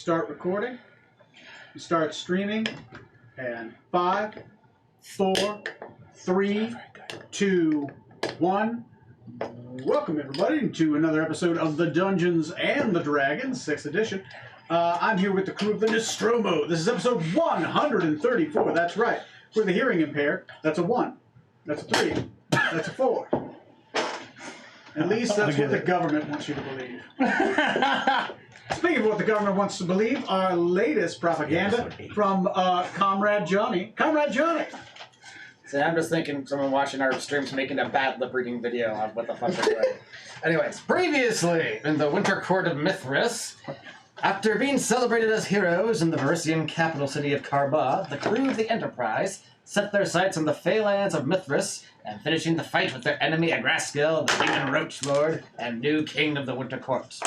Start recording. Start streaming. And 5, 4, 3, 2, 1. Welcome everybody to another episode of the Dungeons and the Dragons 6th edition. I'm here with the crew of the Nostromo. This is episode 134. That's right. For the hearing impaired, that's a 1. That's a 3. That's a 4. At least that's what the government wants you to believe. Speaking of what the government wants to believe, our latest propaganda from Comrade Johnny. Comrade Johnny! So I'm just thinking someone watching our streams making a bad lip reading video on what the fuck they're doing. Anyways, previously in the Winter Court of Mithras, after being celebrated as heroes in the Verisian capital city of Karba, the crew of the Enterprise set their sights on the Phalanx of Mithras and finishing the fight with their enemy Agraskill, the Demon Roach Lord, and new king of the Winter Court.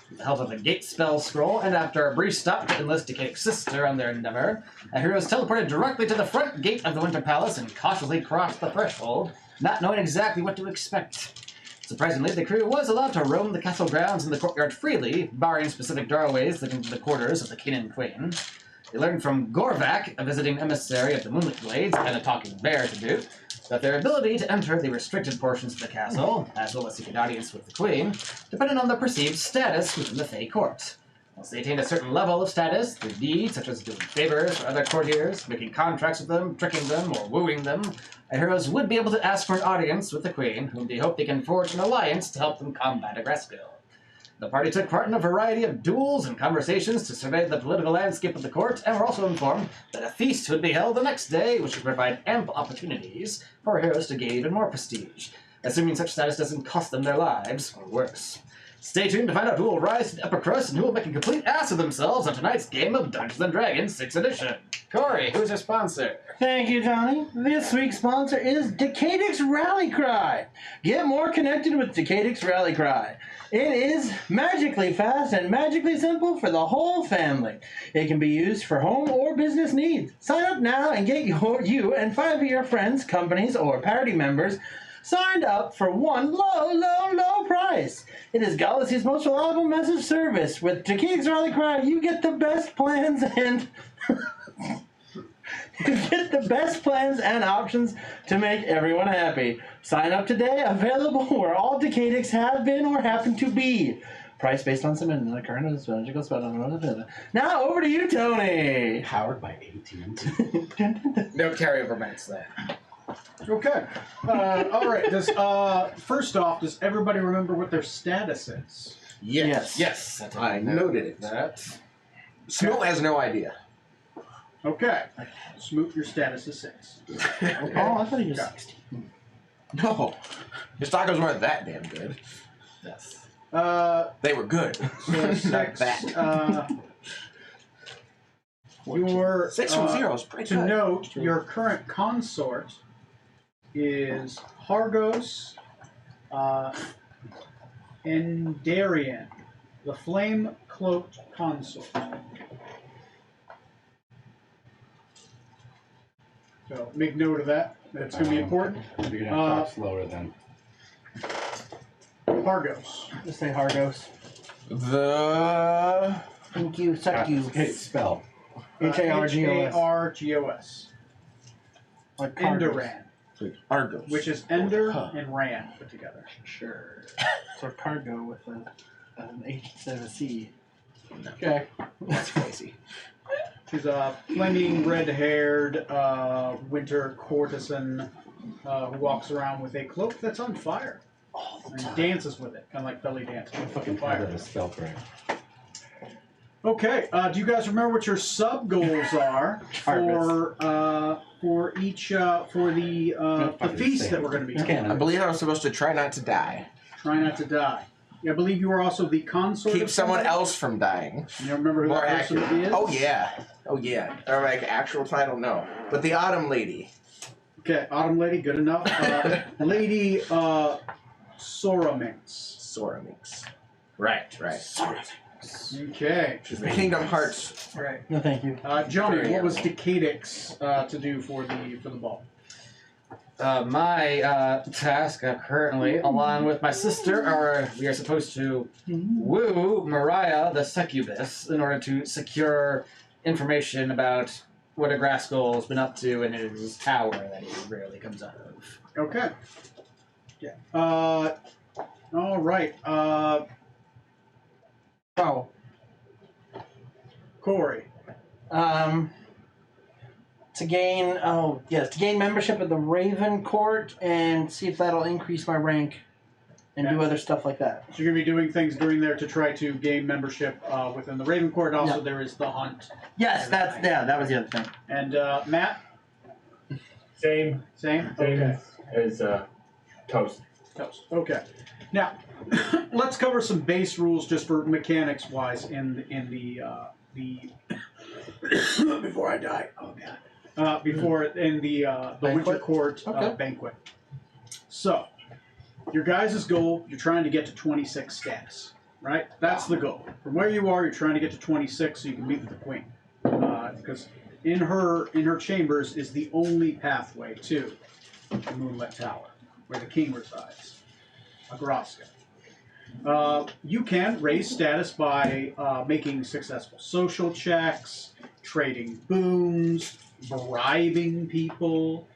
With the help of a gate spell scroll, and after a brief stop to enlist Decade's sister on their endeavor, our heroes teleported directly to the front gate of the Winter Palace and cautiously crossed the threshold, not knowing exactly what to expect. Surprisingly, the crew was allowed to roam the castle grounds and the courtyard freely, barring specific doorways leading to the quarters of the king and queen. They learned from Gorvak, a visiting emissary of the Moonlit Glades, and a talking bear to boot, that their ability to enter the restricted portions of the castle, as well as seek an audience with the queen, depended on their perceived status within the Fey court. Once they attained a certain level of status, through deeds such as doing favors for other courtiers, making contracts with them, tricking them, or wooing them, our heroes would be able to ask for an audience with the queen, whom they hope they can forge an alliance to help them combat Agraskill. The party took part in a variety of duels and conversations to survey the political landscape of the court, and were also informed that a feast would be held the next day, which would provide ample opportunities for our heroes to gain even more prestige, assuming such status doesn't cost them their lives, or worse. Stay tuned to find out who will rise to the upper crust and who will make a complete ass of themselves on tonight's game of Dungeons & Dragons 6th edition. Corey, who's your sponsor? Thank you, Johnny. This week's sponsor is Decadix Rally Cry. Get more connected with Decadix Rally Cry. It is magically fast and magically simple for the whole family. It can be used for home or business needs. Sign up now and get you and 5 of your friends, companies, or party members signed up for one low price. It is Galaxy's most reliable message service. With Decadix Rally Cry, you get the best plans and options to make everyone happy. Sign up today, available where all Decadix have been or happen to be. Price based on some current magical spell. Now over to you, Tony. Powered by AT&T. No carryover banks there. Okay. All right. First off, does everybody remember what their status is? Yes. I noted it. That. Smoot has no idea. Okay. Smoot, your status is 6. Okay. Oh, I thought he was 16. No. His tacos weren't that damn good. Yes. They were good. So Not 6. that. Your 6 from 0 is pretty to good. note, your current consort is Hargos Endarian, the flame-cloaked consort. So make note of that. That's going to be important. You're going to talk slower then. Hargos. Just say Hargos. The... Thank you, suck you. Okay, spell. H-A-R-G-O-S. H-A-R-G-O-S. Like Hargos. Enderan, Argos. which is Ender and Ran put together. Sure. So cargo with an H instead of a C. Okay. That's crazy. She's a flaming red-haired winter courtesan who walks around with a cloak that's on fire and dances with it, kind of like belly dance. I fucking fire. tired of spell correct. Okay, do you guys remember what your sub goals are for each for the feast that we're going to be doing? I believe I was supposed to try not to die. Try not to die. I believe you are also the consort. Keep of someone somebody? else from dying. You remember who More that person accurate. is? Oh yeah. Or like actual title, no. But the Autumn Lady. Okay, Autumn Lady, good enough. Lady Soraminx. Soraminx. Right. Okay. She's the Kingdom Hearts. Right. No, thank you. Johnny, what was Decadix to do for the ball? My task currently, along with my sister, we are supposed to woo Mariah the succubus in order to secure information about what a Graskell has been up to in his tower that he rarely comes out of. Okay. Yeah. All right. Oh. Corey. To gain membership of the Raven Court and see if that'll increase my rank and do other stuff like that. So you're going to be doing things during there to try to gain membership within the Raven Court. Also, Yeah. there is the hunt. Yes, that was the other thing. And Matt? Same Okay. as Toast. Toast. Okay. Now, let's cover some base rules just for mechanics wise in the before I die. Oh god. Before in the Winter Banquet? Court Okay. banquet. So, your guys' goal, you're trying to get to 26 status, right? That's the goal. From where you are, you're trying to get to 26 so you can meet with the queen, because in her chambers is the only pathway to the Moonlit Tower, where the king resides, Agraska. You can raise status by making successful social checks, trading boons, bribing people.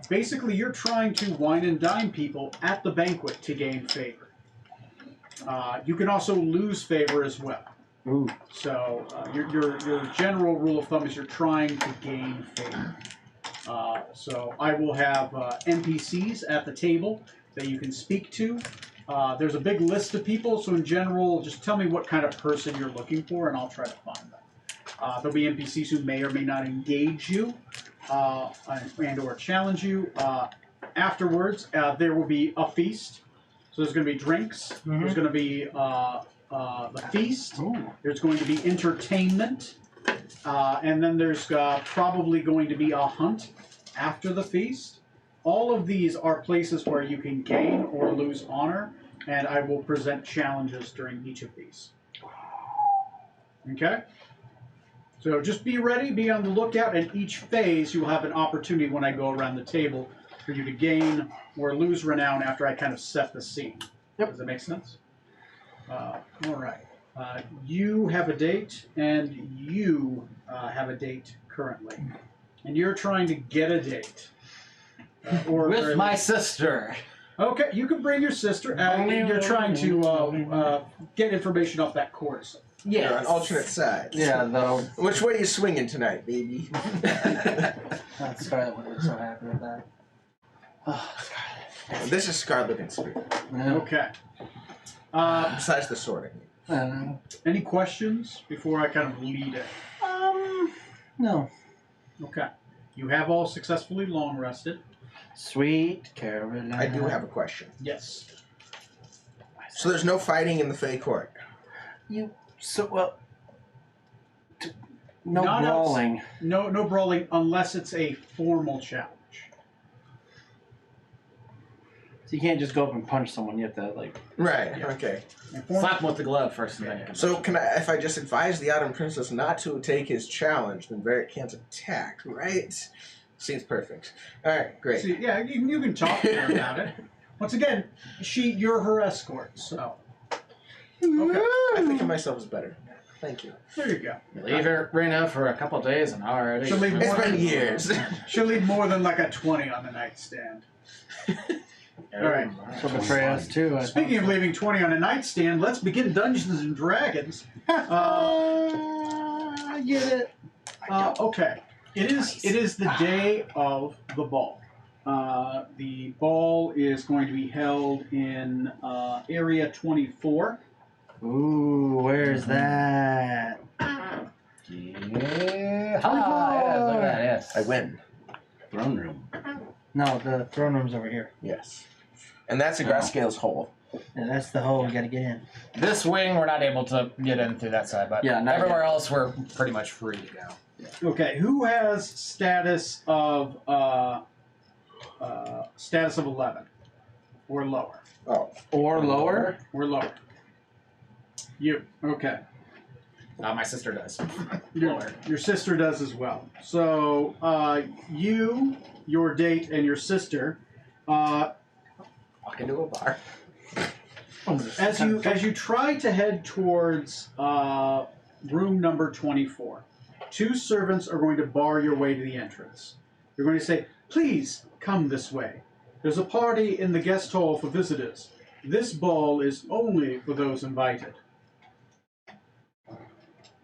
Basically, you're trying to wine and dine people at the banquet to gain favor. You can also lose favor as well. Ooh. So your general rule of thumb is you're trying to gain favor. So I will have NPCs at the table that you can speak to. There's a big list of people, so in general, just tell me what kind of person you're looking for, and I'll try to find them. There'll be NPCs who may or may not engage you and or challenge you. Afterwards, there will be a feast. So there's going to be drinks. Mhm. There's going to be the feast. Ooh. There's going to be entertainment. And then there's probably going to be a hunt after the feast. All of these are places where you can gain or lose honor, and I will present challenges during each of these. Okay? So just be ready, be on the lookout, and each phase you will have an opportunity when I go around the table for you to gain or lose renown after I kind of set the scene. Yep. Does that make sense? All right. You have a date, and you have a date currently. And you're trying to get a date. With my sister. Okay, you can bring your sister. You're trying to get information off that course. You're on alternate sides. Yeah, though. Which way you swinging tonight, baby? Not Scarlet would be so happy with that. Oh, Scarlet. This is Scarlet and Spirit. No. Okay. Besides the sword. I don't know. Any questions before I kind of lead it? No. Okay. You have all successfully long rested. Sweet Carolina. I do have a question. Yes. So there's no fighting in the Fey Court? No Not brawling. No brawling unless it's a formal challenge. So you can't just go up and punch someone. You have to Right, Yeah. okay. Slap him with the glove first and then you can. So can I, if I just advise the Autumn Princess not to take his challenge, then Varric can't attack, right? Seems perfect. Alright, great. See, yeah, you can talk to her about it. Once again, you're her escort, so. Okay. I think of myself as better. Thank you. There you go. You leave her, Rena, for a couple days and already. She'll leave It's more been than years. She'll leave more than like a 20 on the nightstand. All right. She'll betray us too. I Speaking of leaving 20 on a nightstand, let's begin Dungeons and Dragons. I get it. Okay. It is the day of the ball. The ball is going to be held in Area 24. Ooh, where's that? Yeah. Yes, look at that, yes. I win. Throne room. No, the throne room's over here. Yes. And that's a Graskale's hole. And that's the hole we gotta get in. This wing, we're not able to get in through that side, but Yeah, not everywhere yet. else, we're pretty much free to go. Okay. Who has status of 11 or lower? Oh. Or lower? Or lower. You. Okay. My sister does. Your, Lower. your sister does as well. So you, your date, and your sister, Walk into a bar. as you try to head towards room number 24, two servants are going to bar your way to the entrance. They're going to say, "Please come this way. There's a party in the guest hall for visitors. This ball is only for those invited."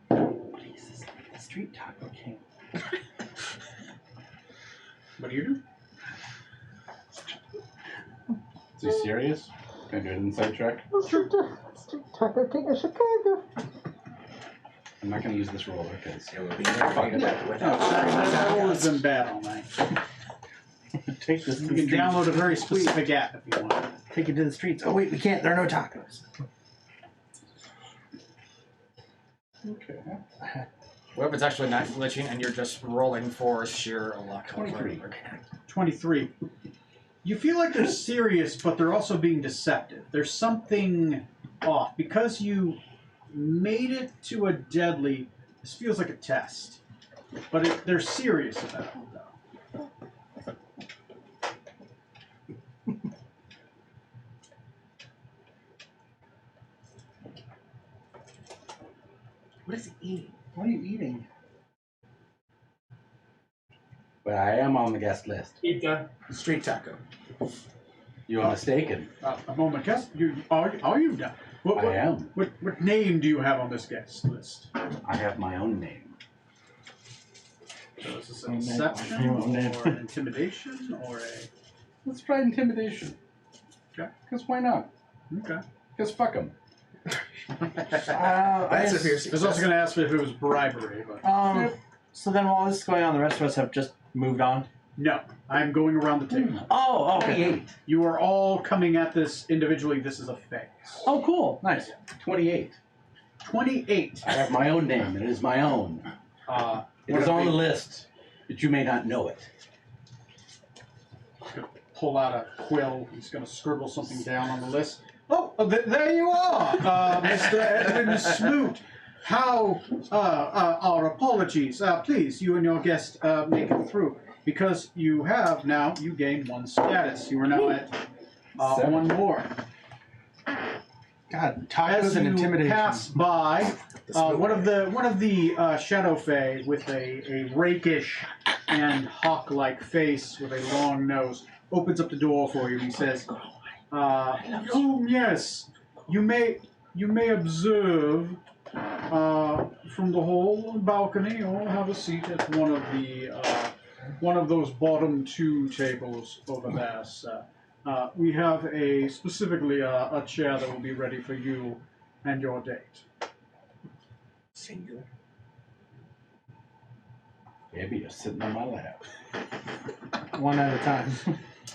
The street taco king. What do you do? Is he serious? Can I do an inside check? Taco king of Chicago. I'm not going to use this roller because It would be nothing Oh, without sorry, that roll has been bad all night. Take this. You can download a very specific app if you want. Take it to the streets. Oh wait, we can't. There are no tacos. okay. What if it's actually not glitching and you're just rolling for sheer luck? 23. 23. You feel like they're serious, but they're also being deceptive. There's something off. Because you made it to a deadly, this feels like a test. But they're serious about it, though. What is he eating? What are you eating? But I am on the guest list. Pizza. Street taco. You are mistaken. A moment, guest. Are you done? What, I am. what name do you have on this guest list? I have my own name. So is this Oh, a name. deception Oh, name. or an intimidation or a... Let's try intimidation. Okay. Because why not? Okay. Because fuck them. That's a fierce I was also going to ask if it was bribery, but... So then while this is going on, the rest of us have just moved on. No, I'm going around the table. Oh, okay. 28. You are all coming at this individually. This is a phase. Oh, cool. Nice. 28. 28. I have my own name. It is my own. It What is are on we- the list, but you may not know it. Pull out a quill. He's going to scribble something down on the list. Oh, there you are, Mr. Edwin Smoot. How, our apologies. Please, you and your guest make it through. Because you have now, you gain one status. You are now at Seven. one more. God, tacos As and you intimidation. pass by, one of the Shadow Fae with a rakish and hawk-like face with a long nose opens up the door for you. He says, "Oh yes, you may observe from the whole balcony or have a seat at one of those bottom two tables over there, sir. We have specifically a chair that will be ready for you and your date." Singular. Baby, you're sitting on my lap. One at a time.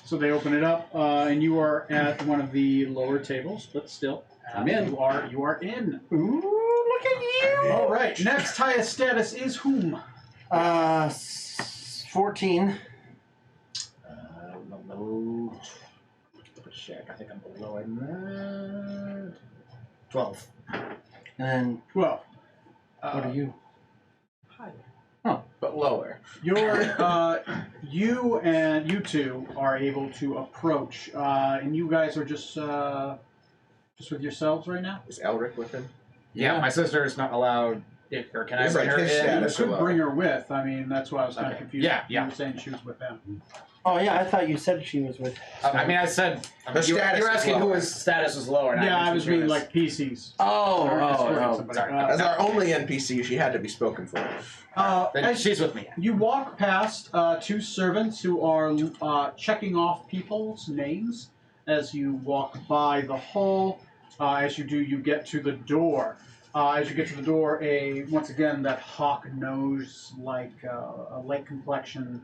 So they open it up, and you are at one of the lower tables, but still, I'm in. You are in. Ooh, look at you. All right. Next highest status is whom? 14. Below. Check. I think I'm below in that. 12. And then 12. what are you? But lower. You and you two are able to approach, and you guys are just with yourselves right now. Is Elric with him? Yeah, my sister is not allowed. Or can I It's bring like her his in? status. You could alone. bring her with. I mean, that's why I was kind of Okay. confused. Yeah, yeah. You were saying she was with them. Oh yeah, I thought you said she was with. I mean, I said. Her you status were is asking who lower. his status was lower. And Yeah, I mentioned was she meaning like PCs. Oh, Or escorting oh, somebody. sorry. As our only NPC, she had to be spoken for. Then As she's with me. you walk past two servants who are checking off people's names as you walk by the hall. As you do, you get to the door. As you get to the door, once again that hawk nose, like a light complexion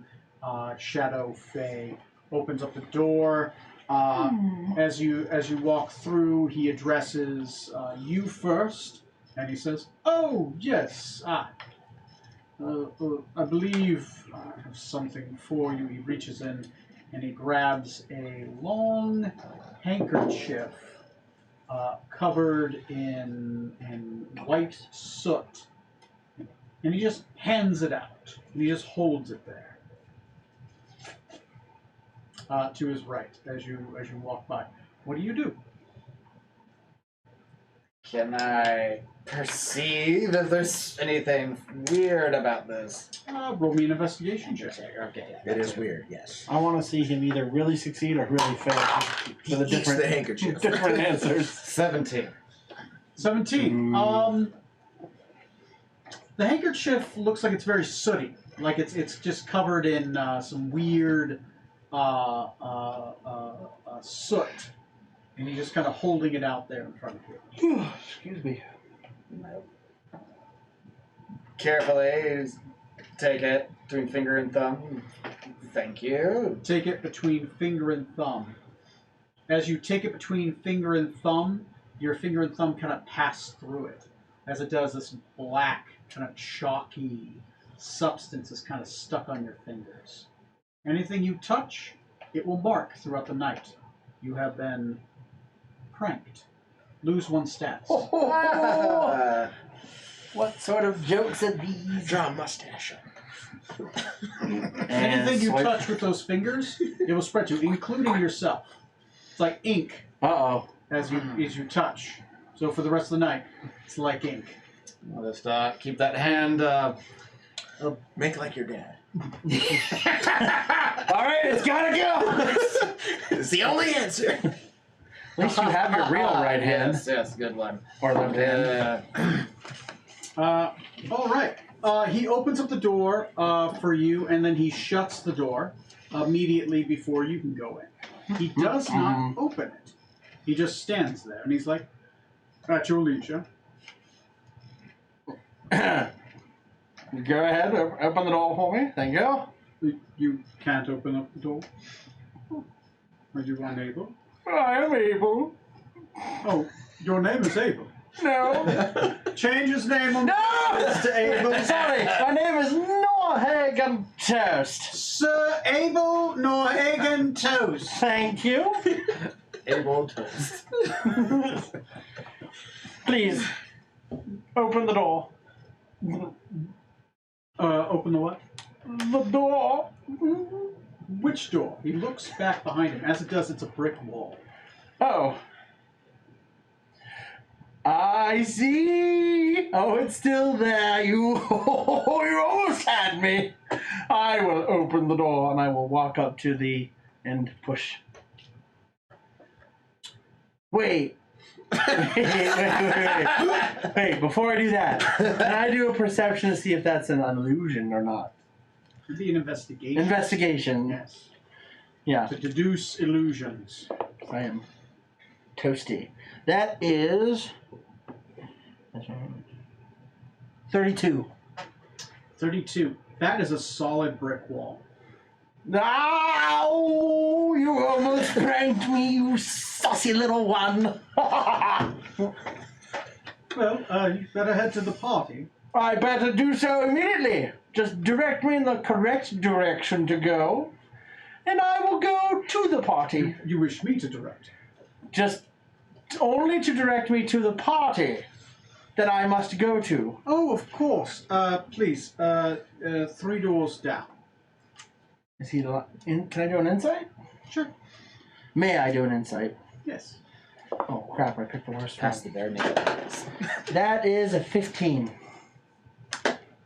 shadow fae opens up the door. As you walk through, he addresses you first, and he says, "Oh yes, I believe I have something for you." He reaches in and he grabs a long handkerchief covered in white soot. And he just hands it out. And he just holds it there. To his right as you walk by. What do you do? Can I perceive if there's anything weird about this? Roll me an investigation check. Okay. It is weird, yes. I want to see him either really succeed or really fail. He For the eats different, the handkerchief. different answers. 17. 17. The handkerchief looks like it's very sooty. Like it's just covered in some weird soot. And you're just kind of holding it out there in front of you. Excuse me. Carefully take it between finger and thumb. Thank you. Take it between finger and thumb. As you take it between finger and thumb, your finger and thumb kind of pass through it. As it does, this black, kind of chalky substance is kind of stuck on your fingers. Anything you touch, it will mark throughout the night. You have been pranked. Lose 1 stats. What sort of jokes are these? Draw a mustache. Anything you touch with those fingers, it will spread to, including yourself. It's like ink Uh-oh. as you touch. So for the rest of the night, it's like ink. I'll just keep that hand. Make like your dad. All right, it's gotta go. It's the only answer. At least you have your real right hand Yes, good one. or left hand. All right. He opens up the door for you, and then he shuts the door immediately before you can go in. He does not open it. He just stands there, and he's like, "At your leisure." Go ahead, open the door for me. Thank you. You can't open up the door. Are you unable? I am able. Oh, your name is Abel. No. Change his name on No! to Abel. Sorry, my name is Norhagen Toast. Sir Abel Norhagen Toast. Thank you. Able toast. Please, open the door. Open the what? The door. Which door? He looks back behind him. As it does, it's a brick wall. Oh. I see. Oh, it's still there. You almost had me. I will open the door and I will walk up to the and push. Wait. Wait, before I do that, can I do a perception to see if that's an illusion or not? It'd be an investigation. Investigation. Yes. Yeah, To deduce illusions. I am toasty. That is 32. 32. That is a solid brick wall. Ow! You almost pranked me, you saucy little one. Well, you better head to the party. I better do so immediately. Just direct me in the correct direction to go, and I will go to the party. You wish me to direct. Just only to direct me to the party that I must go to. Oh, of course. Please, 3 doors down. Is he? Can I do an insight? Sure. May I do an insight? Yes. Oh crap! I picked the worst one. Pass the bare naked. That is a 15.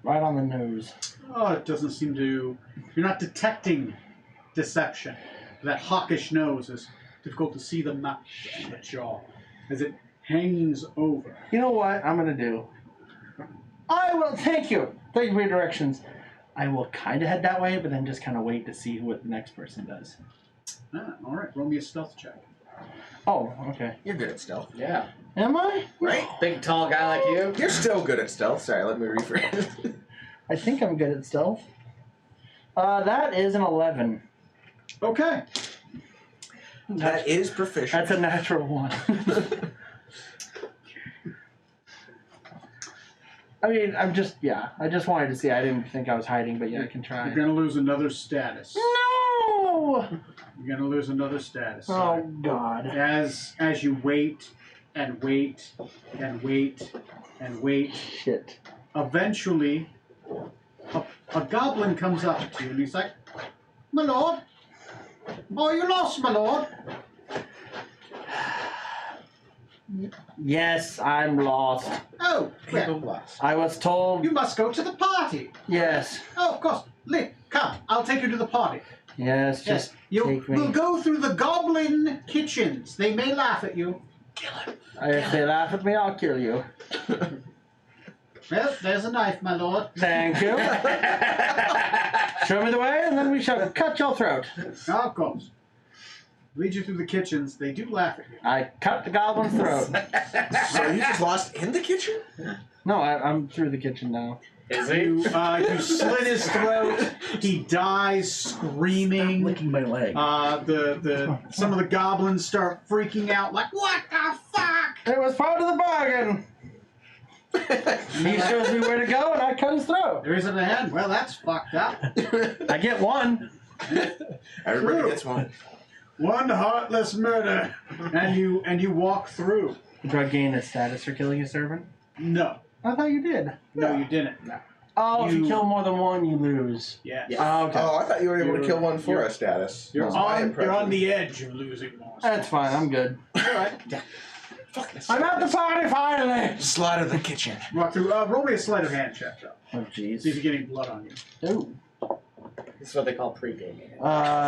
Right on the nose. Oh, it doesn't seem to... You're not detecting deception. That hawkish nose is difficult to see the mouth and the jaw as it hangs over. You know what I'm gonna do? I will. Thank you. Thank you for your directions. I will kind of head that way, but then just kind of wait to see what the next person does. All right. Roll me a stealth check. Oh, okay. You're good at stealth, Yeah. Am I? right? Big tall guy like you. You're still good at stealth. Sorry, let me rephrase. I think I'm good at stealth. That is an 11. Okay. That is proficient. That's a natural one. I mean, I just wanted to see. I didn't think I was hiding, but yeah, I can try. You're going to lose another status. No! You're going to lose another status. Oh, God. As you wait, and wait and wait and wait. Shit. Eventually, a goblin comes up to you and he's like, "My lord, oh, you lost, my lord." Yes, I'm lost. Oh, well, Blast. I was told. you must go to the party. Yes. Oh, of course. Come, I'll take you to the party. Yes, just take me. We'll go through the goblin kitchens. They may laugh at you. If they laugh at me, I'll kill you. Well, there's a knife, my lord. Thank you. Show me the way, and then we shall cut your throat. Oh, of course. Lead you through the kitchens. They do laugh at you. I cut the goblin's throat. So you just lost in the kitchen? No, I'm through the kitchen now. Is he? You slit his throat. He dies screaming. Licking my leg. Some of the goblins start freaking out, like, "What the fuck?" It was part of the bargain. He shows me where to go, and I cut his throat. There isn't a hand. Well, that's fucked up. I get one. Everybody True. gets one. One heartless murder, and you walk through. Do I gain a status for killing a servant? No, I thought you did. no, you didn't. Oh, if you You- kill more than one, you lose. Yes. Oh, okay. Oh, I thought you were able to You're- kill one for you're- a status. You're That was my on impression. the edge of losing more. That's fine. I'm good. All right. Fuck this. I'm at the party finally. Slaughter the kitchen. Walk through. Roll me a sleight of hand check, though. Oh, See if jeez. you get any blood on you. Ooh. This is what they call pre-gaming.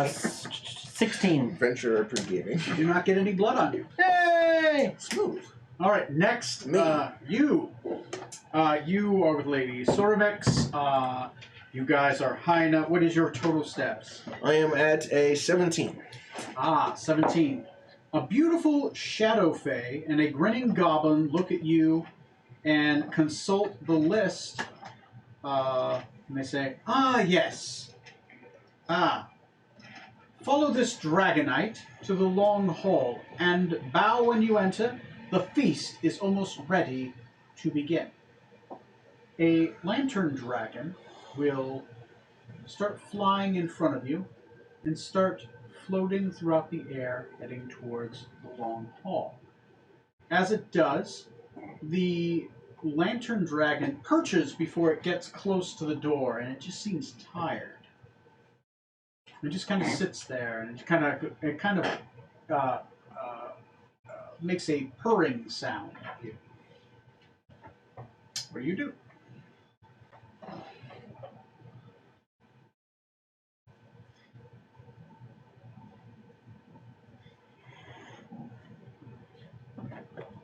16. Adventurer pre-gaming. You do not get any blood on you. Yay! Smooth. All right. Next, Me. you are with Lady Sorovex. You guys are high enough. What is your total steps? I am at a 17. 17. A beautiful shadow fae and a grinning goblin look at you and consult the list. And they say, yes. Follow this dragonite to the long hall and bow when you enter. The feast is almost ready to begin. A lantern dragon will start flying in front of you and start floating throughout the air, heading towards the long hall. As it does, the lantern dragon perches before it gets close to the door, and it just seems tired. It just kind of sits there, and it kind of makes a purring sound at you. What do you do?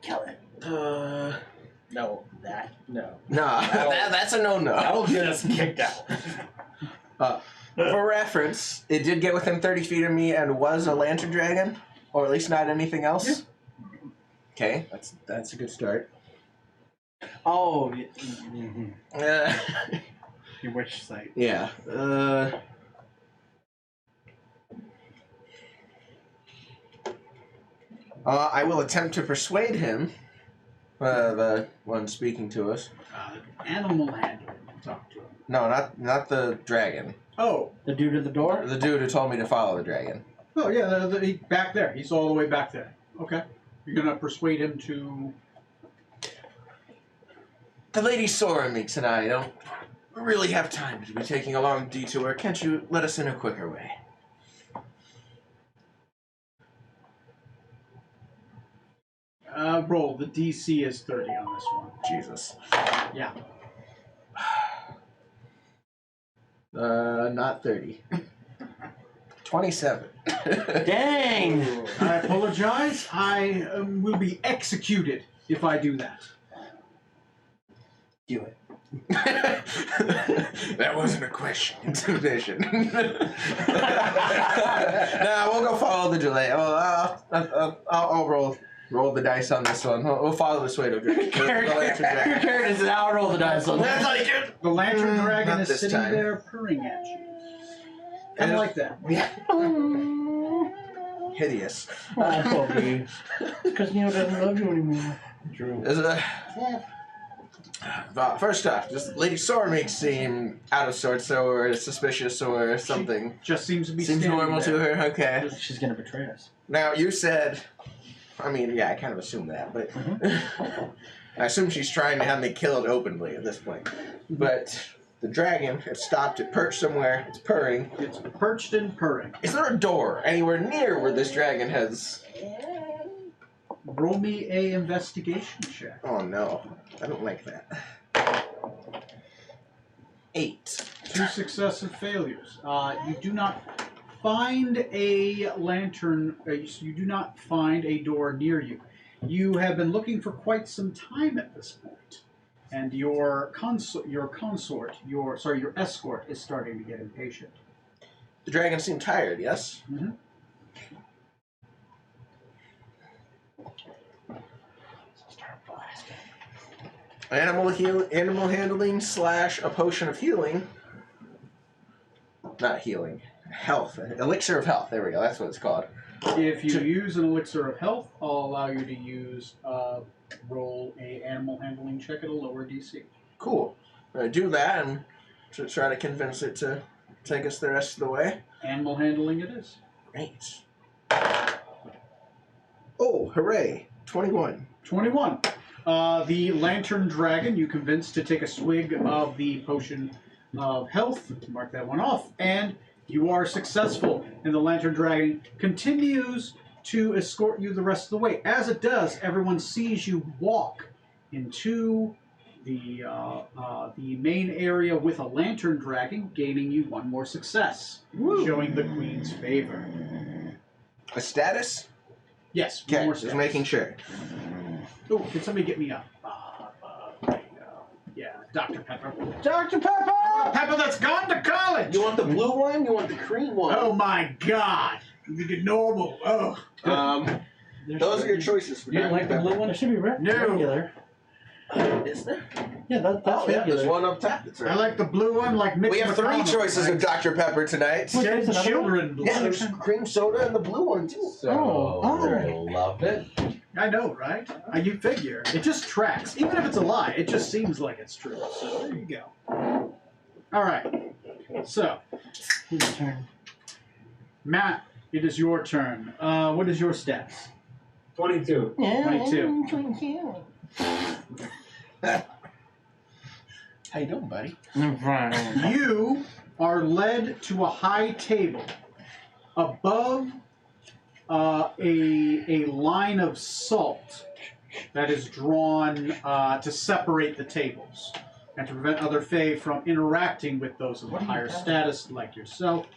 Kill it. No. Nah, That'll- that's a no-no. That'll get us kicked out. For reference, it did get within 30 feet of me and was a lantern dragon, or at least not anything else. Okay, that's a good start. Oh, Uh, your witch sight. yeah. I will attempt to persuade him, the one speaking to us. Animal handler. Talk to him. No, not the dragon. Oh, The dude at the door? The dude who told me to follow the dragon. oh yeah, he back there. He's all the way back there. Okay. You're gonna persuade him to. The Lady Soramix and I don't really have time to be taking a long detour. Can't you let us in a quicker way? Roll. The DC is 30 on this one. Jesus. Yeah. Not 30. 27. Dang! I apologize. I will be executed if I do that. Do it. That wasn't a question. Intimidation. Nah, we'll go follow the delay. I'll roll the dice on this one. We'll follow the Suedo dragon. The lantern Your dragon. character is now roll the dice on That's that. like it. The lantern dragon not is this sitting time. there purring at you. Kind of like that. Hideous. Oh, Bobby. Because Neo doesn't love you anymore. True. First off, does Lady Soramix seem out of sorts or suspicious or something? Just seems to be Seems standing normal there. to her? Okay. She's gonna betray us. Now, you said I mean, yeah, I kind of assume that, but I assume she's trying to have me killed openly at this point. But the dragon has stopped. It perched somewhere. It's purring. It's perched and purring. Is there a door anywhere near where this dragon has? Roll me a investigation check. Oh no, I don't like that. 8. 2 successive failures. You do not find a lantern. You do not find a door near you. You have been looking for quite some time at this point, and your escort is starting to get impatient. The dragon seemed tired. Yes. Mm-hmm. Animal handling / a potion of healing. Not healing. Health. Elixir of health. There we go. That's what it's called. If you use an elixir of health, I'll allow you to use roll a animal handling check at a lower DC. Cool. Do that and to try to convince it to take us the rest of the way. Animal handling it is. Great. Oh, hooray. 21. 21. The lantern dragon you convinced to take a swig of the potion of health. Mark that one off. And you are successful. And the lantern dragon continues to escort you the rest of the way. As it does, everyone sees you walk into the main area with a lantern dragon, gaining you one more success, showing the queen's favor. A status? Yes, one Okay, more just success. making sure. Oh, can somebody get me up? Yeah, Dr. Pepper. Dr. Pepper! Pepper that's gone to college! You want the blue one? You want the cream one? Oh my god! You get normal. Oh. Those are your choices for You don't like the blue one? It should be No. regular. Is there? Yeah, that's Oh, yeah, regular. there's one up top. That's I right. like the blue one like Mitch We have 3 McConnell choices of likes. Dr. Pepper tonight. Wait, Dead there's another children blue. Yeah, there's cream soda and the blue one too. So, Oh. love it. I know, right? You figure. It just tracks. Even if it's a lie, it just seems like it's true. So there you go. Alright. So, Whose turn? Matt, it is your turn. What is your stats? 22. Yeah, 22. 22. How you doing, buddy? I'm fine. You are led to a high table above a line of salt that is drawn to separate the tables and to prevent other Fae from interacting with those of a higher status like yourself.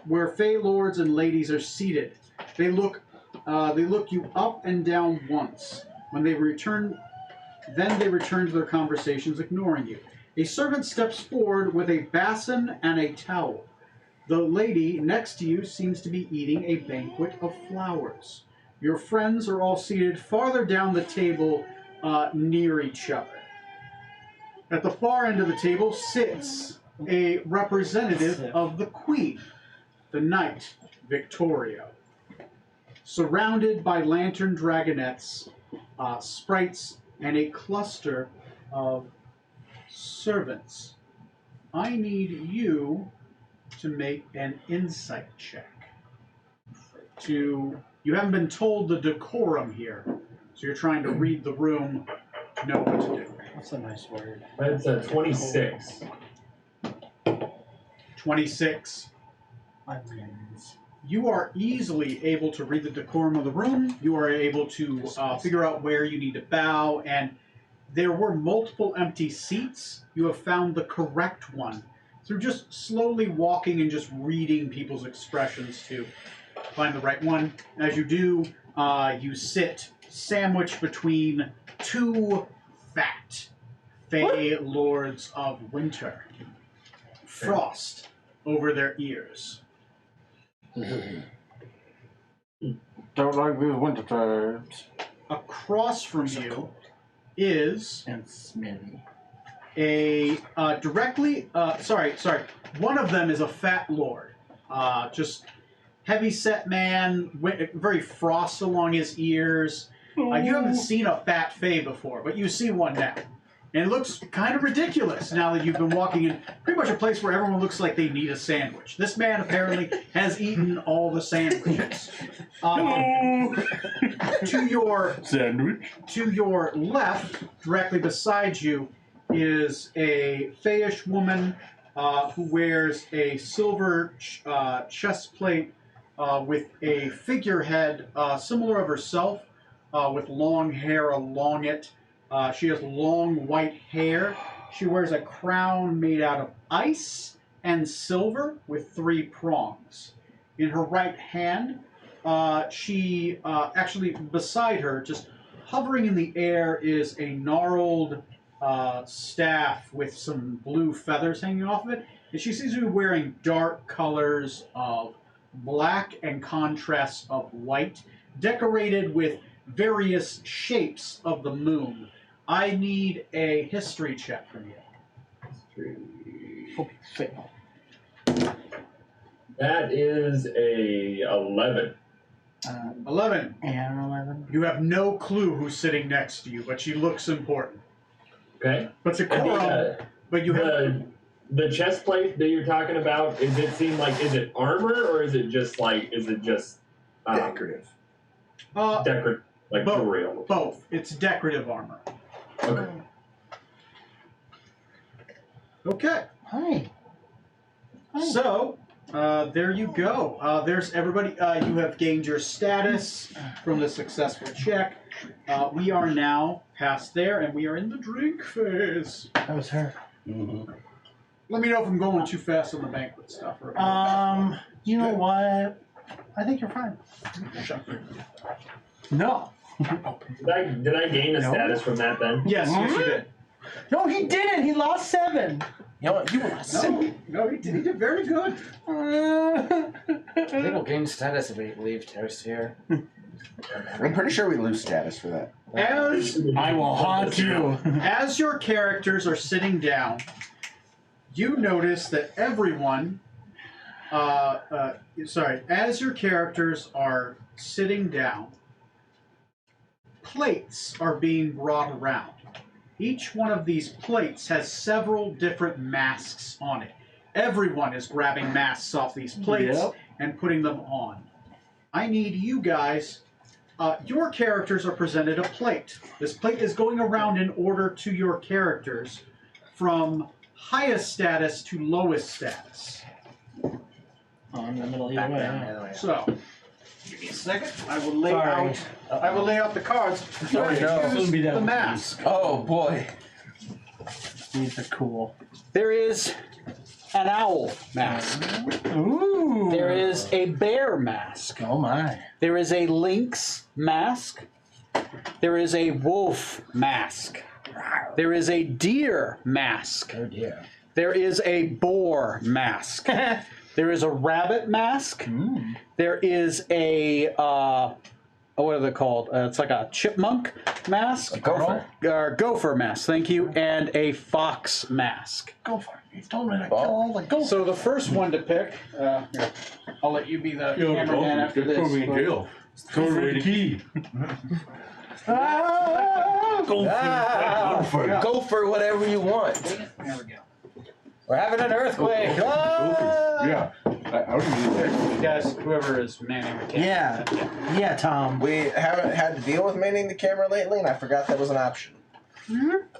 Where Fae lords and ladies are seated, they look you up and down once. When they return, then they return to their conversations, ignoring you. A servant steps forward with a basin and a towel. The lady next to you seems to be eating a banquet of flowers. Your friends are all seated farther down the table near each other. At the far end of the table sits a representative of the Queen, the Knight Victorio, surrounded by lantern dragonettes, sprites, and a cluster of servants. I need you to make an insight check. You haven't been told the decorum here, so you're trying to read the room to know what to do. That's a nice word. That's a 26. 26. You are easily able to read the decorum of the room. You are able to figure out where you need to bow, and there were multiple empty seats. You have found the correct one through just slowly walking and just reading people's expressions to find the right one. As you do, you sit sandwiched between 2 fat Fae Lords of Winter. Frost over their ears. Don't like these winter times. Across from you is And smelly. a one of them is a fat lord, just heavy set man, very frost along his ears. You haven't seen a fat fae before, but you see one now. And it looks kind of ridiculous now that you've been walking in pretty much a place where everyone looks like they need a sandwich. This man apparently has eaten all the sandwiches. To your Sandwich. to your left, directly beside you, is a fayish woman who wears a silver chest plate with a figurehead similar of herself, with long hair along it. She has long white hair. She wears a crown made out of ice and silver with 3 prongs. In her right hand, she actually beside her, just hovering in the air, is a gnarled staff with some blue feathers hanging off of it. And she seems to be wearing dark colors of black and contrasts of white, decorated with various shapes of the moon. I need a history check from you. Hope you fail. That is a 11. 11. And 11. You have no clue who's sitting next to you, but she looks important. Okay. But And Sakura, but you have the chest plate that you're talking about, is it armor or is it just Decorative. decorative, like Both. jewelry almost? both. It's decorative armor. Okay. Okay. Hi. So, there you go. There's everybody. You have gained your status from the successful check. We are now past there, and we are in the drink phase. That was her. Mm-hmm. Let me know if I'm going too fast on the banquet stuff. You know what? I think you're fine. No. Did I gain a No. status from that then? Yes, yes, you did. No, he didn't. He lost 7. You know what? You were No, he did very good. I think we'll gain status if we leave Toast here. I'm pretty sure we lose status for that. As I will haunt you. As your characters are sitting down, you notice that everyone, as your characters are sitting down, plates are being brought around. Each one of these plates has several different masks on it. Everyone is grabbing masks off these plates Yep. and putting them on. I need you guys. Your characters are presented a plate. This plate is going around in order to your characters from highest status to lowest status. Oh, I'm in the middle of the Back way. down the other way. So, give me a second. I will lay Sorry. out. I will lay out the cards. Oh, no. Soon be done The with mask. Oh boy. These are cool. There is an owl mask. Ooh. There is a bear mask. Oh my. There is a lynx mask. There is a wolf mask. There is a deer mask. Oh dear. There is a boar mask. There is a rabbit mask. There is a what are they called? It's like a chipmunk mask. Gopher. Or gopher mask, thank you, and a fox mask. Go for it. You told me to kill all the gophers. So the first one to pick, here, I'll let you be the cameraman after this. Throw me in but- jail. Throw me the key. Go for whatever you want. There we go. We're having an earthquake. Ah! Yeah. I would need that. You guys, whoever is manning the camera. Yeah, Tom. We haven't had to deal with manning the camera lately, and I forgot that was an option.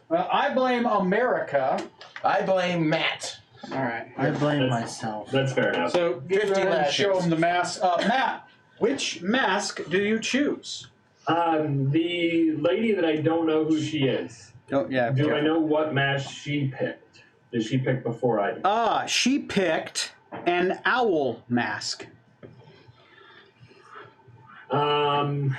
Well, I blame America. I blame Matt. All right. I blame That's- myself. That's fair enough. So give 50 and lashes. show him the mask. Matt, which mask do you choose? The lady that I don't know who she is. Oh, yeah. Do I know what mask she picked? Did she pick before I did? She picked an owl mask. I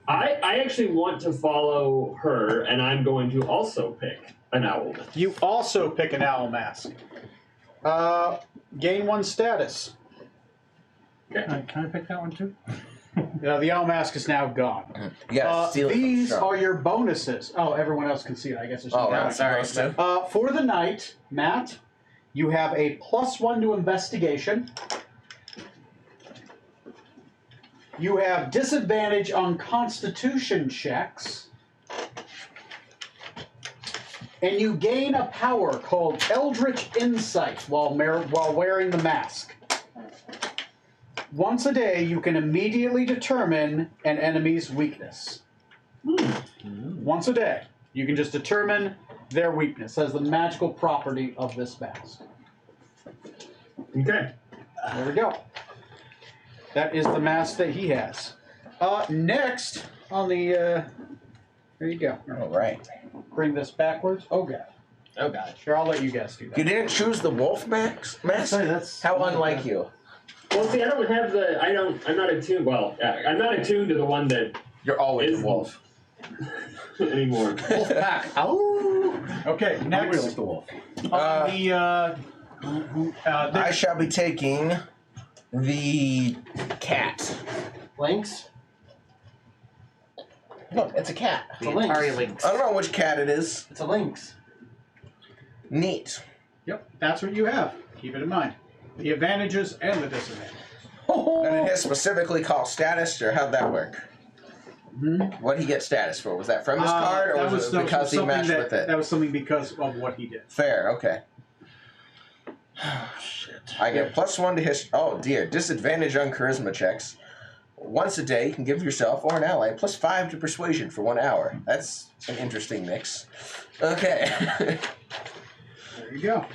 actually want to follow her, and I'm going to also pick an owl. You also pick an owl mask. Gain 1 status. Can I pick that one too? The owl mask is now gone. You gotta steal it. from These Sean. are your bonuses. Oh, everyone else can see it. I guess there's no Oh, doubt. right, sorry, Stu. For the night, Matt, you have a +1 to investigation. You have disadvantage on constitution checks. and you gain a power called Eldritch Insight while wearing the mask. Once a day, you can immediately determine an enemy's weakness. Once a day, you can just determine their weakness as the magical property of this mask. Okay. There we go. That is the mask that he has. Next on the, there you go. All right. Bring this backwards. Oh god. Oh god. Sure, I'll let you guys do that. You didn't choose the wolf mask? Sorry, that's How unlike you. Well, see, I don't have the. I'm not attuned. Well, I'm not attuned to the one that You're always is a wolf. anymore. Wolf pack. Oh. Okay, I next really like the wolf. on the I shall be taking the cat. Lynx. No, it's a cat. The a lynx. Atari Lynx. I don't know which cat it is. It's a lynx. Neat. Yep, that's what you have. Keep it in mind. The advantages and the disadvantages. And it has specifically called status, or how'd that work? What did he get status for? Was that from his card, or That was it that because he something matched with it? That was something because of what he did. Fair, okay. Shit. I get +1 to history. Oh dear, disadvantage on charisma checks. Once a day, you can give yourself or an ally +5 to persuasion for 1 hour. That's an interesting mix. Okay. There you go.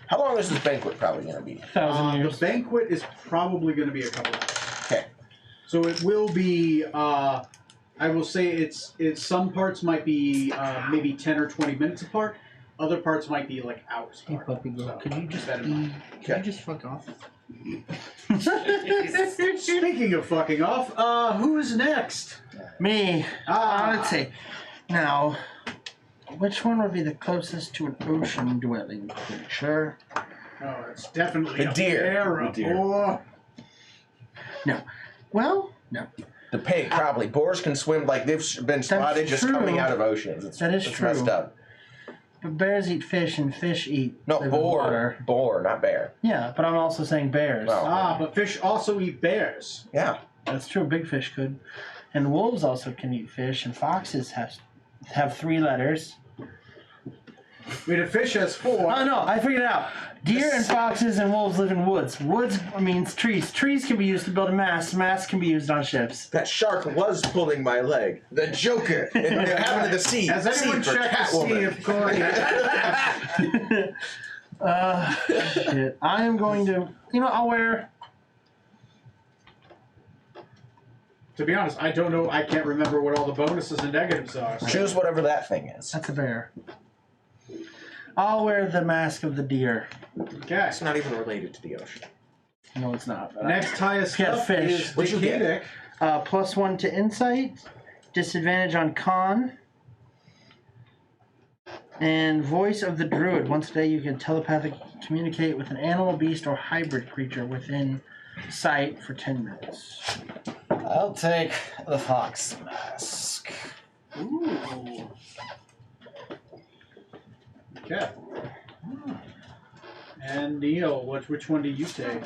How long is this banquet probably going to be? 1,000 The years. banquet is probably going to be a couple hours. Okay. So it will be. I will say it's some parts might be maybe 10 or 20 minutes apart. Other parts might be like hours Hey, apart. puppy girl, So, could you just keep that in mind. could you just fuck off? Speaking of fucking off, who's next? Me. Ah, Let's see. Now, which one would be the closest to an ocean-dwelling creature? Oh, it's definitely The a deer. bear, The deer. boy. Well, no. The pig, probably. Boars can swim like they've been spotted just true. coming out of oceans. It's, That is it's true. messed up. But bears eat fish, and fish eat No, live in boar. water. Boar, not bear. Yeah, but I'm also saying bears. Well. But fish also eat bears. Yeah. That's true. Big fish could, and wolves also can eat fish, and foxes have 3 letters. I mean, a fish has 4. Oh no, I figured it out. Deer and foxes and wolves live in woods. Woods means trees. Trees can be used to build a mast. Masts can be used on ships. That shark was pulling my leg. The Joker. It happened to the sea. Has anyone Sea for checked to see Catwoman. if Corey? Shit. I am going to. I'll wear. To be honest, I don't know. I can't remember what all the bonuses and negatives are. So. Choose whatever that thing is. That's a bear. I'll wear the mask of the deer. Okay. It's not even related to the ocean. No, it's not. But Next highest Get up fish. is What'd you get? Decadic. +1 to insight, disadvantage on con, and voice of the druid. Once a day, you can telepathically communicate with an animal, beast, or hybrid creature within sight for 10 minutes. I'll take the fox mask. Ooh. Okay. And Neil, which one do you take?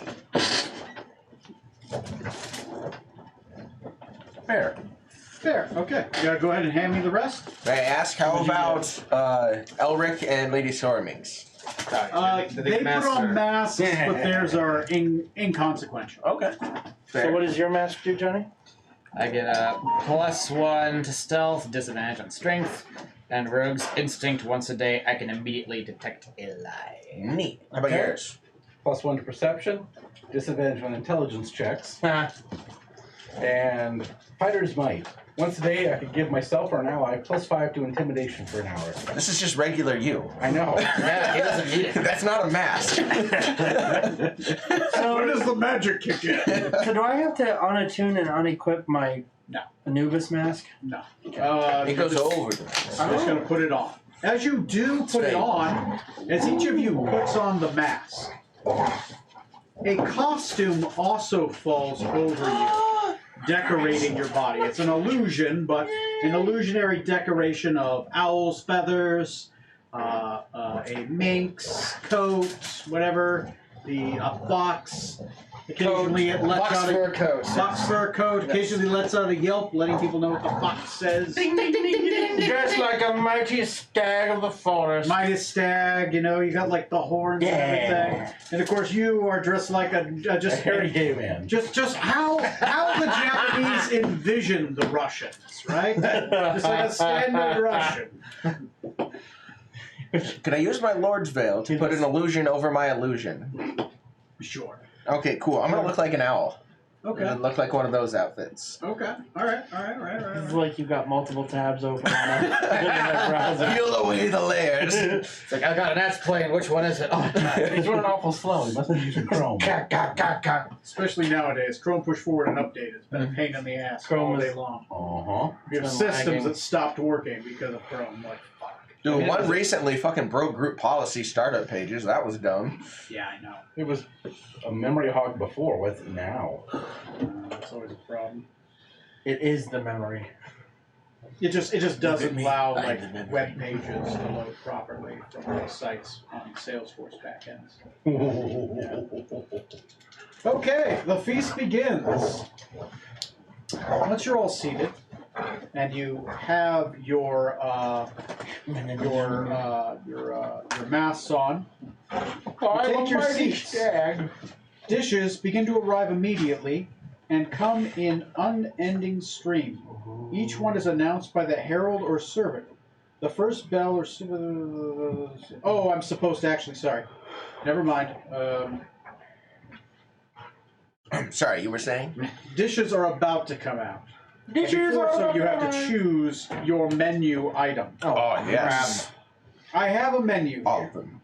Fair. Fair. Okay. You gotta go ahead and hand me the rest. May I ask, how about Elric and Lady Sormings? They put on masks, but theirs are inconsequential. Okay. Fair. So what does your mask do, Johnny? I get a +1 to stealth, disadvantage on strength, and rogue's instinct. Once a day, I can immediately detect a lie. Neat. How about Okay. yours? +1 to perception, disadvantage on intelligence checks, and fighter's might. Once a day, I could give myself or an ally +5 to intimidation for an hour. This is just regular you. I know. Yeah, he doesn't need it. That's not a mask. When does the magic kick in? So do I have to unattune and unequip my No. Anubis mask? No. It goes over the I'm just going to put it on. As you do put it on, as each of you puts on the mask, a costume also falls over you, decorating your body. It's an illusion, but an illusionary decoration of owl's feathers, a minx coat, whatever, a fox, Occasionally it lets Fox out fur a coat. fox fur code. Occasionally lets out a yelp, letting people know what the fox says. Dressed like a mighty stag of the forest. Midas stag, you know, you got like the horns and everything. And of course, you are dressed like a just hairy gay man. Just how the Japanese envision the Russians, right? Just like a standard Russian. Can I use my Lord's Veil to put an illusion over my illusion? Sure. Okay, cool. I'm gonna look like an owl. Okay. And look like one of those outfits. Okay. All right. It's like you've got multiple tabs open on a browser. Peel away the layers. It's like, I got an ads playing. Which one is it? Oh, He's running awful slow. He must have used Chrome. Especially nowadays, Chrome push forward and update has been a pain in the ass Chrome all day is- long. We have It's been systems lagging. that stopped working because of Chrome. Like, fuck. Dude, one recently fucking broke group policy startup pages. That was dumb. Yeah, I know. It was a memory hog before. What's it now? That's always a problem. It is the memory. It just doesn't me. allow I like remember. web pages to load properly from like sites on Salesforce backends. Okay, the feast begins. Once you're all seated, and you have your masks on, take your seats. Stag. Dishes begin to arrive immediately and come in unending stream. Each one is announced by the herald or servant. The first bell or... Oh, I'm supposed to actually... Sorry. Never mind. Sorry, you were saying? Dishes are about to come out. Dishes Before are so you have about to choose your menu item. Oh, yes. I have a menu All here. of them.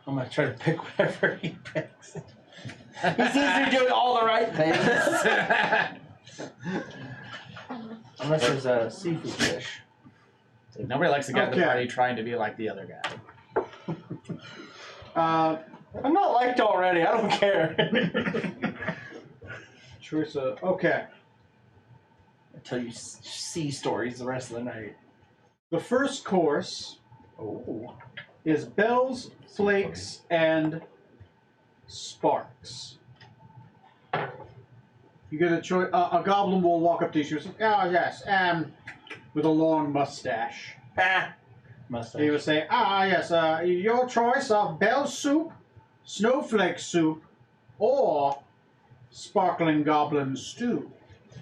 I'm gonna try to pick whatever he picks. He seems to be doing all the right things. Unless there's a seafood dish. Nobody likes the guy at the Okay. party trying to be like the other guy. I'm not liked already. I don't care. Choice of... Okay. I tell you sea stories the rest of the night. The first course is bells, flakes, and sparks. You get a choice. A goblin will walk up to you. She will say, "Oh yes," with a long mustache. Mustache. He will say, yes, your choice of bell soup, snowflake soup, or sparkling goblin stew.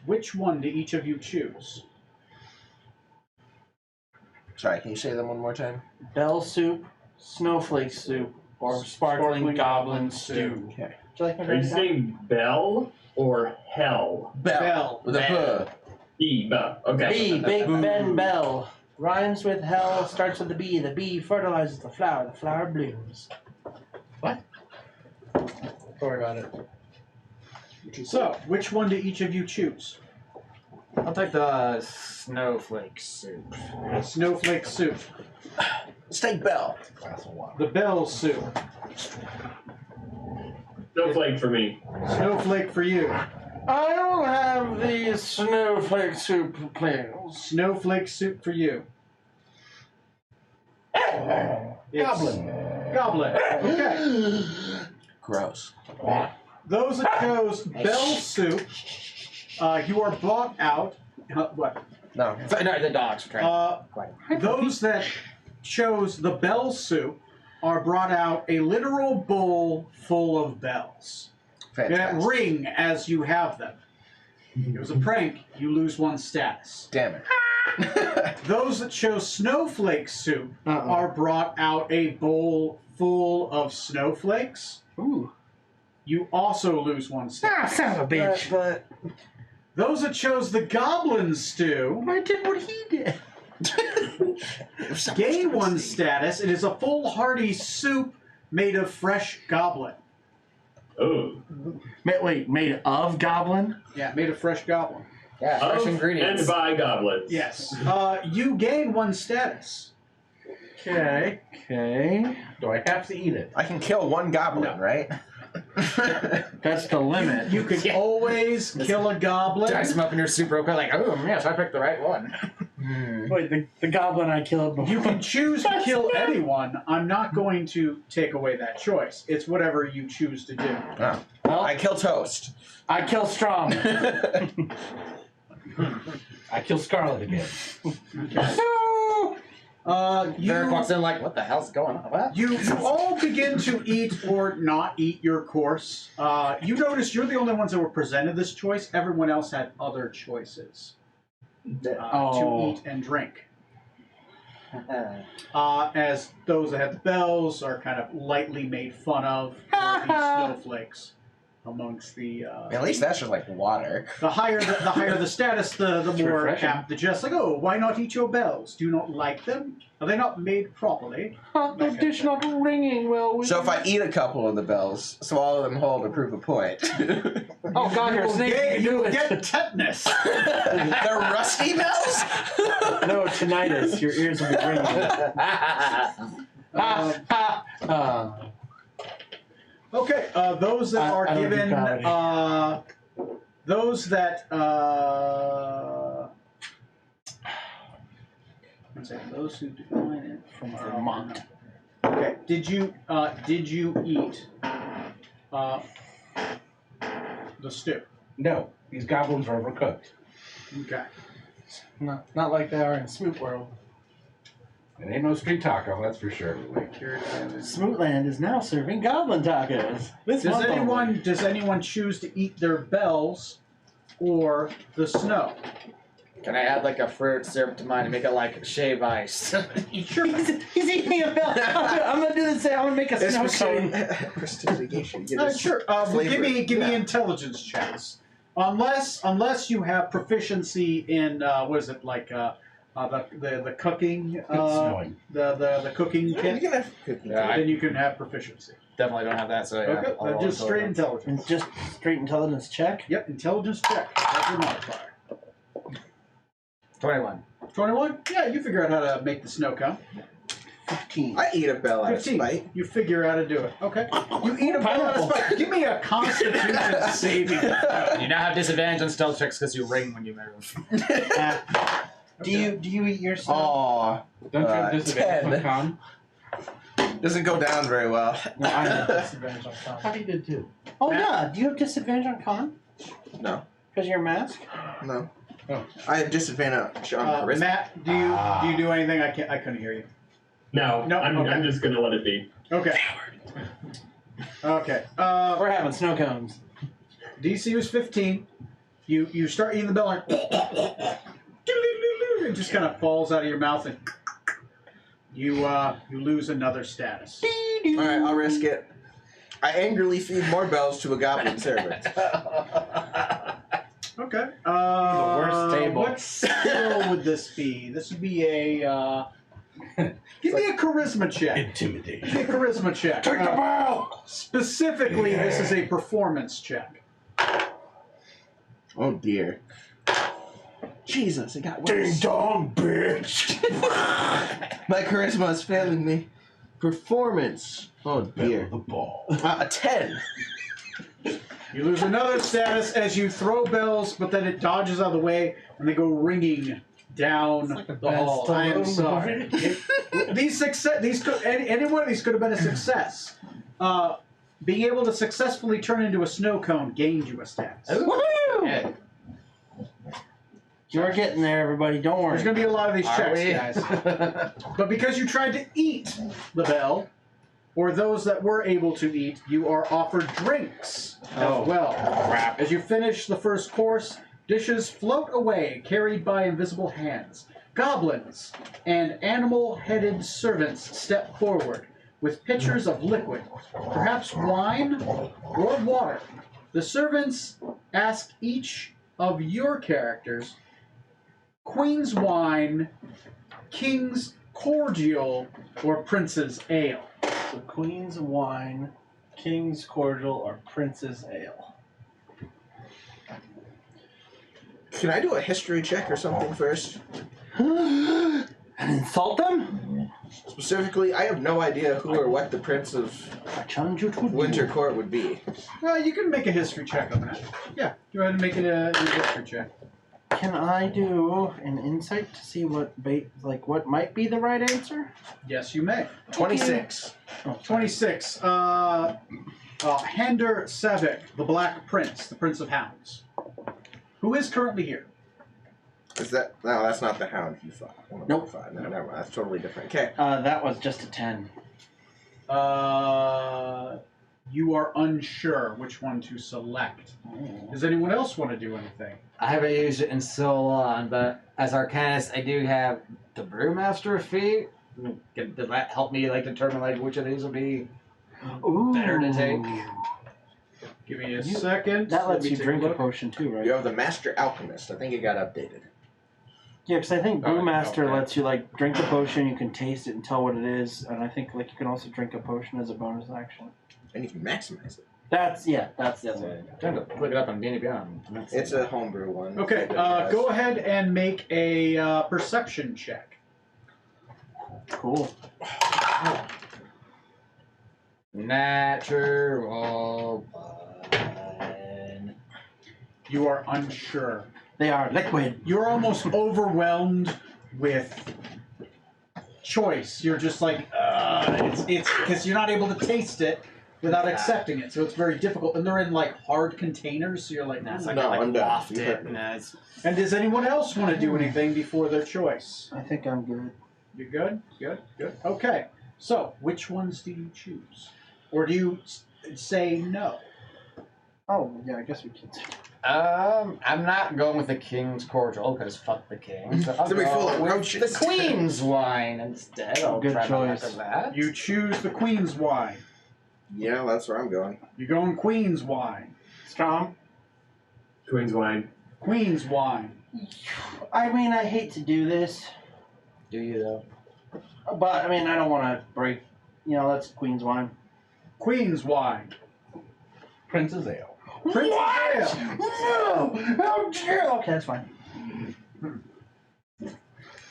Which one do each of you choose?" Sorry, can you say them one more time? Bell soup, snowflake soup, or sparkling goblin stew. Okay. Would you like my Are you drink? saying bell or hell? Bell. With a E, bell. Okay. B, Big Ben Bell. Rhymes with hell, starts with the B. The bee fertilizes the flower blooms. What? Don't worry about it. So, which one do each of you choose? I'll take the snowflake soup. Snowflake soup. Steak bell. Glass of water. The bell soup. Snowflake for me. Snowflake for you. I'll have the snowflake soup, please. Snowflake soup for you. It's Goblin. Goblin. Okay. Gross. Those that chose bell soup, you are bought out. What? No. No, the dogs are trying. Those that chose the bell soup are brought out a literal bowl full of bells. That Fantastic. ring as you have them. It was a prank. You lose one status. Damn it. Those that chose snowflake soup are brought out a bowl full of snowflakes. Ooh. You also lose one status. Son of a bitch. But Those that chose the goblin stew I did what he did. gain one status. It is a full hearty soup made of fresh goblin. Oh. Wait, made of goblin? Yeah, made of fresh goblin. Yeah, fresh Of ingredients. and by goblins. Yes. You gain one status. Okay. Do I have to eat it? I can kill one goblin, No. right? That's the limit. You can always kill a goblin. Dice them up in your soup real quick, like, oh, yes, I picked the right one. Wait, the goblin I killed before. You can choose to kill anyone. I'm not going to take away that choice. It's whatever you choose to do. Oh. Well, I kill Toast. I kill Strom. I kill Scarlet again. Derek walks in like, what the hell's going on? What? You all begin to eat or not eat your course. You notice you're the only ones that were presented this choice. Everyone else had other choices to eat and drink. As those that had the bells are kind of lightly made fun of, or these snowflakes amongst the. At least that's just like water. The higher the status, the more refreshing. apt the jest. Like, oh, why not eat your bells? Do you not like them? Are they not made properly? The dish not ringing well. So if I eat a couple of the bells, swallow them whole to prove a point. Oh God, you're a snake. You will it. get tetanus. They're rusty bells? No, tinnitus. Your ears will be ringing. Okay, those that are I don't do given, comedy. those that, one second, those who decline it From Vermont. Okay, did you eat the stew? No, these goblins are overcooked. Okay. Not like they are in Smoot World. It ain't no street taco, that's for sure. Smootland is now serving goblin tacos. This month only. Does anyone choose to eat their bells or the snow? Can I add like a fruit syrup to mine and make it like shave ice? Sure. He's eating a bell. I'm gonna do the same. I'm gonna make a snow cone. Prestidigitation. Sure. Give me intelligence checks. Unless you have proficiency in what is it like the cooking It's snowing. the cooking You kit, can have cookies. Yeah, then you can have proficiency. Definitely don't have that, so yeah. Okay, I'll roll just straight intelligence. intelligence. It's just straight intelligence check. Yep, intelligence check. That's your modifier. 21. 21? Yeah, you figure out how to make the snow cone. 15. I eat a bell out of 15. spite. You figure out how to do it. Okay. You eat a bell out of spite. Give me a constitution saving. You now have disadvantage on stealth checks because you ring when you move. Do you eat your snow? Aw. Don't you have disadvantage 10. on con? Doesn't go down very well. No, I have disadvantage on con. I did too. Oh yeah, do you have disadvantage on con? No. Because you're mask? No. Oh. I have disadvantage on charisma. Matt, do you do anything? I couldn't hear you. No, No, I'm, okay. I'm just gonna let it be. Okay. Okay. We're having snow cones. DC was 15. You start eating the bell and it just kind of falls out of your mouth and you lose another status. Alright, I'll risk it. I angrily feed more bells to a goblin servant. Okay. The worst table. What skill would this be? This would be a. Give me a charisma check. Intimidation. Give me a charisma check. Take the bell! Specifically, this is a performance check. Oh dear. Jesus, it got worse. Ding dong, bitch! My charisma is failing me. Performance. Oh dear. The ball. A 10. You lose another status as you throw bells, but then it dodges out of the way and they go ringing down like a the bad hall. I am Stallone sorry. Any one of these could have been a success. Being able to successfully turn into a snow cone gained you a status. Woohoo! Yeah. You're getting there, everybody. Don't worry. There's going to be a lot of these Are checks, we? guys. But because you tried to eat the bell, or those that were able to eat, you are offered drinks as well. Crap. As you finish the first course, dishes float away, carried by invisible hands. Goblins and animal-headed servants step forward with pitchers of liquid, perhaps wine or water. The servants ask each of your characters, Queen's wine, King's cordial, or Prince's ale. So Queen's wine, King's cordial, or Prince's ale. Can I do a history check or something first? And insult them? Specifically, I have no idea who or what the Prince of I challenge you to a duel. Winter Court would be. Well, you can make a history check on that. Yeah, go ahead and make it a history check. Can I do an insight to see what what might be the right answer? Yes, you may. 26. Oh, 26. Hander Savik, the Black Prince, the Prince of Hounds, who is currently here. Is that... No, that's not the hound you fought. Nope. No, never mind. That's totally different. Okay. That was just a 10. You are unsure which one to select. Does anyone else want to do anything? I haven't used it in so long, but as Arcanist, I do have the Brewmaster feat. Does that help me determine which of these would be better to take? Give me a second. That Let lets me you take drink a look. potion too, right? You have the Master Alchemist. I think it got updated. Yeah, because I think Oh, Brewmaster okay. lets you drink the potion, you can taste it and tell what it is, and I think you can also drink a potion as a bonus action. And you can maximize it. That's the other one. I'm trying to look it up on D&D Beyond. It's a homebrew one. Okay, go ahead and make a perception check. Cool. Natural one. You are unsure. They are liquid. You're almost overwhelmed with choice. You're just it's because you're not able to taste it without accepting it, so it's very difficult. And they're in hard containers, so you're like, nah. So I No, can I'm done. waft You it. heard me. Nah, it's- And does anyone else want to do anything before their choice? I think I'm good. You good? Good. Good. Okay. So, which ones do you choose, or do you say no? Oh, yeah, I guess we can. I'm not going with the King's Cordial because fuck the King. So I'll It's gonna be full go of with roaches. the Queen's Wine instead. I'll Good try my luck choice. with that. You choose the Queen's Wine. Yeah, that's where I'm going. You're going Queen's Wine. Strong. Queen's wine. Queen's Wine. I mean, I hate to do this, Do you though? but I mean, I don't want to break. That's Queen's wine. Queen's Wine. Prince's Ale. Prince's Ale. No! How dare! Okay, that's fine.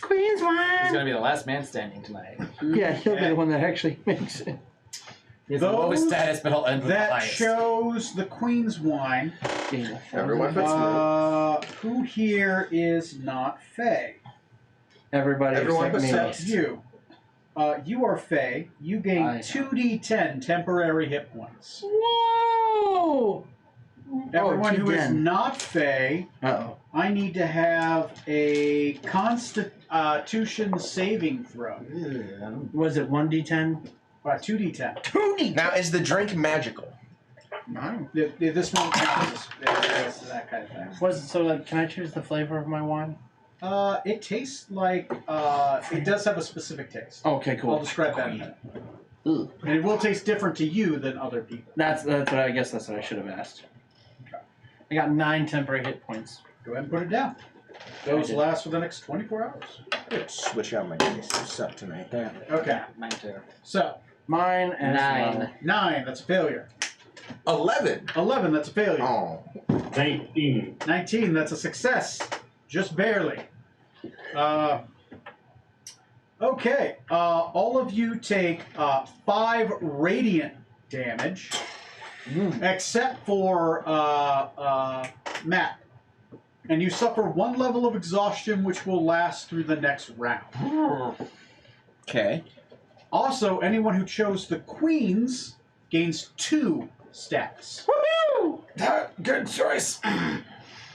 Queen's He's wine. gonna be the last man standing tonight. Yeah, he'll be the one that actually makes it. He has the lowest Those status, but he'll end with the That highest. chose the Queen's Wine. Everyone puts Who here is not Fey? Everybody Everyone except me. Except you. You are Fey. You gain I know. 2d10 temporary hit points. Whoa! Everyone who is 2d10. not Fey, Uh-oh. I need to have a Constitution saving throw. Was it 1d10? 2d10. 2d10! Now, is the drink magical? No. This one counts as that kind of thing. Can I choose the flavor of my wine? It tastes like it does have a specific taste. Okay, cool. I'll describe that in a minute. Ugh. And it will taste different to you than other people. That's what I guess that's what I should have asked. I got 9 temporary hit points. Go ahead and put it down. Those did. last for the next 24 hours. Switch out my dice. They suck tonight. Okay. Mine too. So, Mine as 9. well. 9, that's a failure. 11. 11, that's a failure. Oh. 19. 19, that's a success. Just barely. Okay. All of you take 5 radiant damage, except for Matt. And you suffer 1 level of exhaustion, which will last through the next round. Okay. Also, anyone who chose the Queens gains 2 stats. Good choice.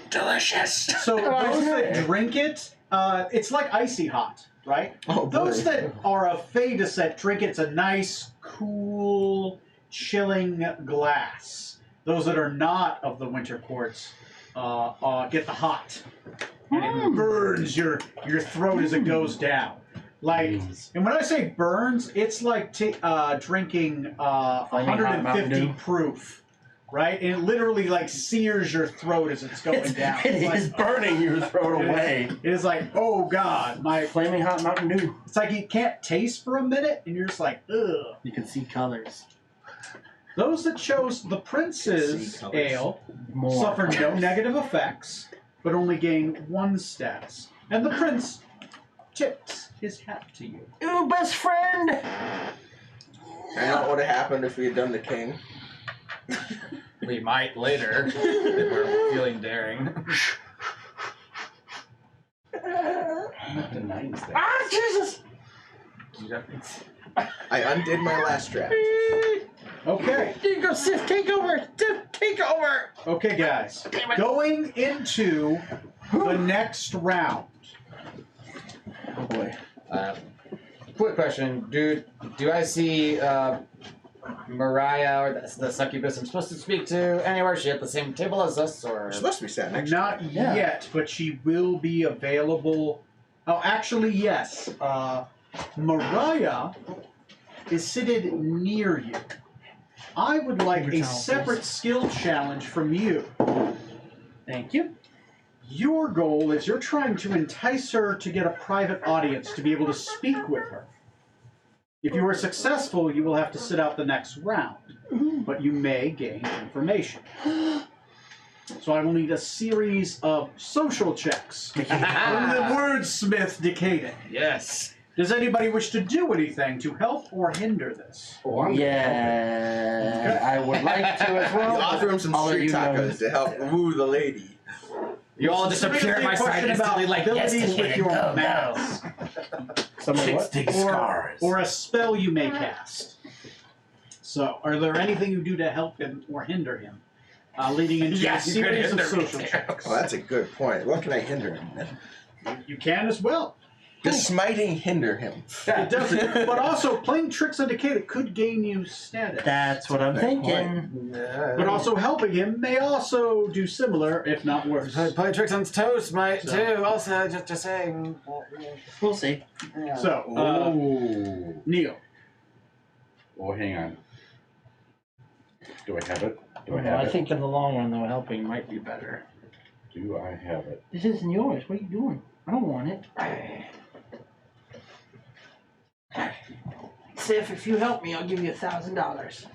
Delicious. So those that drink it, it's like icy hot, right? Oh, boy. Those that are of Fey descent drink it. It's a nice, cool, chilling glass. Those that are not of the winter courts get the hot, and it burns your throat as it goes down. Like, and when I say burns, it's like drinking Flaming hot Mountain 150 Dew. proof, right? And it literally sears your throat as it's going down. It It's is burning your throat away. It is like, oh god, Flaming hot Mountain Dew. it's like you can't taste for a minute, and you're just like, ugh. You can see colors. Those that chose the See Prince's colours. Ale More. suffer no negative effects, but only gain 1 status. And the Prince tips his hat to you. Ooh, best friend! I know what would have happened if we had done the king. We might later if we're feeling daring. 9s there. Ah, Jesus! I undid my last draft. Okay. You go, Sif, take over! Sif, take over! Okay, guys. Going into the next round. Oh boy. Quick question, do I see Mariah or the succubus I'm supposed to speak to anywhere? Is she at the same table as us, or? You're supposed to be sat next to Not yet, but she will be available. Oh, actually, yes. Mariah is seated near you. I would like a separate skill challenge from you. Thank you. Your goal is you're trying to entice her to get a private audience to be able to speak with her. If you are successful, you will have to sit out the next round, but you may gain information. So I will need a series of social checks. From the wordsmith Decadic. Yes. Does anybody wish to do anything to help or hinder this? Oh, I'm Yeah, I would like to as You well. offer him some I'll let street you know. tacos to help woo the lady. You all just appear at my side instantly like, yes, abilities with Decadic, your go, mask. Somebody what? Or a spell you may cast. So, are there anything you do to help him or hinder him? Leading into Yes, a you could series of hinder me social too. checks. Oh, that's a good point. What can I hinder him with? You can as well. Does smiting hinder him? It does. But also, playing tricks on Decadic could gain you status. That's what I'm thinking. But also helping him may also do similar, if not worse. Play tricks on toast might So- too. Also, just saying. We'll see. So, Oh. Neil. Oh, hang on. Do I have it? Do I Well, have I it? think in the long run, though, helping might be better. Do I have it? This isn't yours. What are you doing? I don't want it. Sif, if you help me, I'll give you $1,000.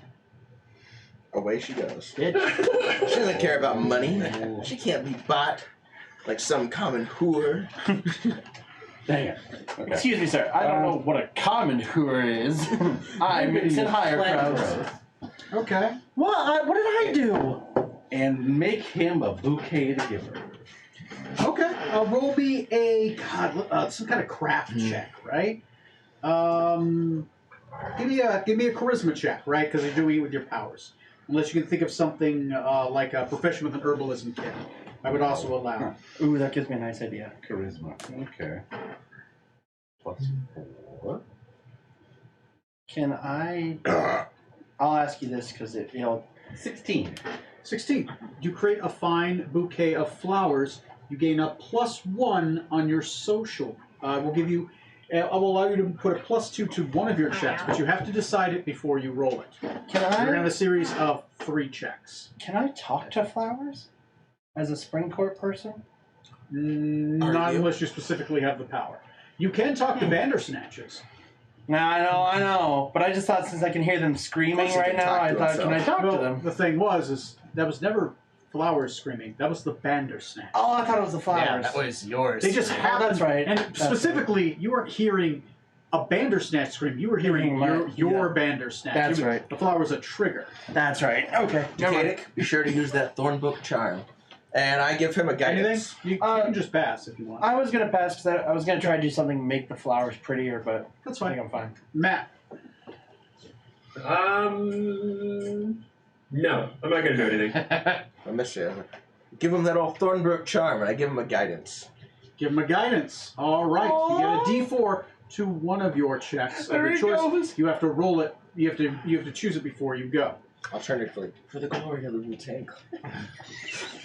Away she goes. Bitch. She doesn't care about money. She can't be bought like some common whore. Dang it. Okay. Excuse me, sir. I don't know what a common hooer is. I mix in higher crowds. Okay. What did I do? And make him a bouquet to give her. Okay. Roll me some kind of craft check, right? Give me a charisma check, right? Because you're doing it with your powers. Unless you can think of something like a profession with an herbalism kit, I would also allow. Ooh, that gives me a nice idea. Charisma. Okay. +4. Can I? I'll ask you this because it, 16. 16. You create a fine bouquet of flowers. You gain a +1 on your social. We'll give you. I will allow you to put a +2 to one of your checks, but you have to decide it before you roll it. Can You're gonna have I? a series of 3 checks. Can I talk to flowers as a spring court person? Not you? unless you specifically have the power. You can talk to Bandersnatches. No, I know, but I just thought since I can hear them screaming Of course he right can now, talk I to thought, can I himself. talk to Well, them? the thing is that was never flowers screaming. That was the Bandersnatch. Oh, I thought it was the Yeah, flowers. that was yours. They just Oh, happened. that's right. And That's specifically, you weren't hearing a Bandersnatch scream. You were hearing your Bandersnatch. That's You- right. The flower was a trigger. That's right. Okay. Never mind. Decadic, be sure to use that Thornbook charm. And I give him a Anything? guidance. You can just pass if you want. I was gonna pass because I was gonna try to do something to make the flowers prettier, but That's I think fine. I'm fine. Matt. No, I'm not gonna do anything. I miss you. Give him that old Thornbrook charm, and I give him a guidance. Give him a guidance. All right. You get a D4 to one of your checks of your choice. You have to roll it. You have to choose it before you go. Alternatively, for the glory of the Wu-Tang.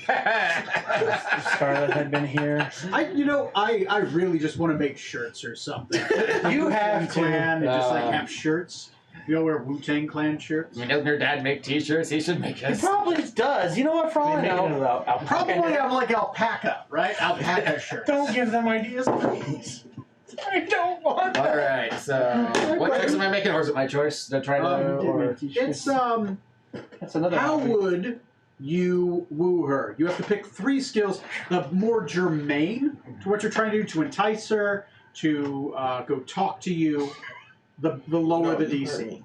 If Scarlet had been here. I really just want to make shirts or something. You have Wu-Tang Clan and just like Uh. have shirts. You know, wear Wu-Tang Clan shirts. I mean, doesn't your dad make T-shirts? He should make He us. probably does. You know what? For all I know, Probably have like alpaca, right? Alpaca shirts. don't give them ideas, please. I don't want All that. right. So, what tricks am I making, or is it my choice to try to? Or It's That's another. how hobby. would you woo her? You have to pick 3 skills, the more germane to what you're trying to do to entice her, to go talk to you. The lower the DC.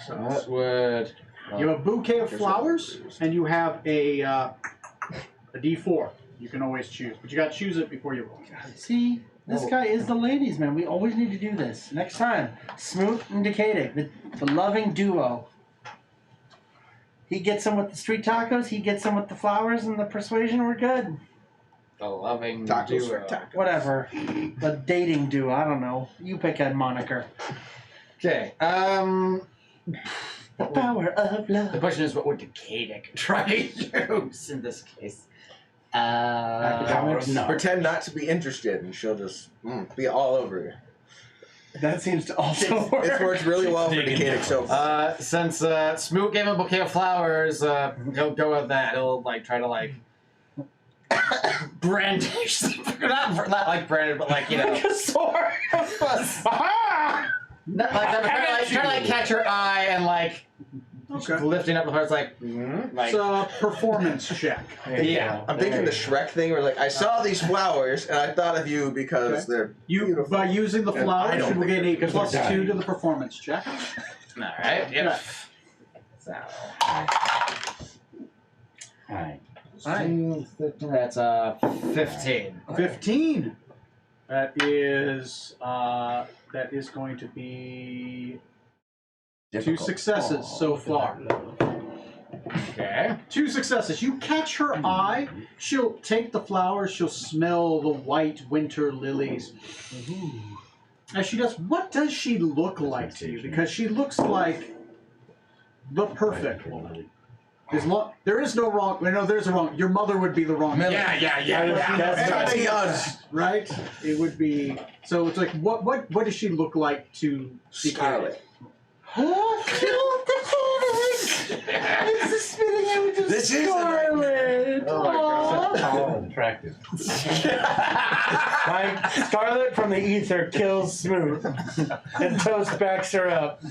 what would? You have a bouquet of flowers, and you have a D4. You can always choose, but you got to choose it before you roll. See, this guy is the ladies' man. We always need to do this. Next time, Smoot and Decadic, the loving duo. He gets them with the street tacos. He gets them with the flowers and the persuasion. We're good. The loving Tacos duo. for tacos. Whatever. The dating duo. I don't know. You pick a moniker. Okay. The power of The love. question is, what would Decadic try to use in this case? Academics? No. Pretend not to be interested, and she'll just be all over you. That seems to also work. It's worked really well for Decadic so far. Since Smoot gave him a bouquet of flowers, he'll go with that. He'll like try to like brandish, not like branded, but like Like a sword. Aha! not like trying to like catch her eye and like Okay. lifting up the heart. It's like, It's a performance check. yeah. I'm thinking the Shrek thing where like I saw these flowers and I thought of you because they're You beautiful. by using the And I flowers, don't you will think get a because plus they're 2 dying. to the performance check. All right. Yep. Yeah. So. Alright. That's 15. 15. That is going to be 2 successes so far. Okay. 2 successes. You catch her eye. She'll take the flowers. She'll smell the white winter lilies. As she does, what does she look like to you? Because she looks like the perfect woman. There is no wrong. No, there's a wrong. Your mother would be the wrong. That's Neons. Right? It would be. So it's like, what does she look like to Scarlet. It's the spitting image of This is a Scarlet. Oh my God. Tall and attractive. Like Scarlet from the ether kills Smooth, and Toast backs her up,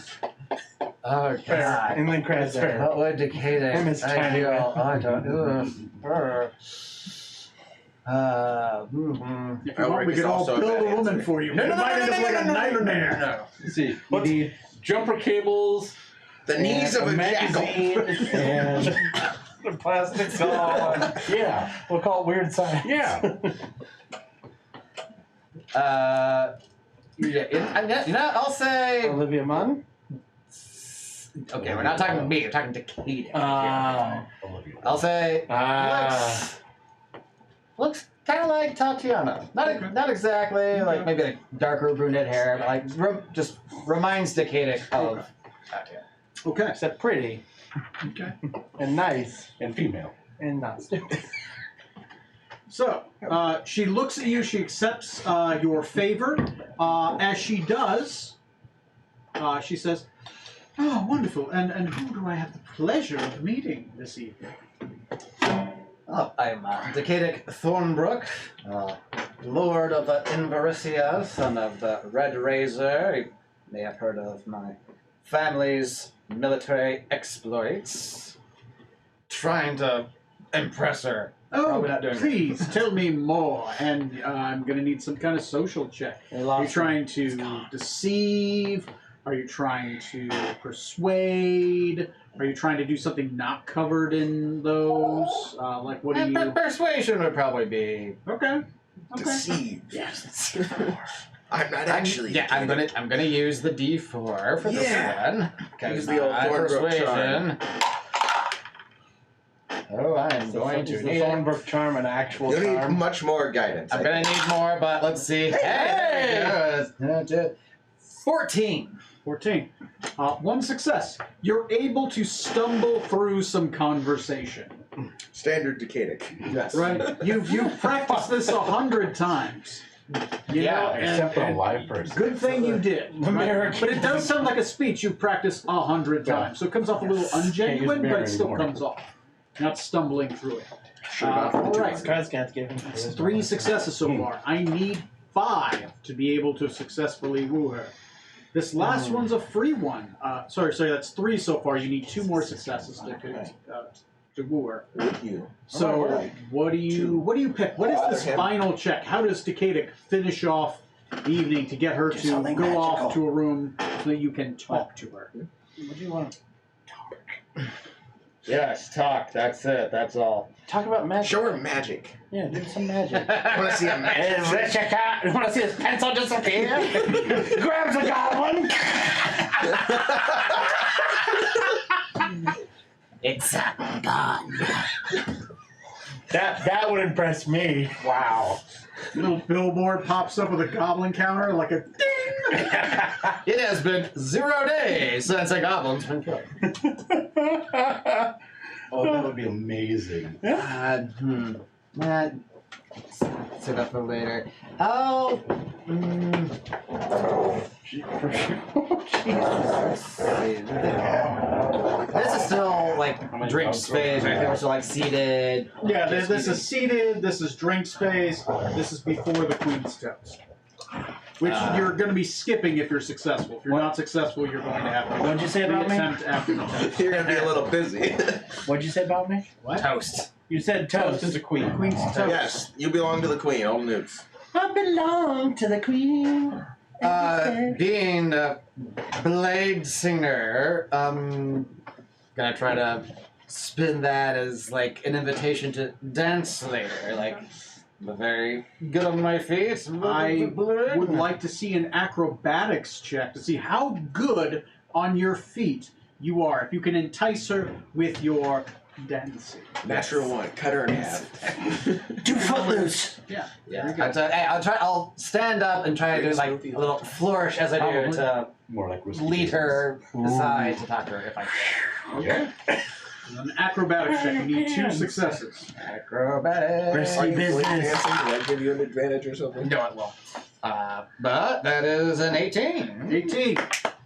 Oh God. and then cries fair. What would Decadic? I miss tiny feel? man. I don't. If you want, we could all also a build bad a woman answer. for you. No, It might end up like a nightmare. No. Let's see. You need jumper cables, The knees of a jackal. magazine, and The plastic doll. yeah, We'll call it Weird Science. yeah. I'll say. Olivia Munn. Okay, we're not talking me. We're talking Decadic. I'll say. Looks kind of like Tatiana. Not exactly. Like maybe like darker brunette hair, but like just reminds Decadic of Tatiana. Okay. Except pretty Okay. and nice And female. and not stupid. So, she looks at you, she accepts your favor. As she does, she says, "Oh, wonderful. And who do I have the pleasure of meeting this evening?" Oh, I'm Decadic Thornbrook, Lord of the Inverisia, son of the Red Razor. You may have heard of my family's military exploits. Trying to impress her. Oh, Probably not doing it. please tell me more. And I'm going to need some kind of social check. Are you trying to deceive? Are you trying to persuade? Are you trying to do something not covered in those? Like, what do you... Persuasion would probably be. Okay. Deceive. Yes. I'm not actually. Yeah, I'm gonna use the D4 for this one. Use the old Thornbrook persuasion. Oh, I'm going Is to the need it. Thornbrook charm an actual You need charm? much more guidance. I'm gonna need more, but let's see. Hey! 14. 14. One success. You're able to stumble through some conversation. Standard Decadic. Yes. Right? You've practiced this 100 times. You know, Except for a live person. good thing you did. right? American. But it does sound like a speech you've practiced 100 times. So it comes off a little ungenuine, but it still comes off. Not stumbling through it. All right. Skyscans gave him. It's 3 successes so far. I need 5 to be able to successfully woo her. This last one's a free one. Sorry, that's 3 so far. You need 2 more successes to woo her. With you. So Alright. what do you pick? What is this Him. final check? How does Decadic finish off the evening to get her to go something off magical. to a room so that you can talk to her? What do you want? Yes, talk. That's it. That's all. Talk about magic. Show her magic. Yeah, do some magic. I want to see a magic. You want to see his pencil disappear? Grabs a goblin. It's gone. That would impress me. Wow. Little billboard pops up with a goblin counter, like a ding. It has been 0 days since a goblin's been killed. Oh, that would be amazing. Save that for later. Oh. This is still like drink space, right? People are still like seated. Yeah, this is seated. This is drink space. This is before the Queen's toast, which you're going to be skipping if you're successful. If you're not successful, you're going to have to What'd you say about me? reattempt after the toast. You're gonna be a little busy. What'd you say about me? Toast. You said Toast toast. is a queen. Queen's toast. Yes, you belong to the queen. Old news. I belong to the queen. Being a blade singer, gonna try to spin that as like an invitation to dance later. Like, I'm very good on my feet. I would like to see an acrobatics check to see how good on your feet you are. If you can entice her with your dancing. Natural one. Cut her in half. Do footloose. Yeah. Yeah, I'll stand up and try to do like a little flourish as I do to More like whiskey. lead her aside to talk to her if I can. Okay. An acrobatics check. You need 2 successes. Acrobatics. Risky business. Dancing? Did that give you an advantage or something? No, it won't. But that is an 18. 18.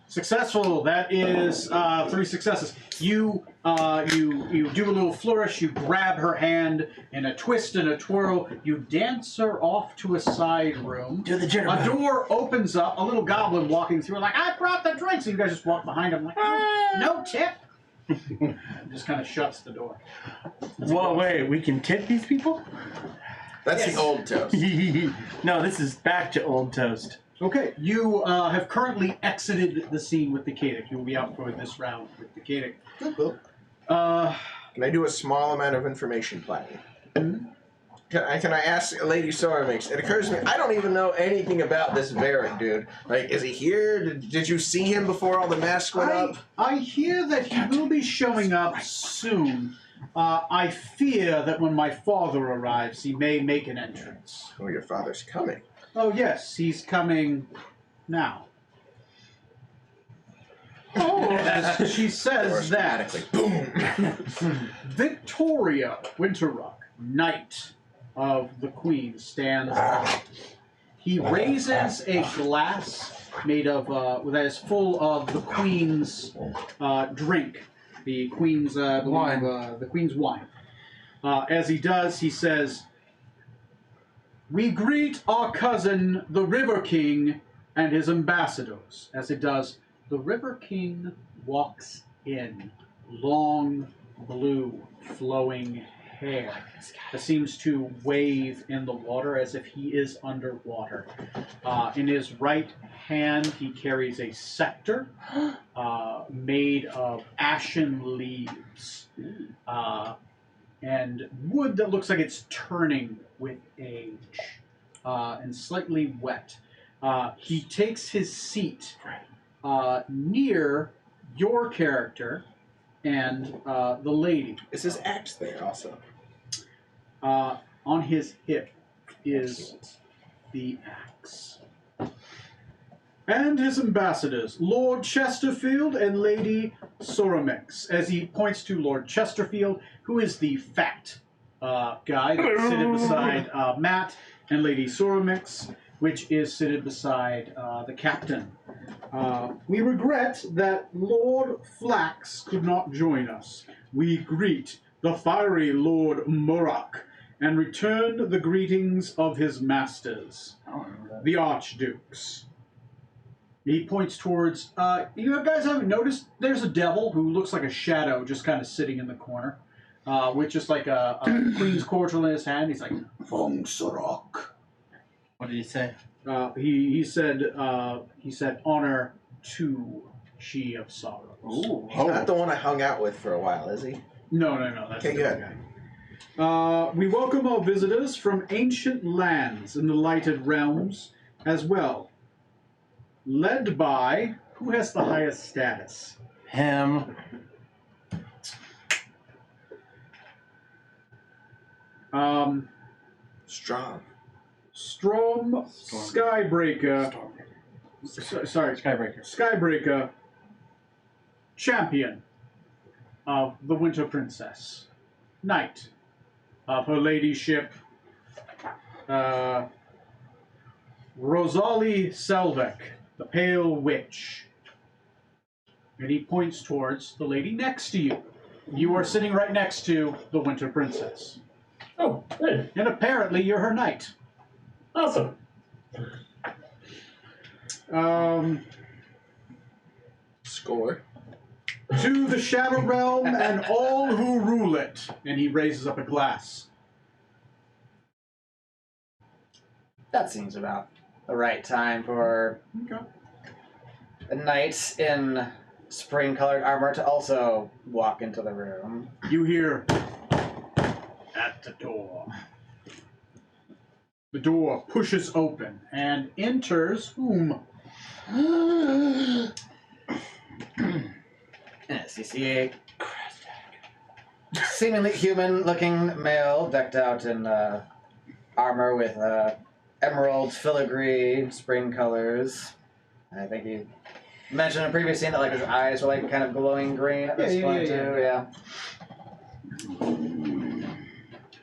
Successful. That is 3 successes. You do a little flourish. You grab her hand in a twist and a twirl. You dance her off to a side room. Do the A jitterbug. door opens up. A little goblin walking through, like, I brought the drinks. And you guys just walk behind him, like, no tip. Just kind of shuts the door. Whoa, wait, we can tip these people? That's the old toast. No, this is back to old toast. Okay, you have currently exited the scene with the Kadic. You will be out for this round with the Kadic. Cool. Can I do a small amount of information planning? Can I ask Lady Soramix? It occurs to me, I don't even know anything about this Varric dude. Like, is he here? Did you see him before all the masks went up? I hear that he will be showing up soon. I fear that when my father arrives, he may make an entrance. Oh, your father's coming. Oh, yes, he's coming now. Oh, she says that Boom. Victoria Winterrock, Knight of the Queen, stands up. He raises a glass made of that is full of the Queen's drink, the Queen's Wine. The Queen's wine. As he does, he says, "We greet our cousin, the River King, and his ambassadors." As it does, the River King walks in, long, blue, flowing hair that seems to wave in the water as if he is underwater. In his right hand, he carries a scepter made of ashen leaves and wood that looks like it's turning with age and slightly wet. He takes his seat near your character and the lady. Is his axe there also? On his hip is the axe. And his ambassadors, Lord Chesterfield and Lady Soramix, as he points to Lord Chesterfield, who is the fat guy that's seated beside Matt, and Lady Soramix, which is seated beside the captain. We regret that Lord Flax could not join us. We greet the fiery Lord Murak and return the greetings of his masters, the Archdukes. He points towards, you guys haven't noticed, there's a devil who looks like a shadow just kind of sitting in the corner, with just like a Queen's cordial in his hand. He's like, Vong Sorok. What did he say? He said, honor to She of Sorrows. Ooh. He's not the one I hung out with for a while, is he? No. That's Okay, the good. guy. We welcome our visitors from ancient lands in the lighted realms as well. Led by who has the highest status? Him. Strong. Strom Skybreaker. Sorry, Skybreaker. Skybreaker, champion of the Winter Princess, knight of her ladyship, Rosalie Selvek, the Pale Witch. And he points towards the lady next to you. You are sitting right next to the Winter Princess. Oh, hey, And apparently you're her knight. awesome. Score. To the Shadow Realm and all who rule it. And he raises up a glass. That seems about the right time for Okay. a knight in spring-colored armor to also walk into the room. You hear at the door. The door pushes open and enters whom? Yes, you see a seemingly human-looking male decked out in armor with emerald filigree spring colors. I think he mentioned in a previous scene that like his eyes were like kind of glowing green at this point too. Yeah.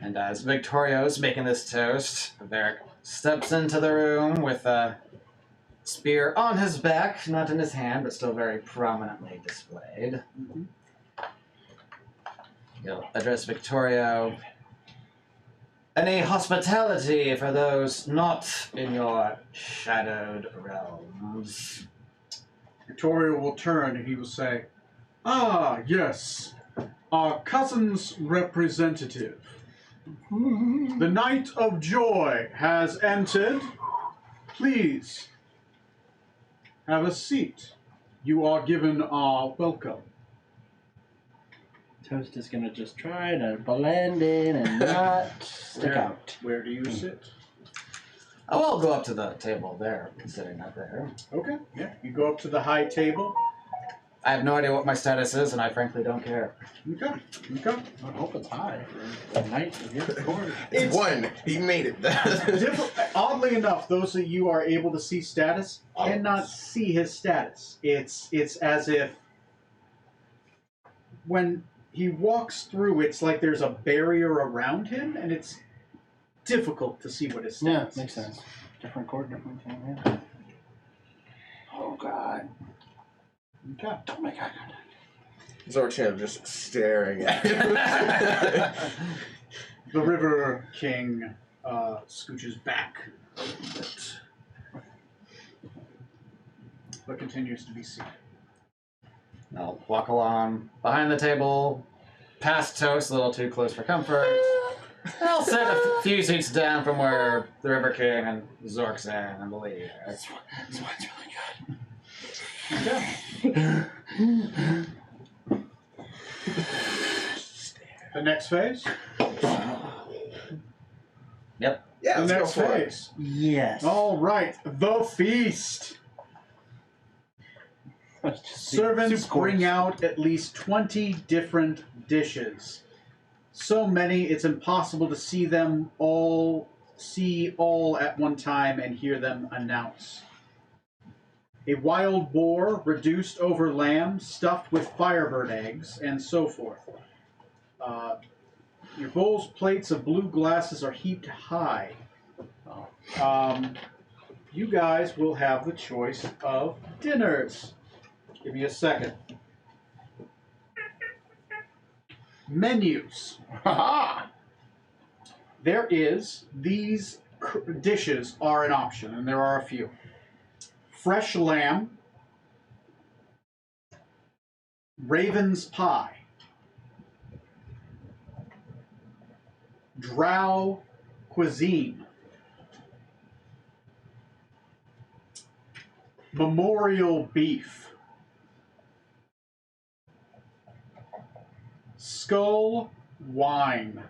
And as Victorio's making this toast, Varric steps into the room with a spear on his back, not in his hand, but still very prominently displayed. He'll address Victorio. Any hospitality for those not in your shadowed realms? Victoria will turn and he will say, "Ah, yes, our cousin's representative. The Knight of Joy has entered. Please, have a seat. You are given our welcome." Toast is gonna just try to blend in and not stick out. Where do you sit? I will go up to the table there, sitting up there. Okay, yeah. You go up to the high table. I have no idea what my status is, and I frankly don't care. Okay. I hope it's high for a night to get recorded. It's one. He made it. Oddly enough, those that you are able to see status cannot see his status. It's as if when he walks through, it's like there's a barrier around him, and it's difficult to see what his Yeah, status makes is. sense. Different chord, different thing, yeah. Oh god. Okay. Don't make eye contact. Zorchan just staring at him. The River King scooches back a bit, but continues to be seated. I'll walk along behind the table, past Toast, a little too close for comfort. I'll sit a few seats down from where the River King and Zork's in, I believe. This one's really good. The next phase? Yep. Yeah, The let's go next for it. phase. Yes. All right, the feast. Servants bring out at least 20 different dishes. So many, it's impossible to see all at one time and hear them announce. A wild boar reduced over lamb, stuffed with firebird eggs, and so forth. Your bowls, plates of blue glasses are heaped high. You guys will have the choice of dinners. Give me a second. Menus. There is, these dishes are an option, and there are a few. Fresh lamb, raven's pie, drow cuisine, memorial beef, Skull Wine.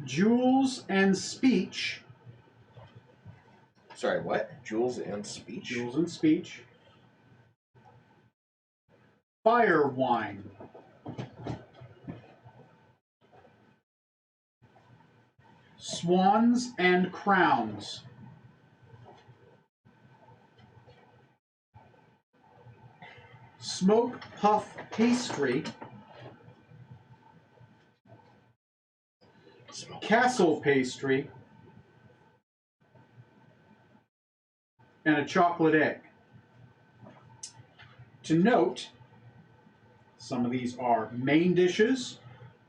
Jewels and Speech. Sorry, what? Jewels and speech. Jewels and Speech. Fire Wine. Swans and Crowns. Smoke Puff Pastry. Castle Pastry. And a chocolate egg. To note, some of these are main dishes,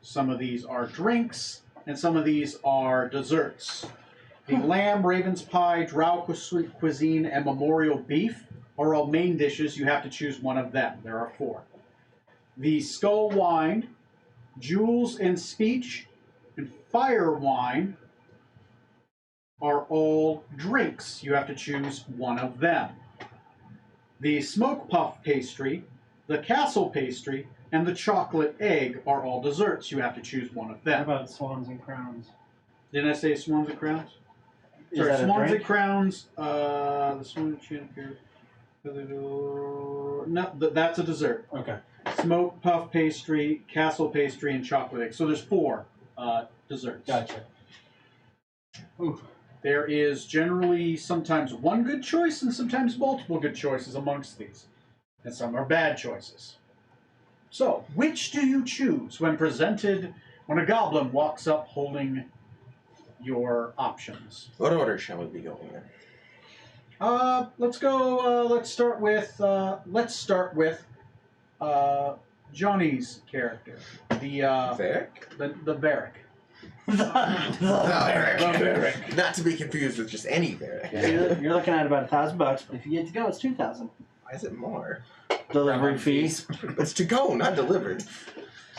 some of these are drinks, and some of these are desserts. The lamb, raven's pie, drow cuisine, and memorial beef are all main dishes. You have to choose one of them. There are 4. The skull wine, jewels and speech, and fire wine are all drinks. You have to choose one of them. The smoke puff pastry, the castle pastry, and the chocolate egg are all desserts. You have to choose one of How them. about swans and crowns? Didn't I say swans and crowns? Is Sorry, that a swans drink? and crowns. The swan champion. No, that's a dessert. Okay. Smoke puff pastry, castle pastry, and chocolate egg. So there's 4 desserts. Gotcha. Ooh. There is generally sometimes one good choice and sometimes multiple good choices amongst these. And some are bad choices. So, which do you choose when when a goblin walks up holding your options? What order shall we be going in? Let's go, let's start with Johnny's character. The Varric? the Varric. Varric. Not to be confused with just any Varric. You're looking at about $1,000, but if you get to go, it's 2,000. Why is it more? Delivery fees. It's to go, not delivered.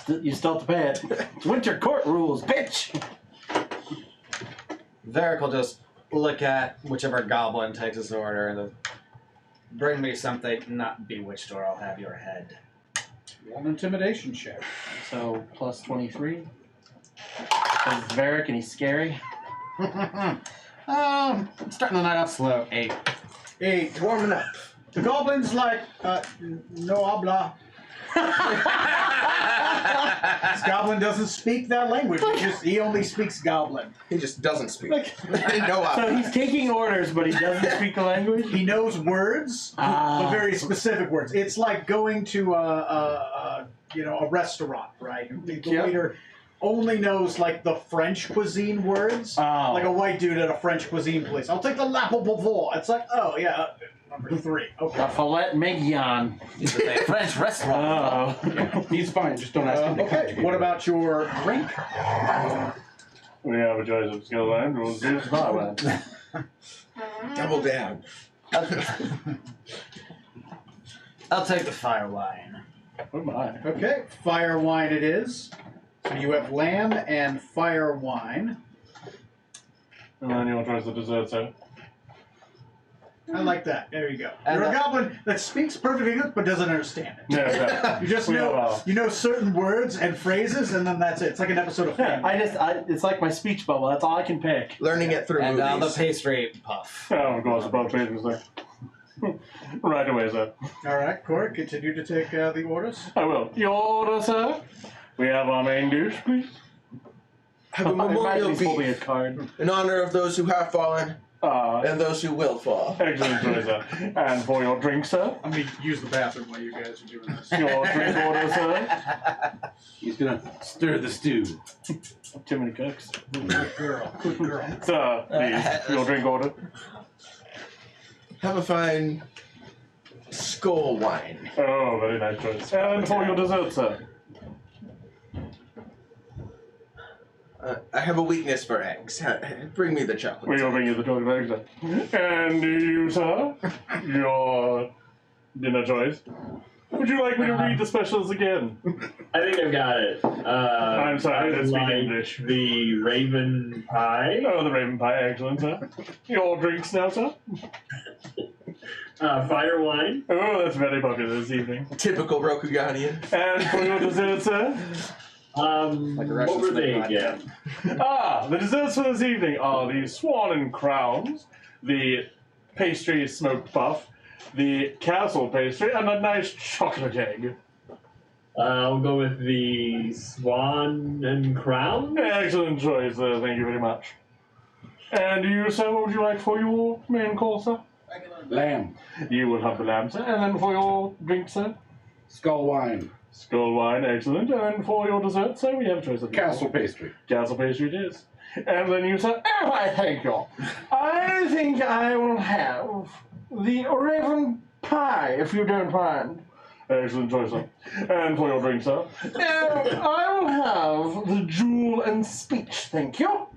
You still have to pay it. It's winter court rules, bitch. Varric will just look at whichever goblin takes his order and bring me something not bewitched or I'll have your head. Roll an intimidation check. So plus 23. Because it's Varric and he's scary. Starting the night off slow. 8. 8. Warming up. The goblin's like, no habla. This goblin doesn't speak that language. He only speaks goblin. He just doesn't speak. Like- No So he's taking orders, but he doesn't speak the language? He knows words, but very specific words. It's like going to a restaurant, right? The Yep. waiter only knows like the French cuisine words. Oh. Like a white dude at a French cuisine place. I'll take the lapple bavor. It's like, oh yeah, number 3. Okay. A filet mignon. It's a French restaurant. Oh. He's fine. Just don't ask him to Okay. conjugate. What about your drink? We have a choice of skill line. We'll do it. Double down. I'll take the fire wine. Oh my. Okay, fire wine it is. So you have lamb and fire wine. And then you'll try the dessert, sir. I like that. There you go. And You're a that- goblin that speaks perfect English but doesn't understand it. Yeah, You just We know have, you know certain words and phrases, and then that's it. It's like an episode of Yeah, Family. it's like my speech bubble. That's all I can pick. Learning it through And the movies. pastry puff. Oh, of course, above pages there. Right away, sir. All right, Court, continue to take the orders. I will. Your order, sir. We have our main dish, please. Have a Imagine memorial he's holding a beef card. in honor of those who have fallen and those who will fall. Excellent choice, sir. And for your drink, sir. I'm going to use the bathroom while you guys are doing this. Your drink order, sir. He's gonna stir the stew. Too many cooks. Good girl. Good girl. Sir, please. Your drink order. Have a fine skull wine. Oh, very nice choice. And for your dessert, sir. I have a weakness for eggs. Bring me the chocolate. We will bring you the chocolate eggs, sir. And you, sir? Your dinner choice. Would you like me to read the specials again? I think I've got it. I'm sorry, I I don't speak like English. the Raven Pie. Oh, the Raven Pie, excellent, sir. Your drinks now, sir? Fire wine. Oh, that's very popular this evening. Typical Rokuganian. And for your dessert, sir? Like a Russian What were they snake again? The desserts for this evening are the Swan and Crowns, the pastry smoked puff, the castle pastry, and a nice chocolate egg. I'll go with the Swan and Crown. Excellent choice, sir. Thank you very much. And you, sir, what would you like for your main course, sir? Lamb. You will have the lamb, sir. And then for your drink, sir? Skull wine. Skull wine, excellent. And then for your dessert, sir, we have a choice of Castle pastry. Castle pastry it is. And then you, sir? Oh, I thank you. I think I will have the Raven Pie, if you don't mind. Excellent choice, sir. And for your drink, sir? I will have the Jewel and Speech, thank you.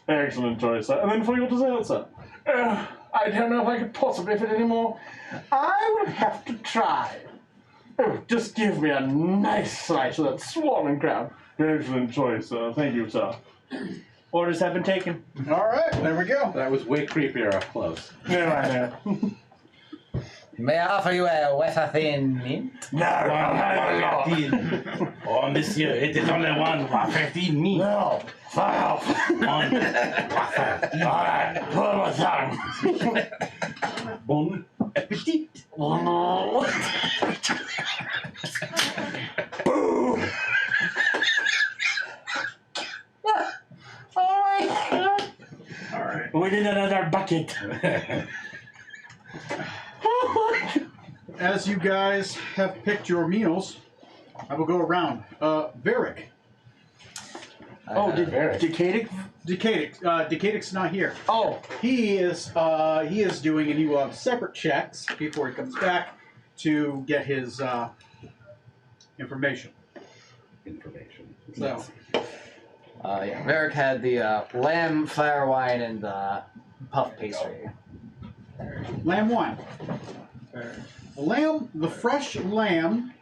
Excellent choice, sir. And then for your dessert, sir? I don't know if I could possibly fit any more. I will have to try. Oh, just give me a nice slice of that Swan and Crown. Excellent choice, sir. Thank you, sir. Orders have been taken. All right, there we go. That was way creepier up close. Yeah, I know. May I offer you a wafer thin mint? No, Oh, monsieur, it is only one wafer me. no. Fire off. One wafer. Alright, hold my tongue. Bon appetit. Boo! All right. We need another bucket. As you guys have picked your meals, I will go around. Varric. Oh, did Decadic? Decadic's not here. Oh, He is doing, and he will have separate checks before he comes back to get his information. So, Yeah, Varric had the lamb, fire wine, and puff pastry. lamb wine. The fresh lamb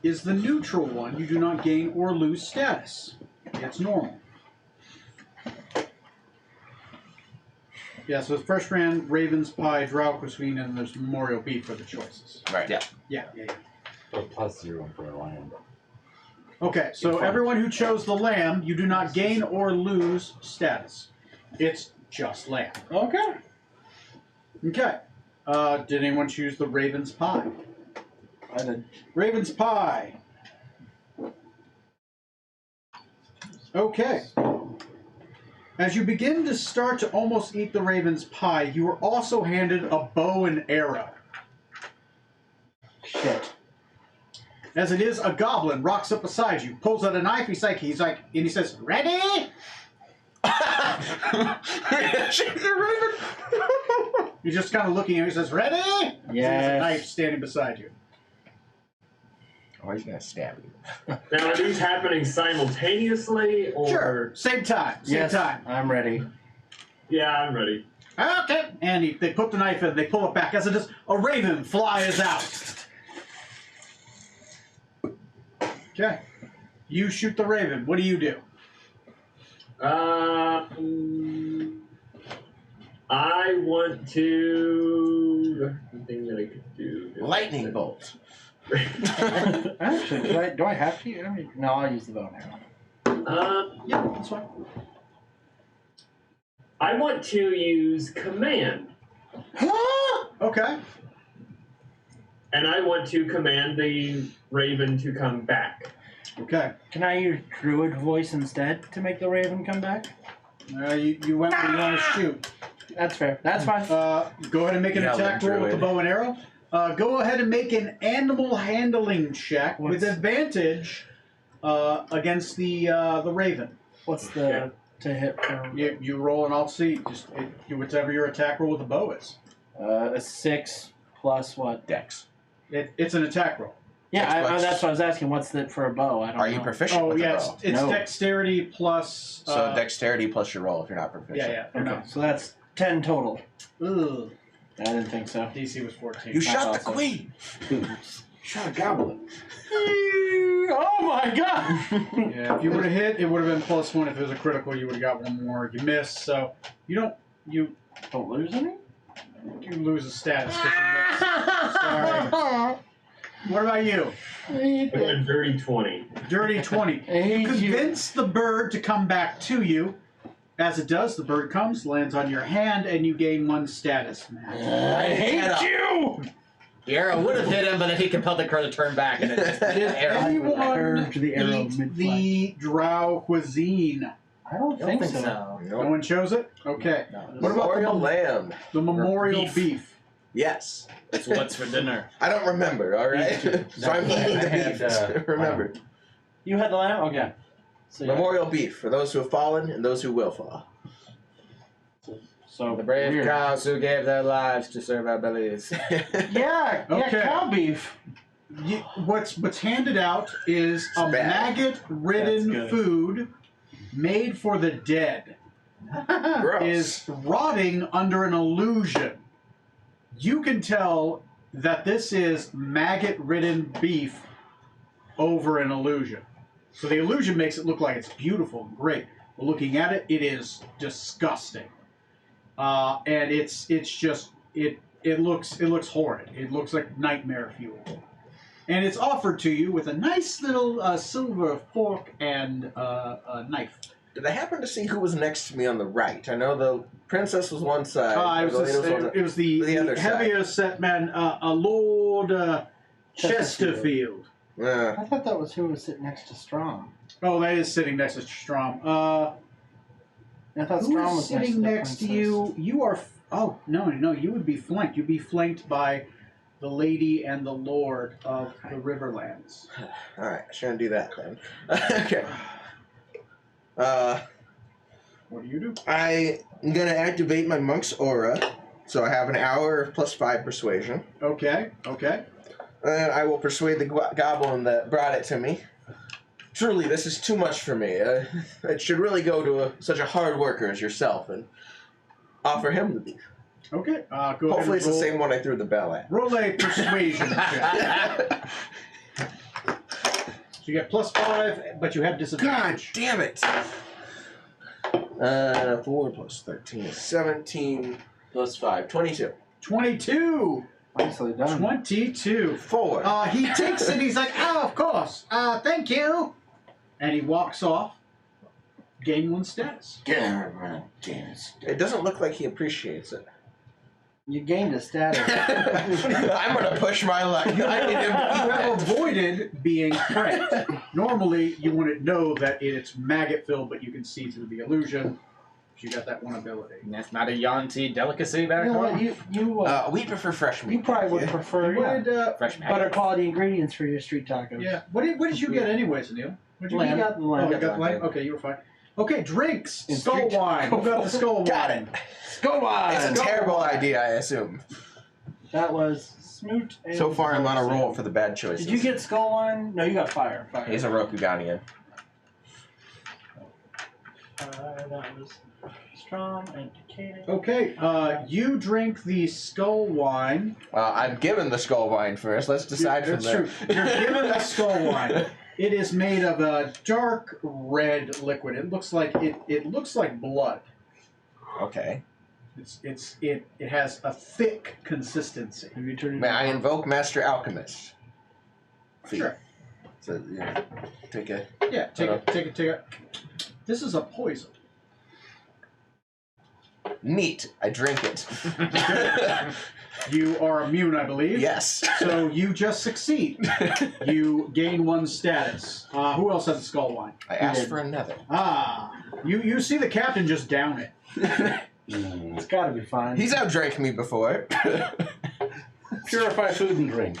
is the neutral one. You do not gain or lose status. It's normal. Yeah, so it's fresh ran, Raven's Pie, Drow Cuisine, and there's Memorial Beef for the choices. Right. Yeah. Yeah. So +0 for a lion. Okay, so everyone who chose the lamb, you do not gain or lose status. It's just lamb. okay. Okay. Did anyone choose the Raven's Pie? I did. Raven's Pie. Okay. As you begin to start to almost eat the Raven's Pie, you are also handed a bow and arrow. Shit. As it is, a goblin rocks up beside you, pulls out a knife. He's like, and he says, "Ready?" You're just kind of looking at him. He says, "Ready?" There's a Yes. knife standing beside you. Oh, he's gonna stab you. Now, are these happening simultaneously, or? Sure. Same time. Same Yes, time. I'm ready. Yeah, I'm ready. Okay. And they put the knife in. They pull it back. As it is, a raven flies out. Okay. You shoot the raven. What do you do? I want to. The thing that I could do. Lightning bolt. Actually, do I have to? I mean, no, I'll use the bow and arrow. Yeah, that's fine. I want to use command, Okay. and I want to command the raven to come back. Okay. Can I use druid voice instead to make the raven come back? You went where you want to shoot. That's fair. That's fine. Go ahead and make an Yeah, attack the roll with the druid. bow and arrow. Go ahead and make an animal handling check with advantage against the raven. What's the to hit from? You roll and I'll see. Just whatever your attack roll with the bow is. A 6 plus what? Dex. It's an attack roll. Yeah, Xbox. that's what I was asking. What's the for a bow? I don't know. Are you proficient Oh with yeah, the it's, bow? it's No. dexterity plus. So dexterity plus your roll if you're not proficient. Yeah, yeah. Okay, so that's 10 total. Ugh. I didn't think so. DC was 14. You shot the awesome. queen. Shot a goblin. Oh my god! Yeah, if you would have hit, it would have been +1. If it was a critical, you would have got one more. You missed, so you Don't lose any? lose a status. Sorry. What about you? I got a dirty 20. Dirty 20. You convince the bird to come back to you. As it does, the bird comes, lands on your hand, and you gain 1 status. I hate you! The arrow would have hit him, but then he compelled the crow to turn back, and it just Did arrow. anyone Curved the arrow eat mid-flank. the drow cuisine? I don't I don't think so. No one chose it? Okay. What about Memorial lamb? the memorial beef? beef? Yes. That's what's for dinner. I don't remember. All right. So I'm eating the I had, beef. Remember. You had the lamb? Okay. So, yeah. Memorial beef for those who have fallen and those who will fall. So The brave weird. cows who gave their lives to serve our bellies. Yeah, Okay. cow beef. What's handed out is a It's bad. maggot-ridden That's good. food made for the dead. Gross. Is rotting under an illusion. You can tell that this is maggot-ridden beef over an illusion. So the illusion makes it look like it's beautiful and great. But looking at it, it is disgusting. And it looks horrid. It looks like nightmare fuel. And it's offered to you with a nice little silver fork and a knife. Did I happen to see who was next to me on the right? I know the princess was one side. It was the other side. heavier set man, Lord Chesterfield. I thought that was who was sitting next to Strom. Oh, that is sitting next to Strom. I thought Who Strom is was sitting next next to you? You are. Oh no, you would be flanked. You'd be flanked by the lady and the lord of the Riverlands. All right, I shouldn't do that then. Okay. What do you do? I'm gonna activate my monk's aura, so I have an hour of +5 persuasion. Okay. And I will persuade the goblin that brought it to me. Truly, this is too much for me. It should really go to such a hard worker as yourself, and offer him the beef. Okay. Go ahead. Hopefully, it's and the same one I threw the bell at. Roll a persuasion check. So you get +5, but you have God disadvantage. damn it! 4 plus 13 is 17 plus 5, 22. 22. Nicely done. 22. 4. He takes it. He's like, oh, of course. Thank you. And he walks off. Gain 1 status. It doesn't look like he appreciates it. You gained a status. I'm gonna push my luck. I need him You to have avoided being pranked. Normally, you wouldn't know that it's maggot-filled, but you can see through the illusion. You got that 1 ability. That's not a Yanti delicacy back You know home. what? we prefer fresh meat. You probably would prefer What did, Fresh better maggot. quality ingredients for your street tacos. yeah. What did you get anyways, Neil? What did you Lamb. get? You got the lamb. Oh, you got the lamb? Okay, you were fine. Okay, drinks. In Skull street wine. Who got the skull Got wine? Go on! It's a terrible idea, I assume. That was Smoot. And So far, I'm on a Sam. roll for the bad choices. Did you get skull wine? No, you got fire. Fire. He's a Rokuganian. That was strong and decaying. Okay, you drink the skull wine. I'm given the skull wine first. Let's decide from That's there. true. You're given the skull wine. It is made of a dark red liquid. It looks like it looks like blood. Okay. It has a thick consistency. Have you turned it May I invoke Master Alchemist? Sure. So, yeah. Take a... Yeah, take it. This is a poison. Neat. I drink it. You are immune, I believe. Yes. So you just succeed. You gain 1 status. Who else has the skull wine? I asked for another. You see the captain just down it. It's got to be fine. He's outdrank me before. Purify food and drink.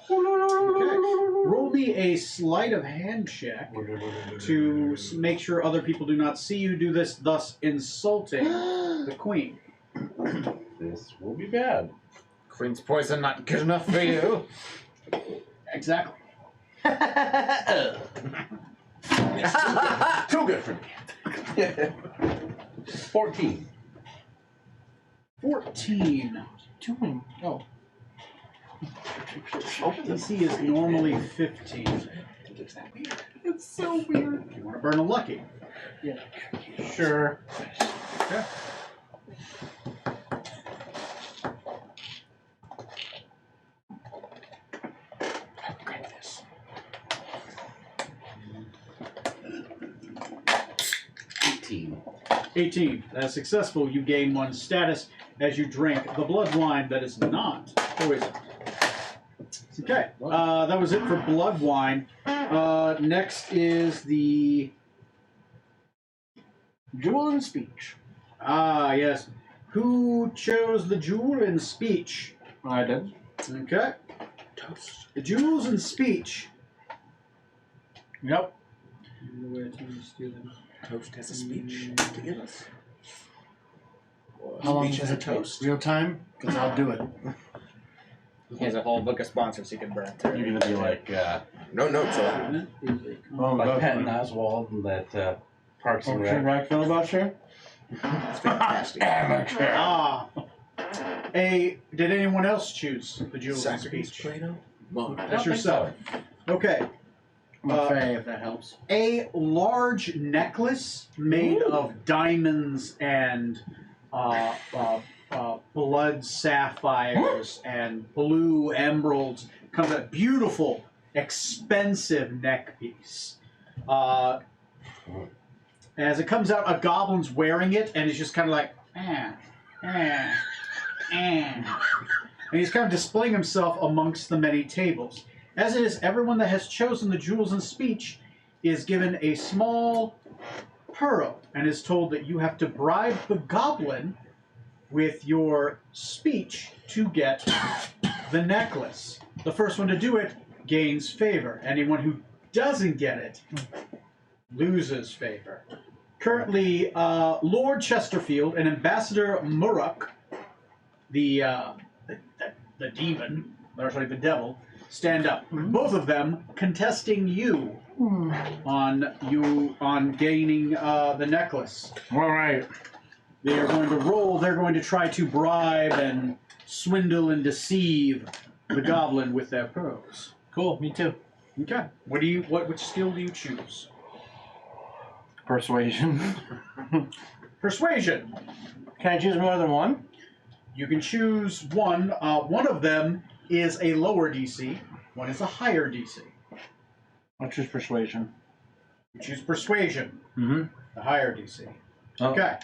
Okay. Roll me a sleight of hand check to make sure other people do not see you do this, thus insulting the queen. This will be bad. Queen's poison not good enough for you. Exactly. Too good for me. 14. 14. doing? Oh. DC is normally 15. It's so weird. You want to burn a lucky. Yeah. Sure. Okay. Grab this. 18. That's successful. You gain 1 status as you drink the blood wine that is not poison. Okay. That was it for blood wine. Next is the... Jewel and speech. Ah, yes. Who chose the jewel in speech? I did. Okay. Toast. The jewels in speech. Yep. Toast has a speech to give us. How long Speech does has a it take? toast. Real time? Because I'll do it. He has a whole book of sponsors he can burn through. You're gonna be like, No notes allowed. like Patton Oswalt and that Parks and Rec. Rec filibuster? It's fantastic. Amateur. Ah. Did anyone else choose the jewels in Socrates, speech? Plato. That's yourself. Okay. I'm a fae, if that helps. A large necklace made of diamonds and blood sapphires and blue emeralds comes a beautiful, expensive neck piece. As it comes out, a goblin's wearing it and is just kind of like, and he's kind of displaying himself amongst the many tables. As it is, everyone that has chosen the jewels in speech is given a small pearl and is told that you have to bribe the goblin with your speech to get the necklace. The first one to do it gains favor. Anyone who doesn't get it loses favor. Currently, Lord Chesterfield and Ambassador Murrock, the demon, or sorry, the devil, stand up. Both of them contesting you on gaining the necklace. All right. They are going to roll. They're going to try to bribe and swindle and deceive the goblin with their pearls. Cool. Me too. Okay. Which skill do you choose? Persuasion. Persuasion. Can I choose more than one? You can choose one. One of them is a lower DC. One is a higher DC. I'll choose persuasion. You choose persuasion. Mm-hmm. The higher DC. Oh. Okay.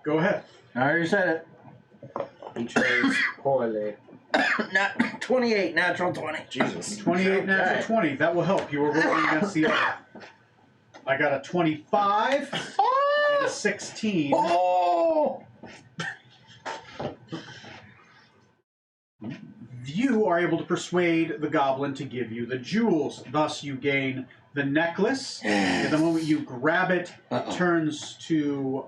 Go ahead. I already said it. He chose poorly. Not 28, natural 20. Jesus. 28 natural 20. That will help. You were rolling against the other. I got a 25 and a 16. Oh! You are able to persuade the goblin to give you the jewels. Thus, you gain the necklace. At the moment you grab it, it turns to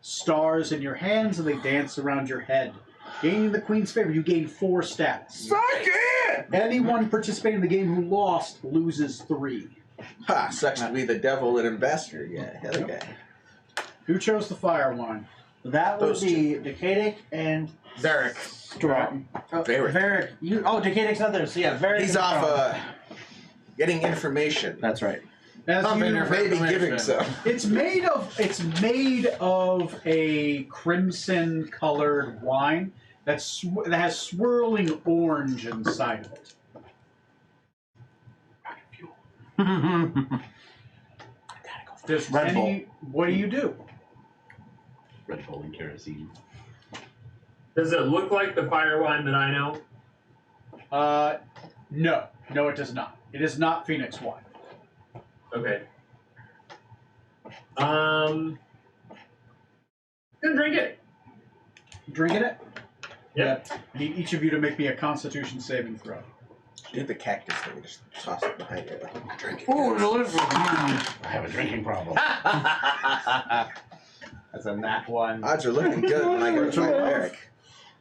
stars in your hands, and they dance around your head. Gaining the queen's favor, you gain 4 status. Suck it! Anyone participating in the game who lost loses 3. Ha! Sucks to be the devil and ambassador. Yeah, hell yeah. Who chose the fire one? That would Those be Decadic and Derek. Strong. Varric. Varric. Decadic's not there, so yeah, Varric. He's and off Strong. getting information. That's right. As Something you, different. Maybe giving some. it's made of a crimson colored wine that has swirling orange inside of it. Does Red Bull. What do you do? Red Bull and kerosene. Does it look like the fire wine that I know? No, it does not. It is not Phoenix wine. Okay. Gonna drink it. Drinking it? Yep. Need each of you to make me a Constitution saving throw. Do the cactus thing and just toss it behind you. Drink it. Oh, delicious. I have a drinking problem. That's a nat 1. Odds are looking good when I go to fight Varric.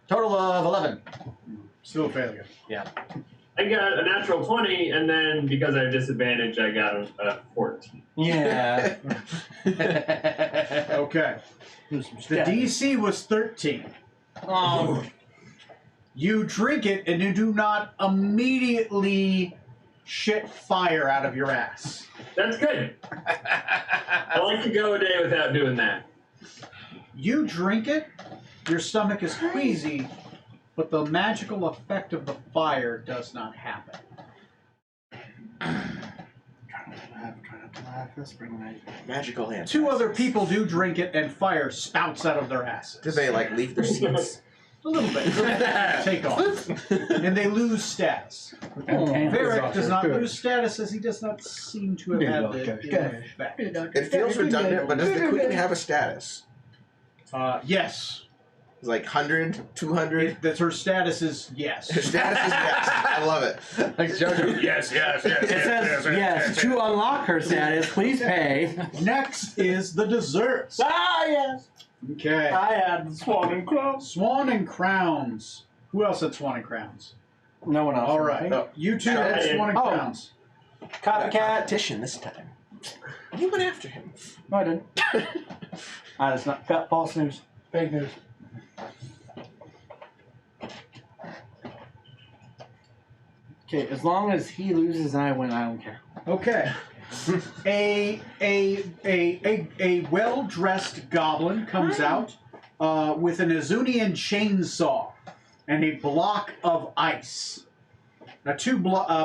Total of 11. Still a failure. I got a natural 20, and then because I have disadvantage, I got a 14. Yeah. Okay. The DC was 13. Oh. You drink it and you do not immediately shit fire out of your ass. That's good. I like to go a day without doing that. You drink it, your stomach is queasy, but the magical effect of the fire does not happen. Try not to laugh. This spring night. Magical hand. Two other people do drink it, and fire spouts out of their asses. Do they like leave their seats? A little bit. Take off. And they lose status. Varric does not lose status as he does not seem to have had the effect. It feels redundant, but does the queen have a status? Yes. It's like 100, 200. That's her status is yes. Her status is yes. I love it. Like JoJo. Yes. It says yes. To unlock her status, please pay. Next is the desserts. Ah, yes. Okay. I had the Swan and Crowns. Swan and Crowns. Who else had Swan and Crowns? No one else. All right. You two had Swan and Crowns. Copycat. Competition this time. You went after him. No, I didn't. That's not false news. Fake news. Okay, as long as he loses and I win, I don't care. Okay. A well-dressed goblin comes out with an Azunian chainsaw and a block of ice. Now,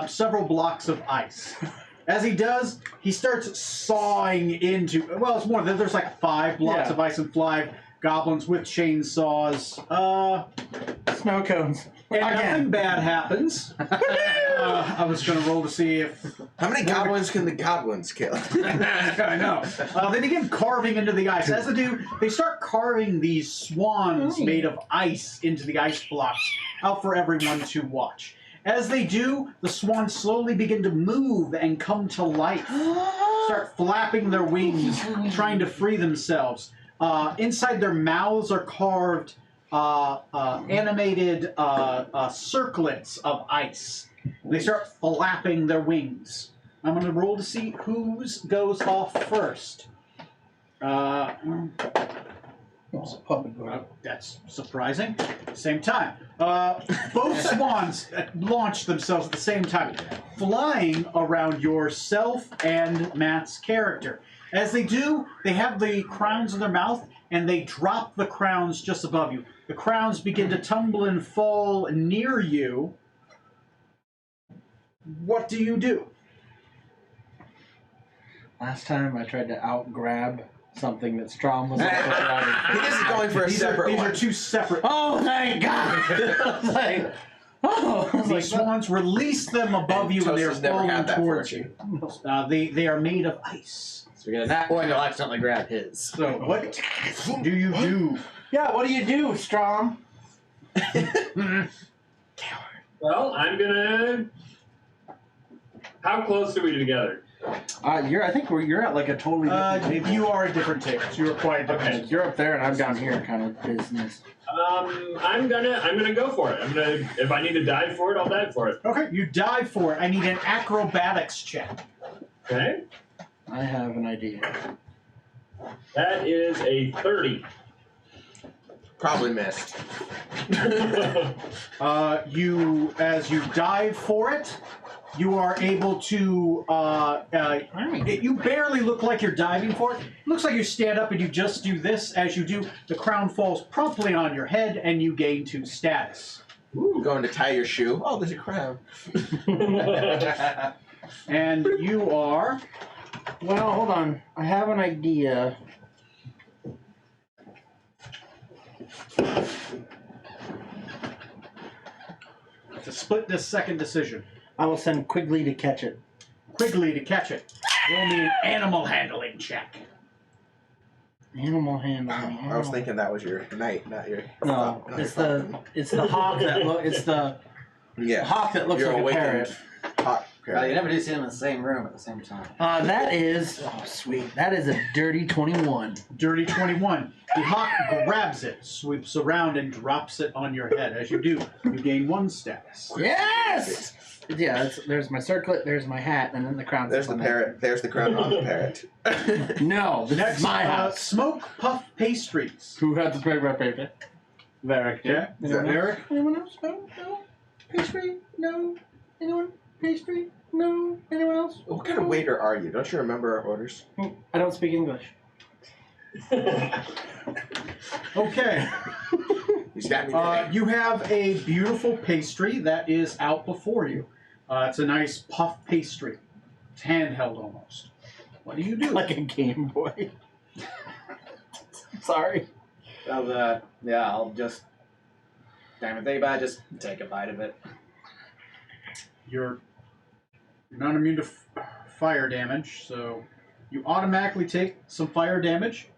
several blocks of ice. As he does, he starts sawing into. Well, it's more. There's like 5 blocks of ice and 5 goblins with chainsaws. Snow cones. And Again. nothing bad happens. I was going to roll to see if. How many goblins can the goblins kill? I know. They begin carving into the ice. As they do, they start carving these swans made of ice into the ice blocks out for everyone to watch. As they do, the swans slowly begin to move and come to life. Start flapping their wings, trying to free themselves. Inside their mouths are carved animated circlets of ice. They start flapping their wings. I'm going to roll to see whose goes off first. That's surprising. Same time. Both swans launch themselves at the same time, flying around yourself and Matt's character. As they do, they have the crowns in their mouth, and they drop the crowns just above you. The crowns begin to tumble and fall near you. What do you do? Last time I tried to out-grab something that Strom was also grabbing. He is going for a separate These one. are 2 separate. Oh, thank God! I was like, The swans release them above you, and they are Toast has never falling had that towards fortune. you. They are made of ice. So at that point, he'll accidentally grab his. So what do you do? yeah, what do, Strom? Well, I'm gonna. How close are we together? I think you're at like a totally different table. You are a different table. So you are quite a different. Okay. You're up there and I'm down here, kind of business. I'm gonna go for it. If I need to dive for it, I'll dive for it. Okay, you dive for it. I need an acrobatics check. Okay. I have an idea. That is a 30. Probably missed. As you dive for it, you are able to. You barely look like you're diving for it. It looks like you stand up and you just do this. As you do, the crown falls promptly on your head, and you gain 2 status. Ooh, going to tie your shoe. Oh, there's a crown. And you are. Well, hold on. I have an idea. It's a split-second decision. I will send Quigley to catch it. Quigley to catch it. Roll me an animal handling check. Animal handling. I was thinking that was your knight, not your. No, not it's your the hawk that it's the yeah. hawk that looks Your like a awakened parrot. Hawk You parrot. never do see them in the same room at the same time. That is sweet. That is a dirty 21. Dirty 21. The hawk grabs it, sweeps around, and drops it on your head. As you do, you gain 1 status. Yes. Yeah, there's my circlet. There's my hat, and then the crown. There's the parrot. There's the crown on the parrot. No, this Next, is my house. Smoke Puff Pastries. Who had the paper? Varric. Okay. Varric. Anyone else? No? No? Pastry? No? Anyone? Pastry? No? Anyone else? What kind of waiter are you? Don't you remember our orders? I don't speak English. Okay. He's got me there. You have a beautiful pastry that is out before you. It's a nice puff pastry. It's handheld almost. What do you do? Like a Game Boy. Sorry. I'll just. Damn it, think about it, just take a bite of it. You're not immune to fire damage, so you automatically take some fire damage.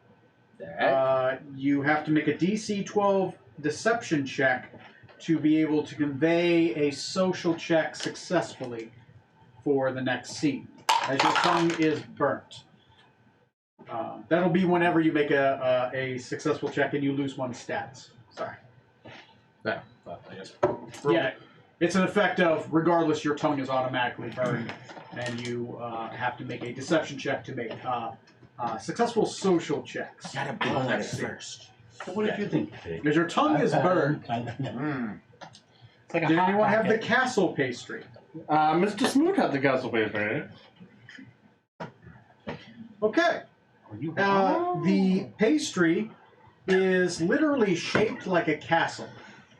Alright. You have to make a DC 12 deception check to be able to convey a social check successfully for the next scene, as your tongue is burnt. That'll be whenever you make a successful check and you lose one stats. Sorry. No, but I just. Yeah, it's an effect of regardless, your tongue is automatically burned, and you have to make a deception check to make successful social checks. Gotta be on it first. What did you think? Because your tongue is burned. It's like a Did hot anyone have the pocket. castle pastry? Mr. Smoot had the castle pastry. Okay. The pastry is literally shaped like a castle.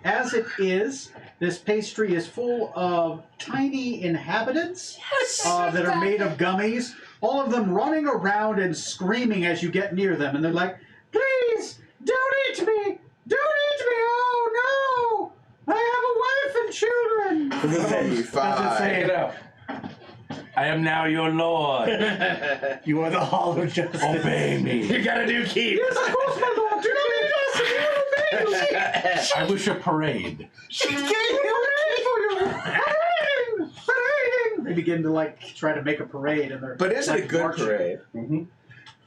As it is, this pastry is full of tiny inhabitants that are made of gummies, all of them running around and screaming as you get near them. And they're like, please, don't eat me! Don't eat me! Oh, no! I have a wife and children! Does it say, Get out. I am now your lord. You are the Hall of Justice. Obey me. You gotta do keep! Yes, of course, my lord! Do not eat us! You will obey me! I wish a parade. They begin to try to make a parade, and they're But is it a good marching. parade?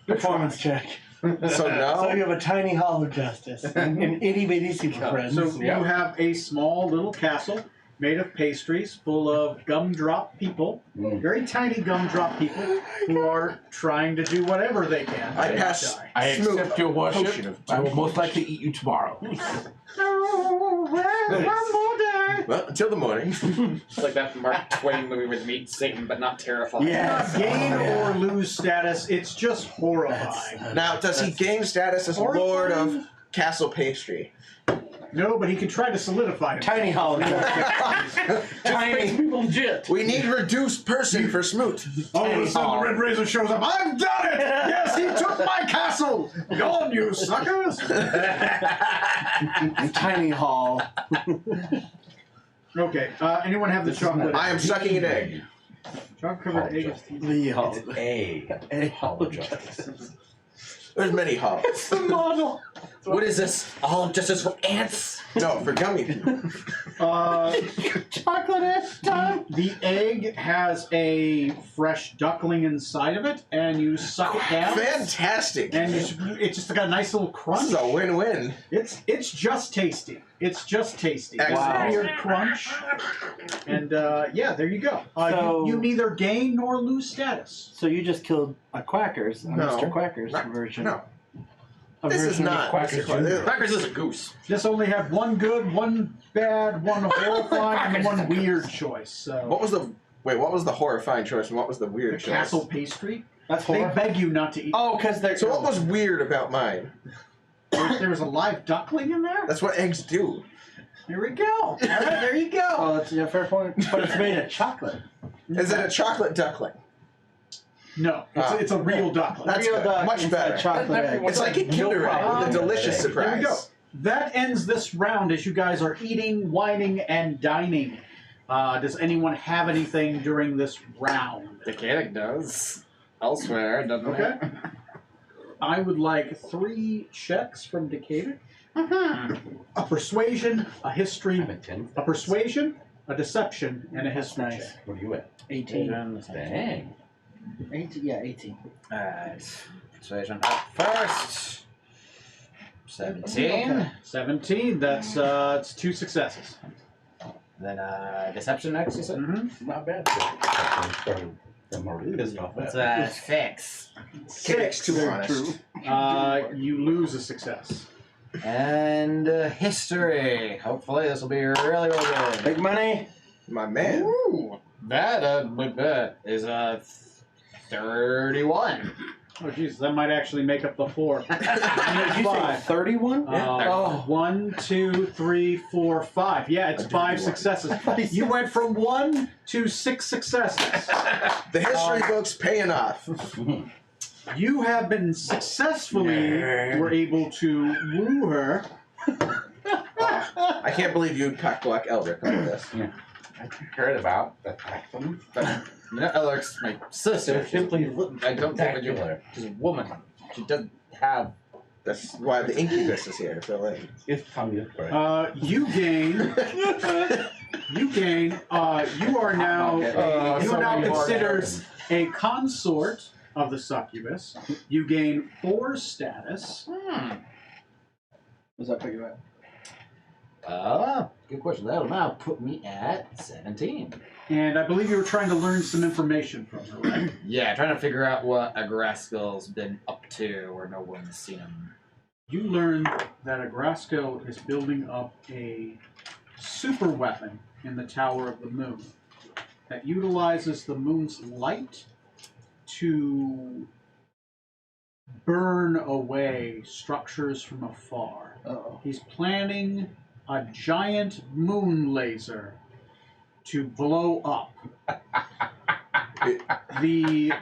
Performance check. So So no. you have a tiny Hall of Justice and itty bitty super friends. So you have a small little castle made of pastries full of gumdrop people, very tiny gumdrop people who are trying to do whatever they can. I to pass. die. I Smoot accept your potion worship. of I will most likely eat you tomorrow. Oh, well, one more day. Well, until the morning. It's like that Mark Twain movie with Meet Satan, but not terrifying. Yes. Gain Oh, yeah. or lose status, it's just horrifying. Now, does he gain status as Lord of Castle Pastry? No, but he can try to solidify it. Tiny Hall of Justice. Tiny. People legit. We need reduced person for Smoot. All of a sudden, the Red Razor shows up. I've done it! Yes, he took my castle! Gone, you suckers! Tiny Hall. Okay, anyone have the chocolate? I am sucking an egg. Chocolate-covered egg. The Hall. A Hall of Justice. There's many halls. The model. What is this? All justice for ants? No, for gummy people. Chocolate egg time. The egg has a fresh duckling inside of it, and you suck it down. Fantastic. And it's just got a nice little This crunch. is a win-win. It's just tasty. It's just tasty. It's Wow. a weird crunch. And yeah, there you go. So- you neither gain nor lose status. So you just killed a Quackers, a No. Mr. Quackers No. version. No. A This is version of not. Quackers Jr. Crackers is a goose. This only had one good, one bad, one horrifying, and one weird choice. So What was the... Wait, what was the horrifying choice and what was the the weird choice? castle pastry. That's They horrible. beg you not to eat. Oh, because they're. So what was weird about mine? There was a live duckling in there. That's what eggs do. There we go. All right, there you go. Oh, that's a fair point. But it's made of chocolate. Is it a chocolate duckling? No, it's a real duckling. That's Real good. duck Much inside better. chocolate egg. It's like a Kinder Egg problem. with a delicious There surprise. we go. That ends this round as you guys are eating, whining, and dining. Does anyone have anything during this round? The Gaelic does. Elsewhere, doesn't Okay. it? I would like 3 checks from Decatur. A persuasion, a history, I'm at 10. a persuasion, a deception, and a history Nice. check. What are you at? 18. Dang. 18. Yeah, 18. Persuasion up first. 17. 17. That's it's 2 successes. Then deception next, you said? Mm-hmm. Not bad. Started from already pissed off What's that. 6? 6 too Very honest. true. You lose a success. And history. Hopefully this will be really good. Big money. My man. Ooh, that is a 31. Oh, Jesus, that might actually make up the 4. Did you say 31? Yeah. 1, 2, 3, 4, 5. Yeah, it's 5 successes. You went from 1 to 6 successes. The history book's paying off. You have been successfully were able to woo her. I can't believe you cockblock Eldrick on this. I heard about the Acton. Elric's my sister. Simply I don't think that spectacular. she's a woman. She doesn't have. That's why the incubus is here to fill in. It's coming correct. You gain. You are now. You are now considered a consort of the succubus. You gain 4 status. What's that put you at? Good question. That'll now put me at 17. And I believe you were trying to learn some information from her, right? Yeah, trying to figure out what Agraskal's been up to, or no one's seen him. You learn that Agrasco is building up a super weapon in the Tower of the Moon that utilizes the moon's light to burn away structures from afar. Uh-oh. He's planning a giant moon laser to blow up the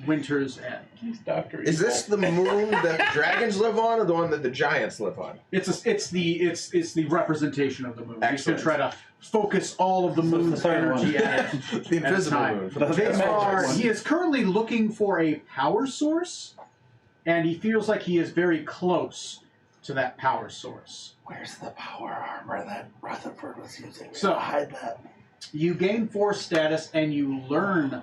Winter's End. Dr. Is this the moon that dragons live on, or the one that the giants live on? It's the representation of the moon. He's Excellent. going to try to focus all of the moon's third one. energy at it. The invisible time. moon. He is currently looking for a power source, and he feels like he is very close to that power source. Where's the power armor that Rutherford was using? So- hide that. You gain 4 status, and you learn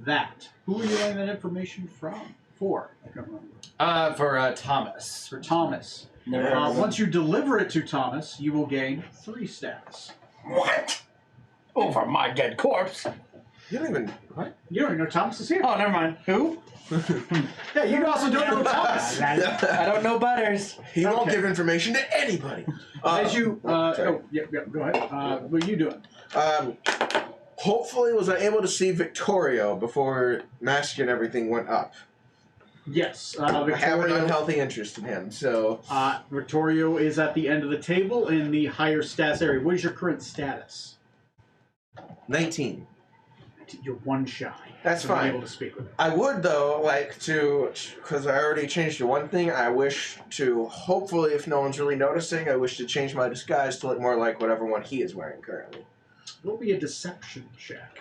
that. Who are you learning that information from? 4. I can't remember. For Thomas. For Thomas. Once you deliver it to Thomas, you will gain 3 status. What? Over my dead corpse. You don't even. What? You don't even know Thomas is here. Oh, never mind. Who? Yeah, you also don't know Thomas. I don't know Butters. He won't Okay. give information to anybody. As you, go ahead. What are you doing? Hopefully, was I able to see Victorio before Mask and everything went up? Yes, I have an Victorio. unhealthy interest in him, so Victorio is at the end of the table in the higher stats area. What is your current status? 19. You're 1 shy. That's of being fine. able to speak with him. I would, though, like to, because I already changed to one thing, I wish to, hopefully, if no one's really noticing, I wish to change my disguise to look more like whatever one he is wearing currently. It'll be a deception check.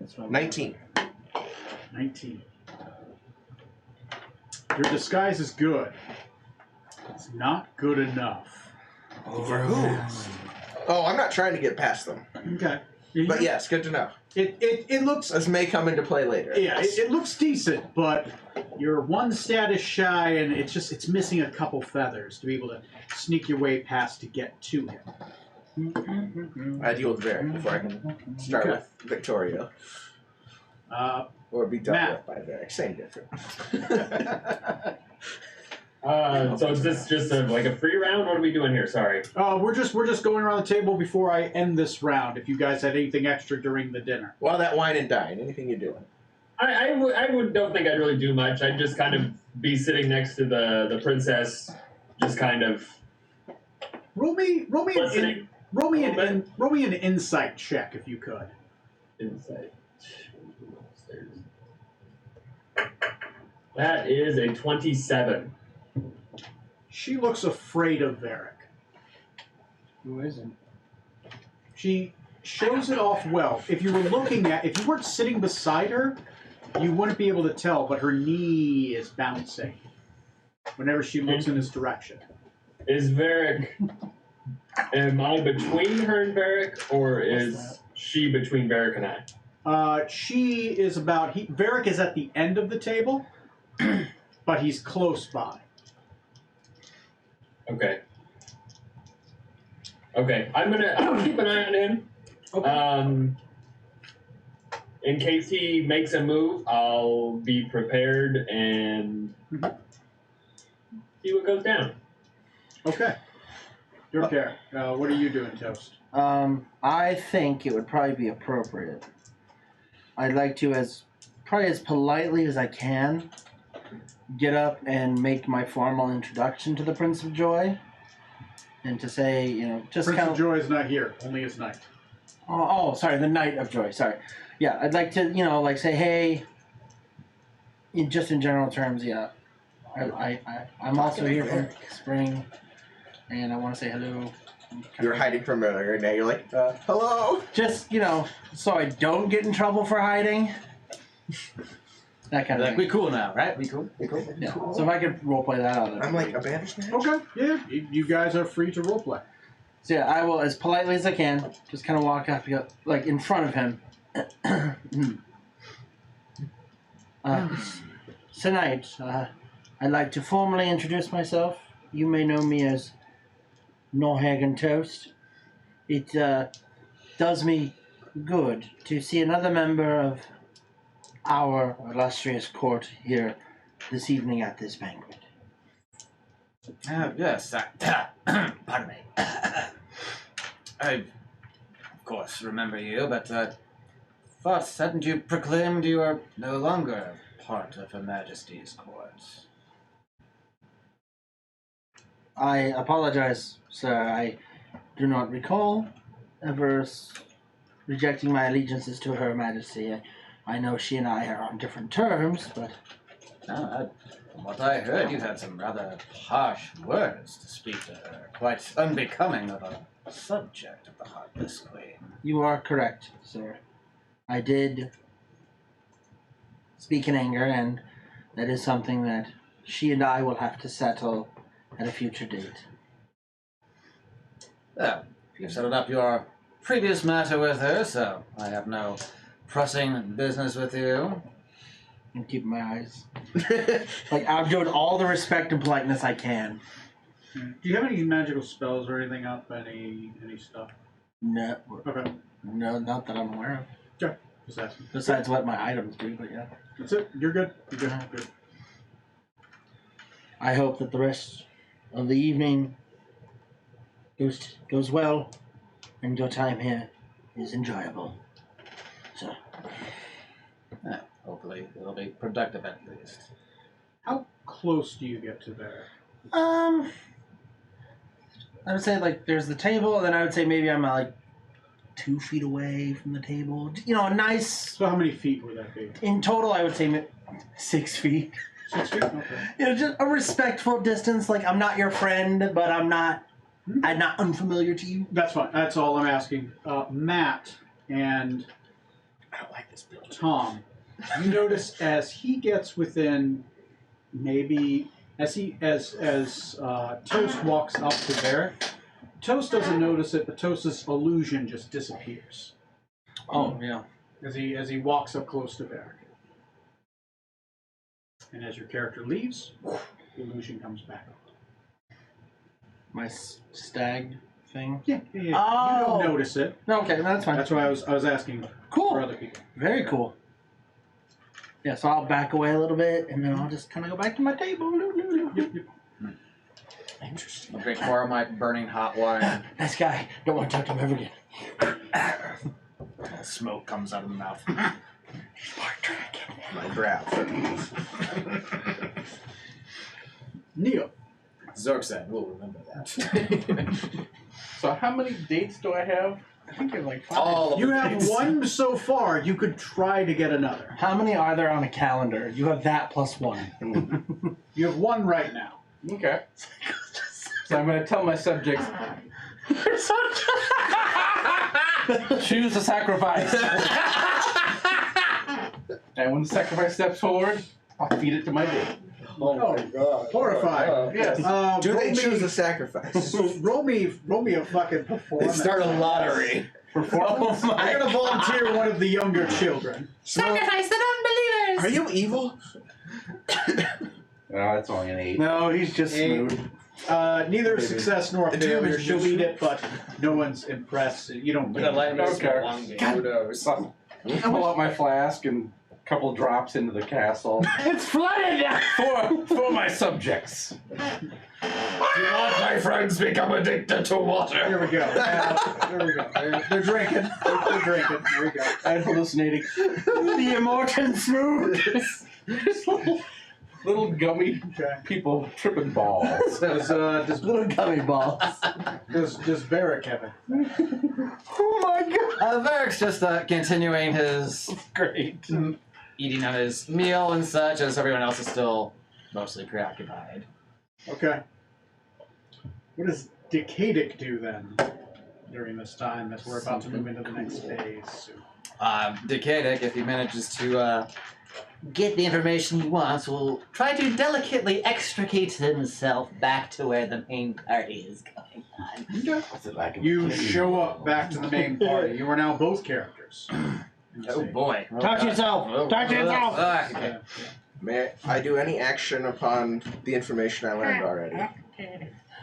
That's what 19. 19. Your disguise is good. It's not good enough. For who? Oh, I'm not trying to get past them. Okay. But yes, good to know. It looks. This may come into play later. Yeah, it looks decent, but you're 1 status shy, and it's missing a couple feathers to be able to sneak your way past to get to him. I deal with Varric before I can start Okay. with Victoria. Or be dealt Matt. with by Varric. Same difference. So is this just a free round? What are we doing here? Sorry. We're just going around the table before I end this round. If you guys had anything extra during the dinner. Well, that wine and dine. Anything you're doing. Don't think I'd really do much. I'd just kind of be sitting next to the princess, just kind of Roll me listening. an insight check if you could. Insight. That is a 27. She looks afraid of Varric. Who isn't? She shows it off well. If you weren't sitting beside her, you wouldn't be able to tell, but her knee is bouncing whenever she looks in this direction. Is Varric... Am I between her and Varric, or is she between Varric and I? She is Varric is at the end of the table, but he's close by. Okay. I'll keep an eye on him. Okay. in case he makes a move, I'll be prepared and see what goes down. Okay. Your care. What are you doing, Toast? I think it would probably be appropriate. I'd like to, probably as politely as I can, get up and make my formal introduction to the Prince of Joy, and to say, just Prince kind of Joy is not here. Only his knight. Oh, sorry, the Knight of Joy. Sorry. Yeah, I'd like to, say, hey. Just in general terms, yeah. I'm also here from Spring, and I want to say hello. You're hiding from earlier, now you're like, hello? Just, so I don't get in trouble for hiding. That kind of Like, thing. we cool now, right? We cool? Yeah. So if I could roleplay that out. I'm like, a bandersnatch? Okay. Yeah. You guys are free to roleplay. So yeah, I will, as politely as I can, just kind of walk up, like, in front of him. Tonight, I'd like to formally introduce myself. You may know me as Norhagen Toast. It does me good to see another member of our illustrious court here this evening at this banquet. Yes, pardon me. I, of course, remember you, but thought, hadn't you proclaimed you are no longer part of Her Majesty's court? I apologize, sir. I do not recall ever rejecting my allegiances to Her Majesty. I know she and I are on different terms, but... From what I heard, you had some rather harsh words to speak to her, quite unbecoming of a subject of the Heartless Queen. You are correct, sir. I did speak in anger, and that is something that she and I will have to settle at a future date. Well, you've settled up your previous matter with her, so I have no pressing business with you. I'm keeping my eyes. Like, I'm doing all the respect and politeness I can. Do you have any magical spells or anything up? Any stuff? No, Okay. no, not that I'm aware of. Okay. Just asking. Besides what my items do, but yeah. That's it. You're good. You're good. Good. I hope that the rest of the evening goes well, and your time here is enjoyable. So, Hopefully, it'll be productive at least. How close do you get to there? I would say like there's the table, and then I would say maybe I'm like 2 feet away from the table. A nice. So how many feet would that be? In total, I would say 6 feet. 6 feet. Okay. Just a respectful distance. Like I'm not your friend, but I'm not unfamiliar to you. That's fine. That's all I'm asking. Matt and I don't like this building. Tom, you notice as he gets within maybe as Toast walks up to Varric, Toast doesn't notice it, but Toast's illusion just disappears Oh yeah. as he walks up close to Varric. And as your character leaves, the illusion comes back up. My stag thing. Yeah. Oh. You don't notice it. No, okay, that's fine. That's why I was asking for Cool. other people. Very cool. Yeah, so I'll back away a little bit, and then I'll just kind of go back to my table. Interesting. I'll drink more of my burning hot wine. Nice guy. Don't want to talk to him ever again. Smoke comes out of the mouth. My brow. Neo. Zork will remember that. So how many dates do I have? I think I have like 5. All of You the have dates. one so far. You could try to get another. How many are there on a calendar? You have that plus 1. You have one right now. Okay. So I'm going to tell my subjects, choose a sacrifice. And when the sacrifice steps forward, I'll feed it to my date. Oh my god. Horrifying. Yes. Do roll they me- choose a sacrifice? roll me a fucking performance. Start a lottery. Performance? I'm gonna volunteer one of the younger children. Sacrifice the non-believers! Are you evil? No, that's only an 8. No, he's just smooth. Neither success nor The failure. demon She'll just- eat it, but no one's impressed. You don't We're get gonna let it. him Okay. long game. Who knows? pull out my flask and a couple drops into the castle It's flooded! for my subjects. Do not, my friends, become addicted to water. There we go. There we go. They're drinking. They're drinking. There we go. I'm hallucinating. The immortal smooth! Little gummy people tripping balls. Does Little gummy balls. Varric have it? Oh my god! Varric's just continuing his Great. eating on his meal and such, as everyone else is still mostly preoccupied. Okay. What does Decadic do then during this time as we're about to move into the next phase? Decadic, if he manages to get the information he wants, will try to delicately extricate himself back to where the main party is going on. What's it like? You show up back to the main party. You are now both characters. Oh boy. Talk to yourself! Talk to yourself! Okay. May I do any action upon the information I learned already?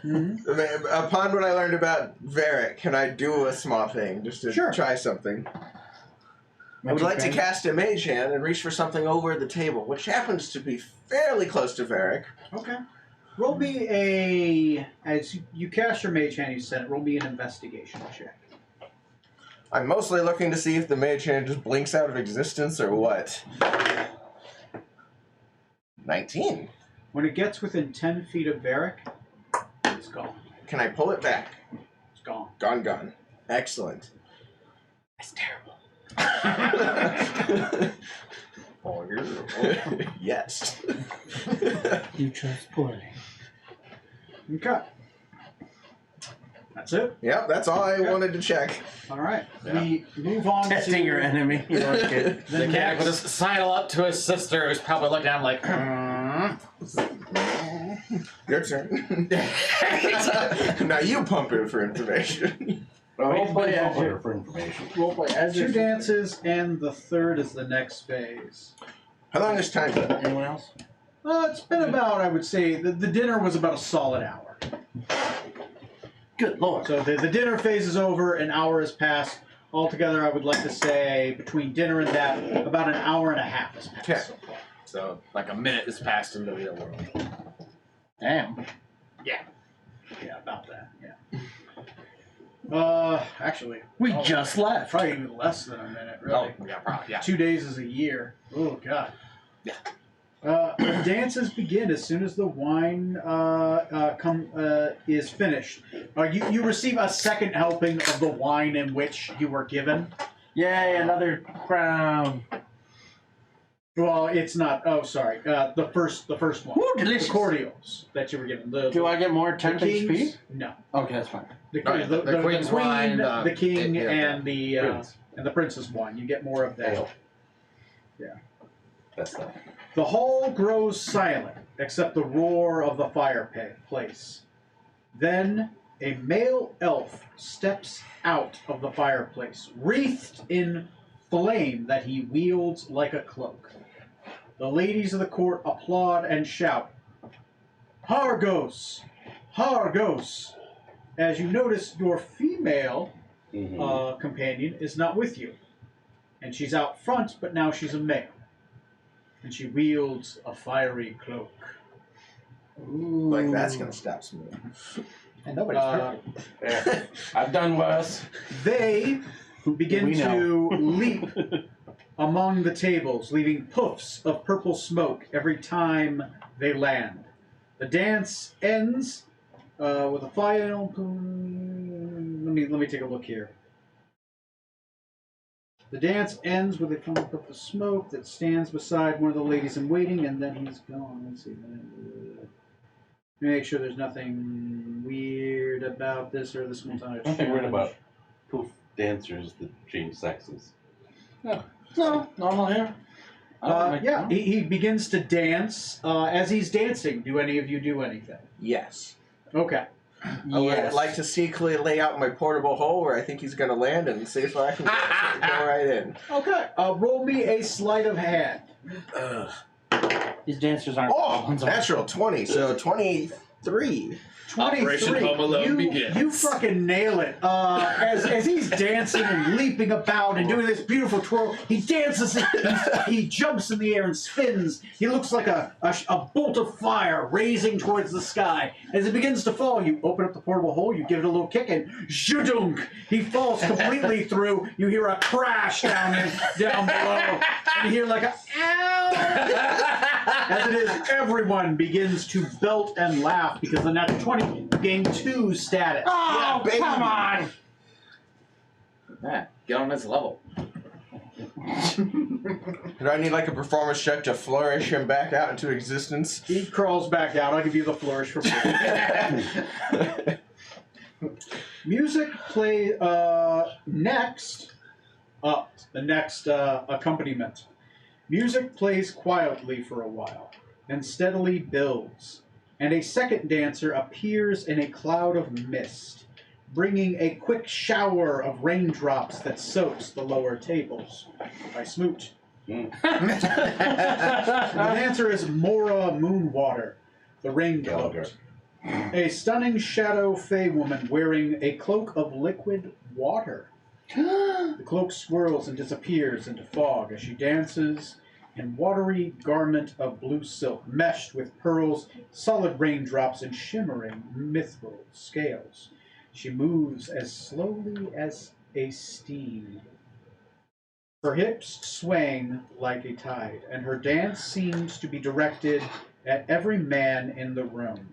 Upon what I learned about Varric, can I do a small thing just to try something? I would like to cast a mage hand and reach for something over the table, which happens to be fairly close to Varric. Okay. Roll me as you cast your mage hand, you said, roll me an investigation check. I'm mostly looking to see if the mage hand just blinks out of existence or what. 19. When it gets within 10 feet of Varric, it's gone. Can I pull it back? It's gone. Gone. Excellent. That's terrible. Yes. You chose poorly. Okay. That's it? Yep, that's all I wanted to check. All right. We move on Testing to your enemy. You know, kid. the Decadic will next. just sidle up to his sister, who's probably looking at him like, Your turn. Now you pump it for information. Roll play for information. Roll play as Two dances, and the third is the next phase. How long is time? Anyone else? It's been about, I would say, the dinner was about a solid hour. Good lord. So the dinner phase is over, an hour has passed. Altogether, I would like to say, between dinner and that, about an hour and a half has passed. Okay. So far. so like a minute has passed in the real world. Damn. Yeah, about that, yeah. Actually, We just left. probably even less than a minute, really. Oh, yeah, probably, yeah. 2 days is a year. Oh, God. Yeah. The dances begin as soon as the wine is finished. You receive a second helping of the wine in which you were given. Yay, another crown. Well, it's not. Oh, sorry. The first one. Woo, The delicious. cordials that you were given. Do I get more the 10 kings? HP? No. Okay, that's fine. The Right, the queen's queen, wine, the king, yeah, and the Prince. and the princess wine. You get more of that. Ale. Yeah. That's that. The hall grows silent, except the roar of the fireplace. Then a male elf steps out of the fireplace, wreathed in flame that he wields like a cloak. The ladies of the court applaud and shout, "Hargos! Hargos!" As you notice, your female companion is not with you. And she's out front, but now she's a male. And she wields a fiery cloak. Like that's gonna stop smooth. And nobody's perfect. Yeah. I've done worse. They begin We know. to leap among the tables, leaving puffs of purple smoke every time they land. The dance ends with a final. Let me take a look here. The dance ends with a final puff of smoke that stands beside one of the ladies in waiting, and then he's gone. Let's see. Let me make sure there's nothing weird about this, or this one's on a Nothing weird challenge. about poof dancers that change sexes. No, normal hair. Yeah, he begins to dance. As he's dancing, do any of you do anything? Yes. Okay. I would like to secretly lay out my portable hole where I think he's gonna land and see if I can go right in. Okay. Roll me a sleight of hand. These dancers aren't. Oh, natural 20. So 20 23. Operation Home Alone begins. You fucking nail it. As he's dancing and leaping about and doing this beautiful twirl, he dances, he jumps in the air and spins. He looks like a bolt of fire raising towards the sky. As it begins to fall, you open up the portable hole, you give it a little kick, and zhudunk! He falls completely through. You hear a crash down below, and you hear like a ow! As it is, everyone begins to belt and laugh because the natural 20 gained 2 status. Oh, baby. come on! Yeah, get on this level. Do I need like a performance check to flourish him back out into existence? He crawls back out. I'll give you the flourish for free. Music play next up. The next accompaniment. Music plays quietly for a while and steadily builds, and a second dancer appears in a cloud of mist, bringing a quick shower of raindrops that soaks the lower tables. By Smoot. The dancer is Mora Moonwater, the Raincoat, a stunning shadow fae woman wearing a cloak of liquid water. The cloak swirls and disappears into fog as she dances in watery garment of blue silk, meshed with pearls, solid raindrops, and shimmering mithril scales. She moves as slowly as a steed. Her hips swing like a tide, and her dance seems to be directed at every man in the room.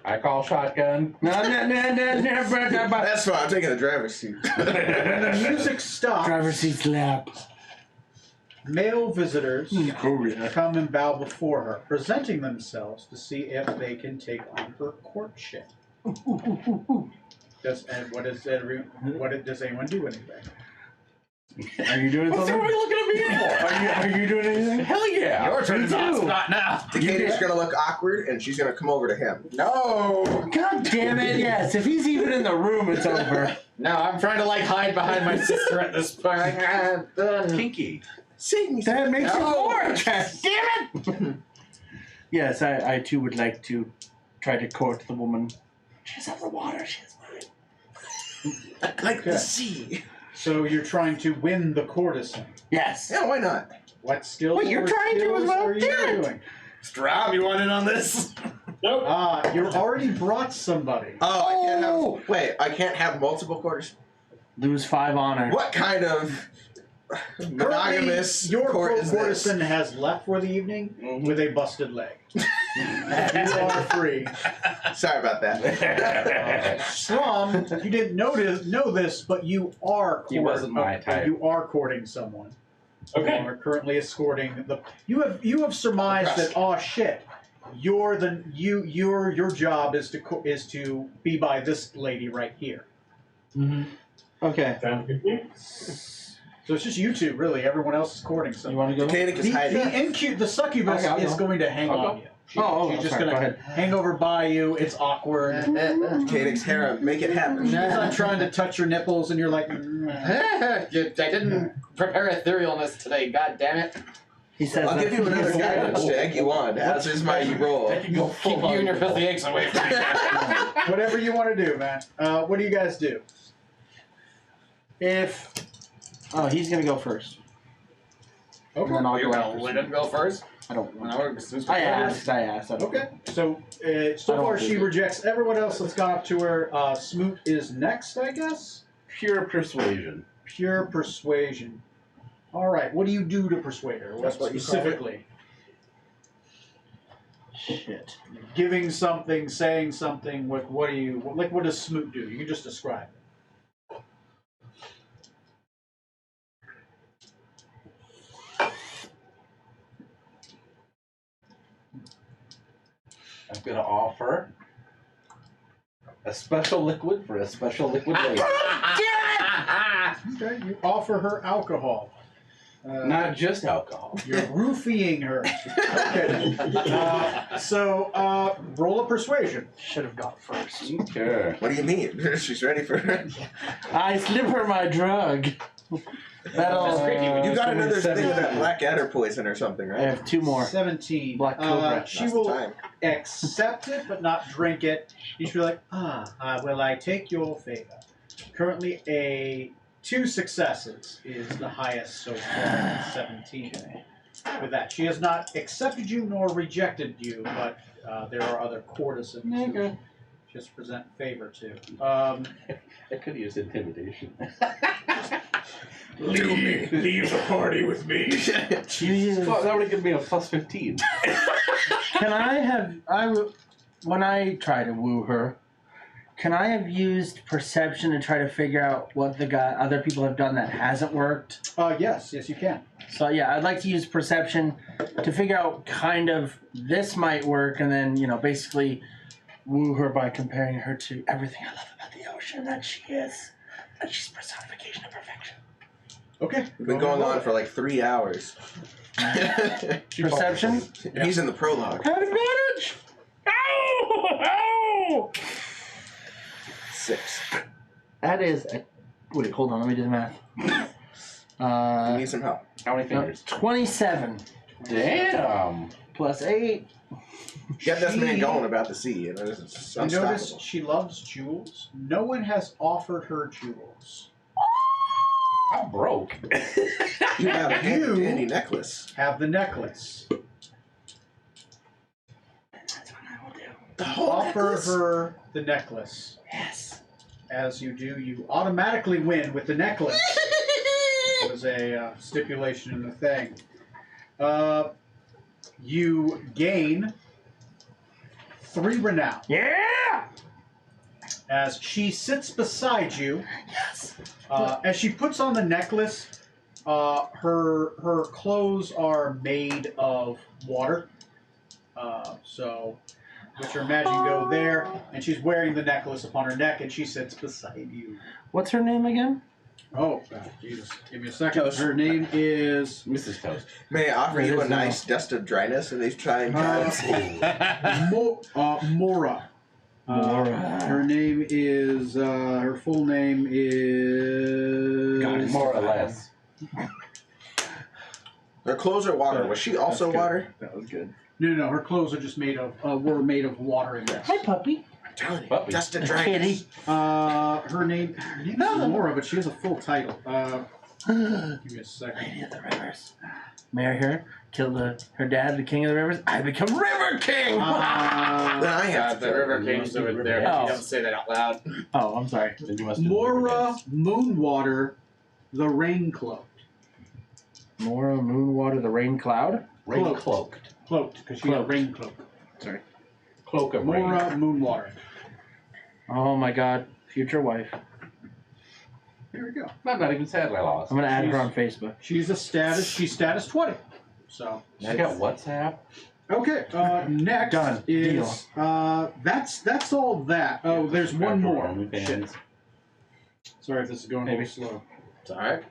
I call shotgun. That's fine. I'm taking the driver's seat. When the music stops, Driver's seat lap. male visitors come and bow before her, presenting themselves to see if they can take on her courtship. Does anyone do anything? Are you doing What's something? everybody looking at me for? Are you doing anything? Hell yeah. Your turn is not now. Decatur's gonna look awkward, and she's gonna come over to him. No. God damn it, yes. If he's even in the room, it's over. No, I'm trying to like hide behind my sister at this point. Kinky. That makes it No. more attractive. Damn it! Yes, I too would like to try to court the woman. She's of the water, she's mine. Like Okay. the sea. So you're trying to win the courtesan. Yes. Yeah, why not? What skills? Wait, you're or trying to skills as well? are you Damn it. doing? Strom, you want in on this? Nope. You already brought somebody. Oh, I can't have. Wait, I can't have multiple quarters. Lose 5 honor. What kind of monogamous Currently, your court is this? courtesan has left for the evening with a busted leg. You are free. Sorry about that. Strom, you didn't know this, but you are He wasn't my type. You are courting someone. Okay. You are currently escorting the. You have surmised that. Oh shit. Your job is to be by this lady right here. Mm-hmm. Okay. Sounds good to me. So it's just you two, really. Everyone else is courting You someone. want to go? Decadic is hiding. The succubus Okay, I'll is go. going to hang I'll on go. you. Oh, She's just sorry, going go to ahead. hang over by you. It's awkward. Decadic's harem. Make it happen. She's not trying to touch your nipples, and you're like, I didn't prepare etherealness today, god damn it. He says I'll that. give you another guidance to egg you on, as is my role. I can go full Keep you and your filthy eggs away from me. whatever you want to do, man. What do you guys do? If. Oh, he's going to go first. Okay. And then I'll You're go gonna after. let him go first? I don't When want I was I asked. I don't Okay. So I don't far she think it- rejects everyone else that's gone up to her. Smoot is next, I guess. Pure persuasion. Pure persuasion. All right. What do you do to persuade her? That's what you call it? specifically? Shit. Giving something, saying something. What do you like? What does Smoot do? You can just describe it. I'm gonna offer a special liquid for a special liquid lady. Okay. You offer her alcohol. Not just alcohol. You're roofying her. Okay. So roll a persuasion. Should have gone first. Okay. What do you mean? She's ready for it. I slip her my drug. That's creepy. You got another thing of 17. that black adder poison or something, I right? have 2 more. 17. Black Cobra. She That's the will time. accept it, but not drink it. You should be like, well, I take your favor. Currently, 2 successes is the highest so far, 17. With that, she has not accepted you nor rejected you, but there are other courtesans who just present favor to. I could use intimidation. Leave the party with me. Jesus. Well, that would give me a plus 15. Can I have when I try to woo her, can I have used perception to try to figure out what other people have done that hasn't worked? Yes, you can. So yeah, I'd like to use perception to figure out kind of this might work, and then basically woo her by comparing her to everything I love about the ocean that she is. That she's personification of perfection. Okay. We've been going on for like 3 hours. Perception. He's in the prologue. Have advantage. Ow! Ow! 6. That is. Wait, hold on. Let me do the math. You need some help. How many fingers? 27 Damn. plus 8. Get this man going about the sea. It's You notice unstoppable. she loves jewels. No one has offered her jewels. I'm broke. You have a You- handy necklace. Have the necklace. That's what I will do. The whole Offer necklace? her the necklace. Yes. As you do, you automatically win with the necklace. It was a stipulation in the thing. You gain 3 renown. Yeah. As she sits beside you, Yes. as she puts on the necklace, her clothes are made of water. So, let your imagine go there, and she's wearing the necklace upon her neck, and she sits beside you. What's her name again? Oh, Jesus. Give me a second. Her name is Mrs. Toast. May I offer It you a is nice dust of dryness in these trying times? Mora. Mora. Her name is, her full name is... God, more or less. Her clothes are water. Was she also water? That was good. No, her clothes are just made of, were made of water and dust. Hi, puppy. I'm telling you, Puppy. dust of dryness. Kitty. Her name is Mora, but she has a full title. Give me a second. Lady of the Rivers. Marry her, kill her dad, the king of the rivers. I become River King. Then I have to the kill River her. King's over there. Oh. You don't say that out loud. Oh, I'm sorry. Then you must do Mora Moonwater, the Rain Cloaked. Mora Moonwater, the Rain Cloud. Rain cloaked. Cloaked, because she's a Cloaked. rain cloak. Cloak of rain. Mora Moonwater. Oh my God, future wife. There we go. I'm not even sad I lost. I'm gonna add her on Facebook. She's status 20. So She got WhatsApp. okay. Next Done. is that's all that. Oh, there's one more. Shit. OnlyFans. Sorry if this is going a little slow. It's alright.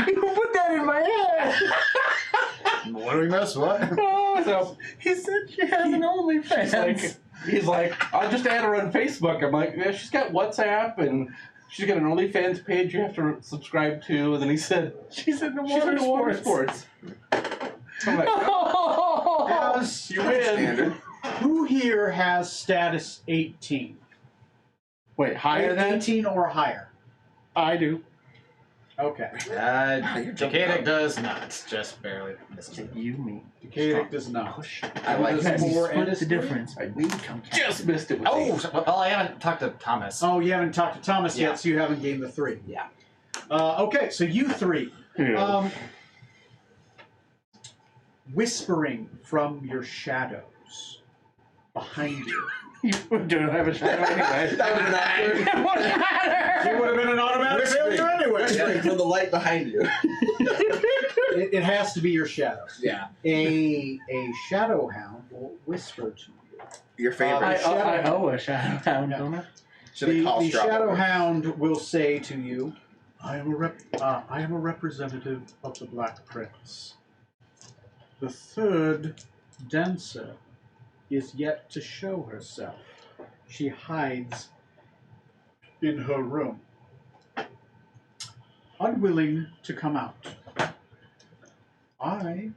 You put that in my head. What do we miss? What? Oh, So he said she has an OnlyFans. he's like, I'll just add her on Facebook. I'm like, yeah, she's got WhatsApp and she's got an OnlyFans page you have to subscribe to. And then he said, She's in the she's water into water sports. sports. I'm like, Has- you win. Standard. Who here has status 18? Wait, higher than 18 or higher? I do. Okay. You're jumping Decadic up. does not. Just barely misses it. You, me. Decadic does not. I like Does that. more and Split is the three? difference. We just missed it with Oh, eight. so- well, I haven't talked to Thomas. Oh, you haven't talked to Thomas Yeah. yet, so you haven't gained the 3. Yeah. Okay, so you 3. Whispering from your shadows behind you. You don't have a shadow anyway. That was an awkward. What matter? It would have been an automatic failure anyway. Whispering from the light behind you. It has to be your shadow. Yeah. A shadow hound will whisper to you. Your favorite. I owe a shadow hound, Yeah. don't I? Should I The call Strahd Shadow over? Hound will say to you, I am a representative of the Black Prince. The third dancer is yet to show herself. She hides in her room, unwilling to come out. I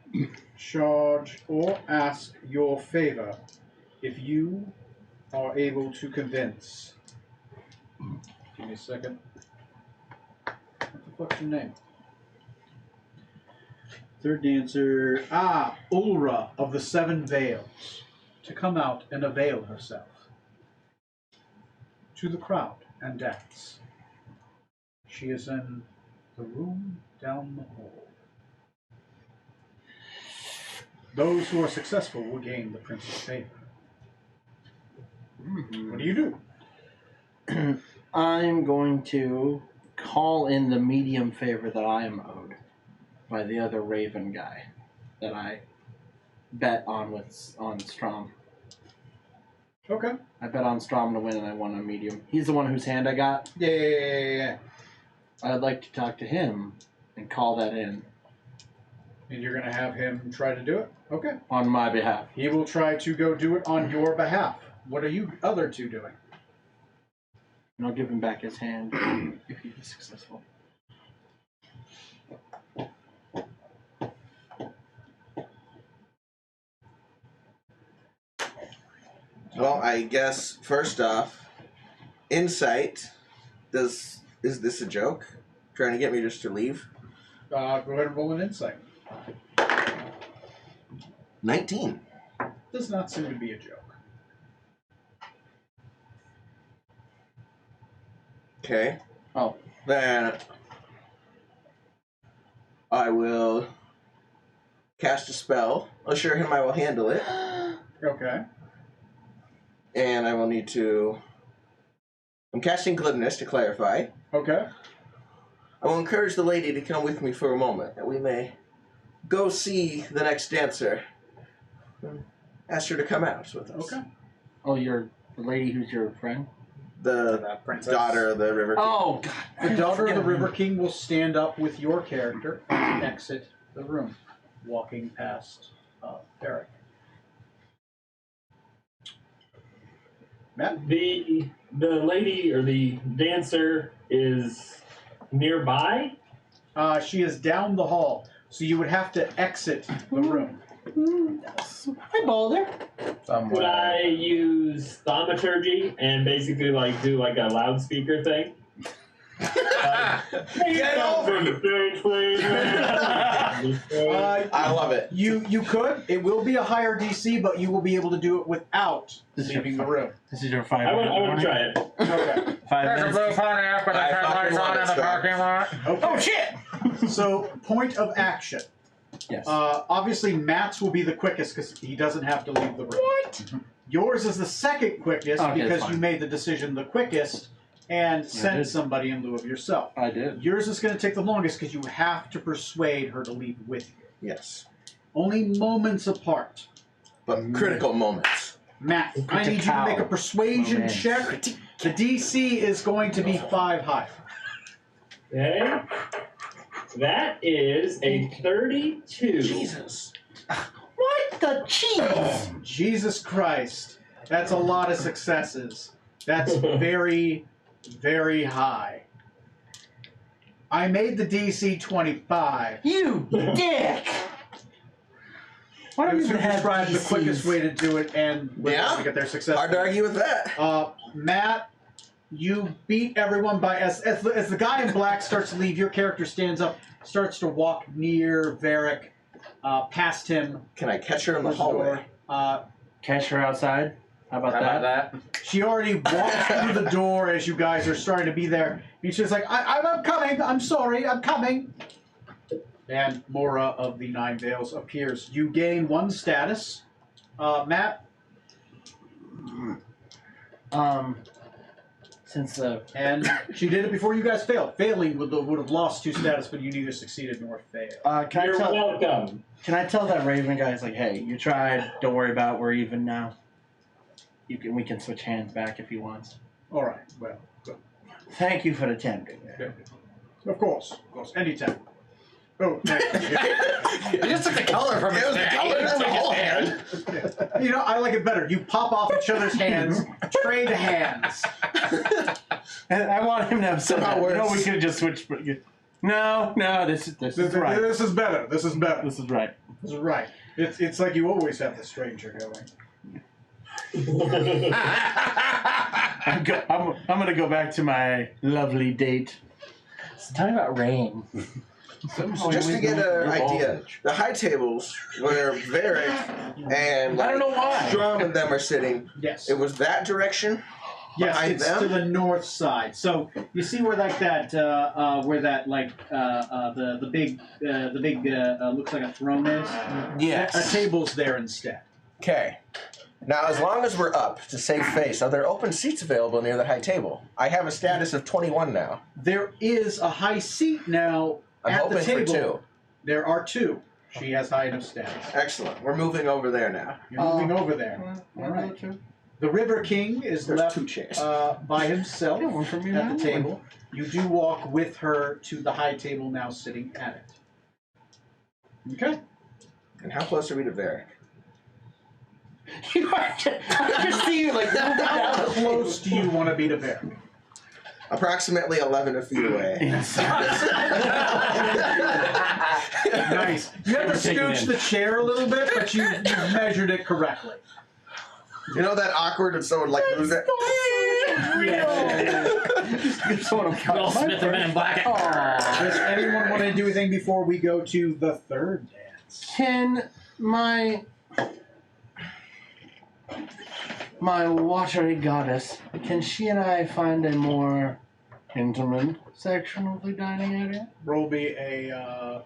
charge or ask your favor if you are able to convince. Give me a second. What the fuck's your name? Third dancer. Ulra of the Seven Veils. To come out and avail herself to the crowd and dance. She is in the room down the hall. Those who are successful will gain the prince's favor. What do you do? I'm going to call in the medium favor that I am owed by the other Raven guy that I bet on Strom. Okay. I bet on Strom to win, and I won on medium. He's the one whose hand I got. Yeah. I'd like to talk to him and call that in And you're going to have him try to do it? Okay. on my behalf. He will try to go do it on your behalf. What are you other two doing? And I'll give him back his hand if he is successful. Well, I guess first off, insight. Is this a joke? Trying to get me just to leave? Go ahead and roll an insight. 19. Does not seem to be a joke. Okay. Oh. Then I will cast a spell. Assure him I will handle it. Okay. And I will need to... I'm casting Glibness to clarify. Okay. I will encourage the lady to come with me for a moment, that we may go see the next dancer. Ask her to come out with us. Okay. Oh, you're the lady who's your friend? The princess. daughter of the River King. Oh, God. The daughter of the River King will stand up with your character and exit the room, walking past Eric. Matt? The lady or the dancer is nearby. She is down the hall, so you would have to exit the room. Hi, Balder. Could I use thaumaturgy and basically do a loudspeaker thing? Get over the stage, please. I love it. You could. It will be a higher DC, but you will be able to do it without leaving the room. This is your 5 I minute want to try it. Okay. 5 There's a minutes. blue Pontiac with a I headlights fucking on love in it, the Scott. parking lot. Okay. Oh, shit! So, point of action. Yes. Obviously, Matt's will be the quickest because he doesn't have to leave the room. What? Yours is the second quickest Okay, because fine. you made the decision the quickest and sent did. somebody in lieu of yourself. I did. Yours is going to take the longest because you have to persuade her to leave with you. Yes. Only moments apart. But critical moments. Matt, I need you to make a persuasion Moments. check. The DC is going to be 5 higher. Okay. That is a 32. Jesus. What the cheese? Jesus Christ. That's a lot of successes. That's very, very high. I made the DC 25. You dick! Why I don't was you going to have describe the DCs? quickest way to do it and Yeah? to get their success. Hard to argue with that. Matt, you beat everyone by as the guy in black starts to leave. Your character stands up, starts to walk near Varric, past him. Can I catch her in the close the door. hallway? Catch her outside? How about How that? about that? She already walks through the door as you guys are starting to be there. And she's like, I'm coming. I'm sorry. I'm coming. And Mora of the Nine Veils appears. You gain 1 status. Matt, Since and she did it before you guys failed. Failing would have lost 2 status, but you neither succeeded nor failed. can You're I tell welcome. Can I tell that Raven guy, it's like, hey, you tried. Don't worry about it. We're even now. We can switch hands back if he wants. All right. Well, good. Thank you for attempting. Of course, anytime. Oh, You just took the color from his hand. you know, I like it better. You pop off each other's hands, trade hands. And I want him to have said Somehow that. worse. No, we could have just switched. No, this is right. This is better. This is better. This is right. This is right. It's like you always have the stranger going. I'm gonna go back to my lovely date. It's time about rain. So just to get an idea, the high tables where Varric and I don't know why. Strom and them are sitting, Yes. it was that direction? Yes, behind it's them? to the north side. So you see where like that, where that like the big looks like a throne is. Yes. A table's there instead. Okay. Now, as long as we're up to save face, are there open seats available near the high table? I have a status of 21 now. There is a high seat now I'm at hoping the table. for 2. There are 2. She has high enough status. Excellent. We're moving over there now. You're moving over there. All right. The River King is There's left 2 chairs. by himself one for me at now. the table. You do walk with her to the high table now sitting at it. Okay. And how close are we to Varric? I just see you like How close do you want to be to Bear? Approximately 11 feet away. Nice. You have to scooch the chair a little bit, but you've measured it correctly. You know that awkward when someone like moves it? Will Smith and Men in Black. Does anyone want to do anything before we go to the third dance? Can my watery goddess, can she and I find a more intimate section of the dining area? Roll me a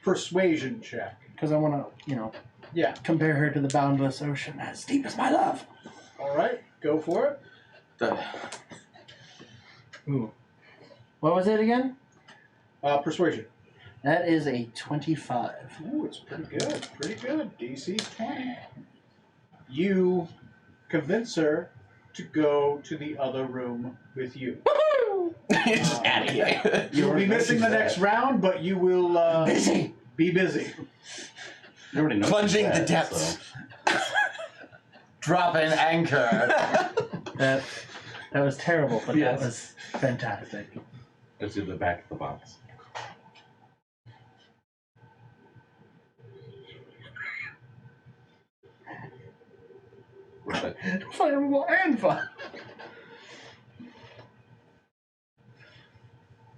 persuasion check. Because I want to, Yeah. compare her to the boundless ocean as deep as my love. All right. Go for it. Ooh. What was it again? Persuasion. That is a 25. Ooh, it's pretty good. Pretty good. DC's 20. You convince her to go to the other room with you. Just out of here. You'll be missing the next round, but you will Busy. be busy. You already know Plunging that, the depths. so. Drop in anchor. That was terrible, but Yes. that was fantastic. Let's do the back of the box. Flammable and fun.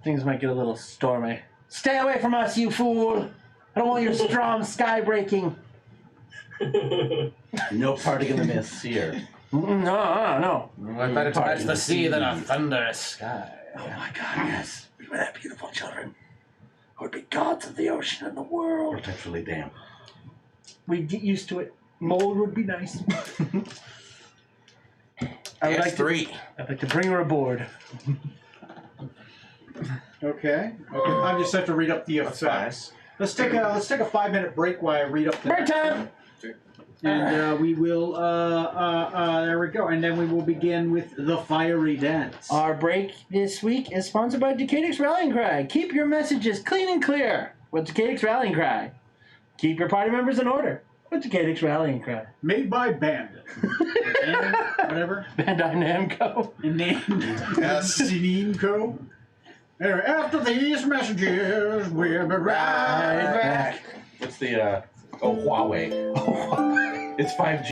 Things might get a little stormy. Stay away from us, you fool! I don't want your strong sky breaking. No parting in the mist here. No. We're better to match the sea than a thunderous sky. Oh my God, yes. We were that beautiful children. Who would be gods of the ocean and the world. Potentially damp. We'd get used to it. Mold would be nice. I'd like to bring her aboard. Okay. I just have to read up the effects. Let's take a 5-minute break while I read up the. Break time! And we will. There we go. And then we will begin with the fiery dance. Our break this week is sponsored by Decadix Rallying Cry. Keep your messages clean and clear with Decadix Rallying Cry. Keep your party members in order with Decadix Rallying Cry. Made by Bandit. Whatever. Bandai Namco. Named Namco. Anyway, after these messages, we'll be right back. What's the, Huawei. It's 5G.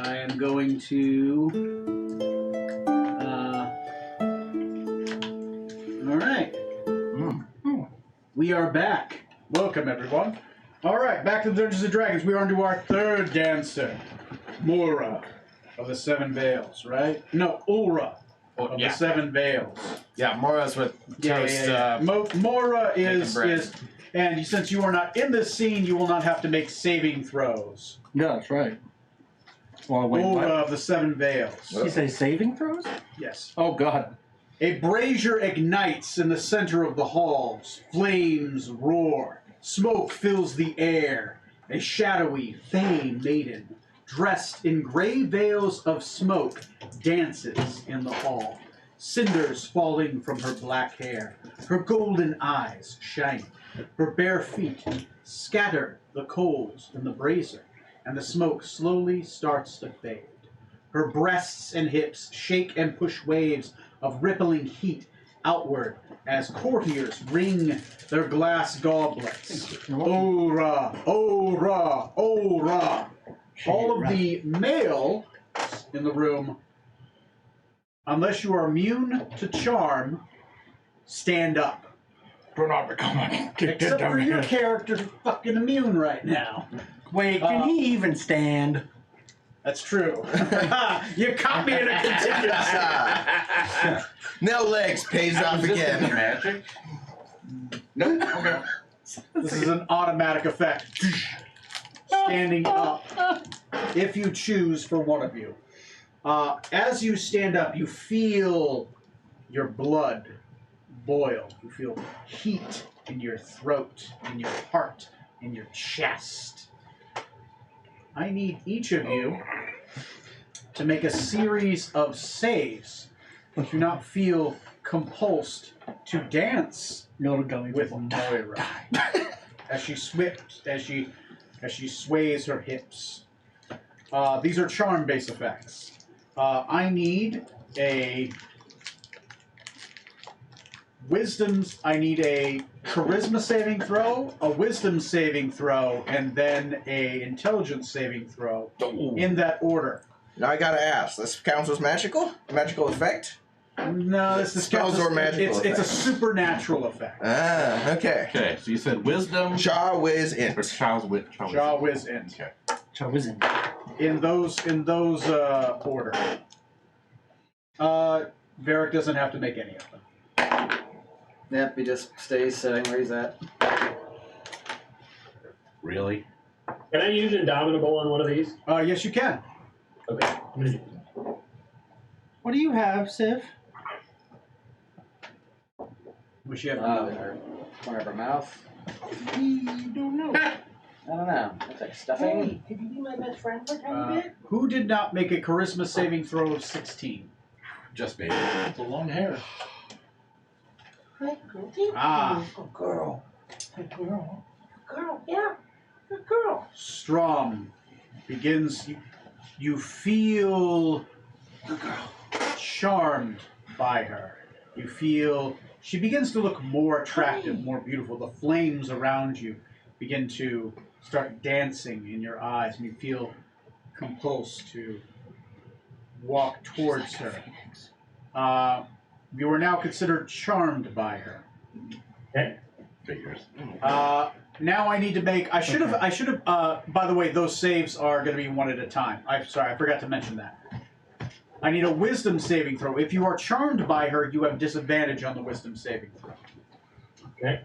I am going to. All right. We are back. Welcome, everyone. All right, back to the Dungeons and Dragons. We are on to our third dancer, Mura of the Seven Veils, right? No, Ulra of the Seven Veils. Yeah, Mora's with toast. Mora bacon is bread. and since you are not in this scene, you will not have to make saving throws. Yeah, that's right. Well, wait, Aura what? of the Seven Veils. You say saving throws? Yes. Oh, God. A brazier ignites in the center of the halls. Flames roar. Smoke fills the air. A shadowy fey maiden, dressed in gray veils of smoke, dances in the hall. Cinders falling from her black hair. Her golden eyes shining. Her bare feet scatter the coals in the brazier, and the smoke slowly starts to fade. Her breasts and hips shake and push waves of rippling heat outward as courtiers ring their glass goblets. Ora, ora, ora. All of the male in the room, unless you are immune to charm, stand up. Do not become a Except for your character's fucking immune right now. Wait, can he even stand? That's true. You caught me in a contingency. No legs pays off Resistant to again. magic? Nope. Okay. This is an automatic effect. Standing up, if you choose for one of you. As you stand up, you feel your blood boil. You feel heat in your throat, in your heart, in your chest. I need each of you to make a series of saves. Do not feel compulsed to dance with Moira as she sways her hips. These are charm-based effects. I need a charisma saving throw, a wisdom saving throw, and then a intelligence saving throw in that order. Now I gotta ask, this counts as magical? Magical effect? No, this is Spells or magical It's a effect? supernatural effect. Ah, okay. Okay, so you said wisdom Jaw whiz or int. child's wit. Jaw whiz int. Okay. Chosen. In those order. Varric doesn't have to make any of them. Yep, he just stays sitting where he's at. Really? Can I use Indomitable on one of these? Yes, you can. Okay. I'm gonna do What do you have, Sif? Wish you had Corner of her mouth. You don't know. I don't know. Looks like stuffing. Could you be my best friend for a tiny bit? Who did not make a charisma saving throw of 16? Just made it. The long hair. Good girl. Thank Ah. you. Good girl. Good girl. Good girl. Yeah. Good girl. Strom begins. You feel charmed by her. You feel she begins to look more attractive, more beautiful. The flames around you begin to start dancing in your eyes, and you feel compulsed to walk towards her. You are now considered charmed by her. Okay. Figures. Now I need to make. I should have. By the way, those saves are going to be one at a time. I'm sorry, I forgot to mention that. I need a wisdom saving throw. If you are charmed by her, you have disadvantage on the wisdom saving throw. Okay.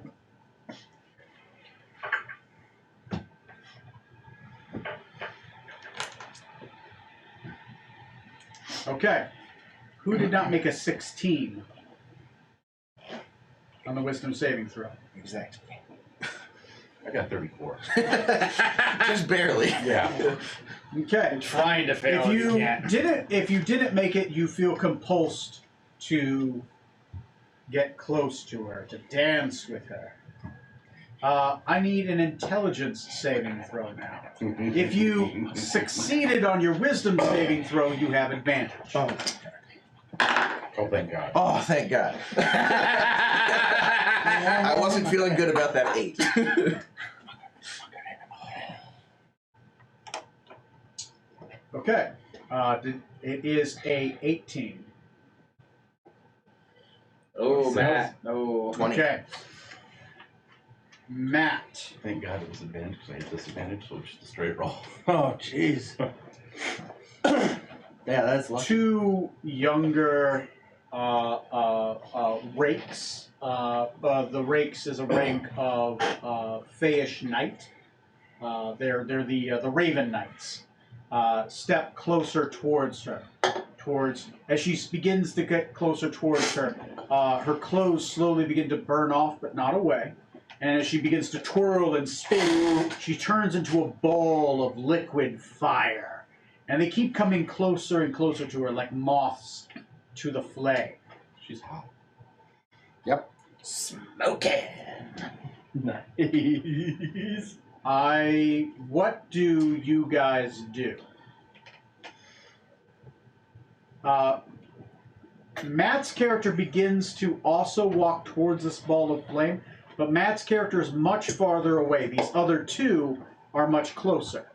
Okay. Who did not make a 16 on the wisdom saving throw? Exactly. I got 34. Just barely. Yeah. Okay. Trying to fail. If you didn't make it, you feel compulsed to get close to her, to dance with her. I need an intelligence saving throw now. If you succeeded on your wisdom saving throw, you have advantage. Oh, Thank God. oh, thank God. I wasn't feeling good about that 8. Okay. It is a 18. Oh, Matt. No. 20. Okay. Matt. Thank God it was advantage because I had disadvantage, so it was just a straight roll. Oh, jeez. Yeah, that's lucky. Two younger rakes. The rakes is a rank of Fayish Knight. They're the Raven Knights. Step closer towards her. As she begins to get closer towards her, her clothes slowly begin to burn off, but not away. And as she begins to twirl and spin, she turns into a ball of liquid fire. And they keep coming closer and closer to her like moths to the flame. She's hot. Yep. Smoking. Nice. What do you guys do? Matt's character begins to also walk towards this ball of flame, but Matt's character is much farther away. These other two are much closer.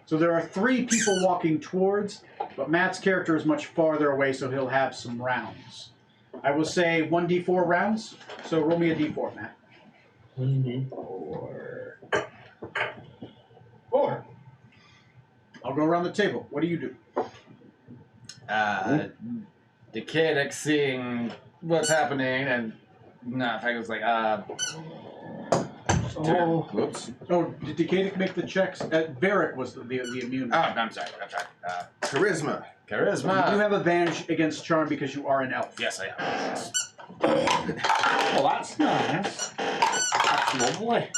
So there are 3 people walking towards, but Matt's character is much farther away, so he'll have some rounds. I will say 1d4 rounds, so roll me a d4, Matt. 4. I'll go around the table. What do you do? Decadic seeing what's happening, and no, in fact, it was like, Whoops. Oh, did Decadic make the checks? Varric was the immune. Oh, no, I'm sorry. Charisma. You Charisma. do have advantage against charm because you are an elf. Yes, I am. Well, that's nice. That's lovely.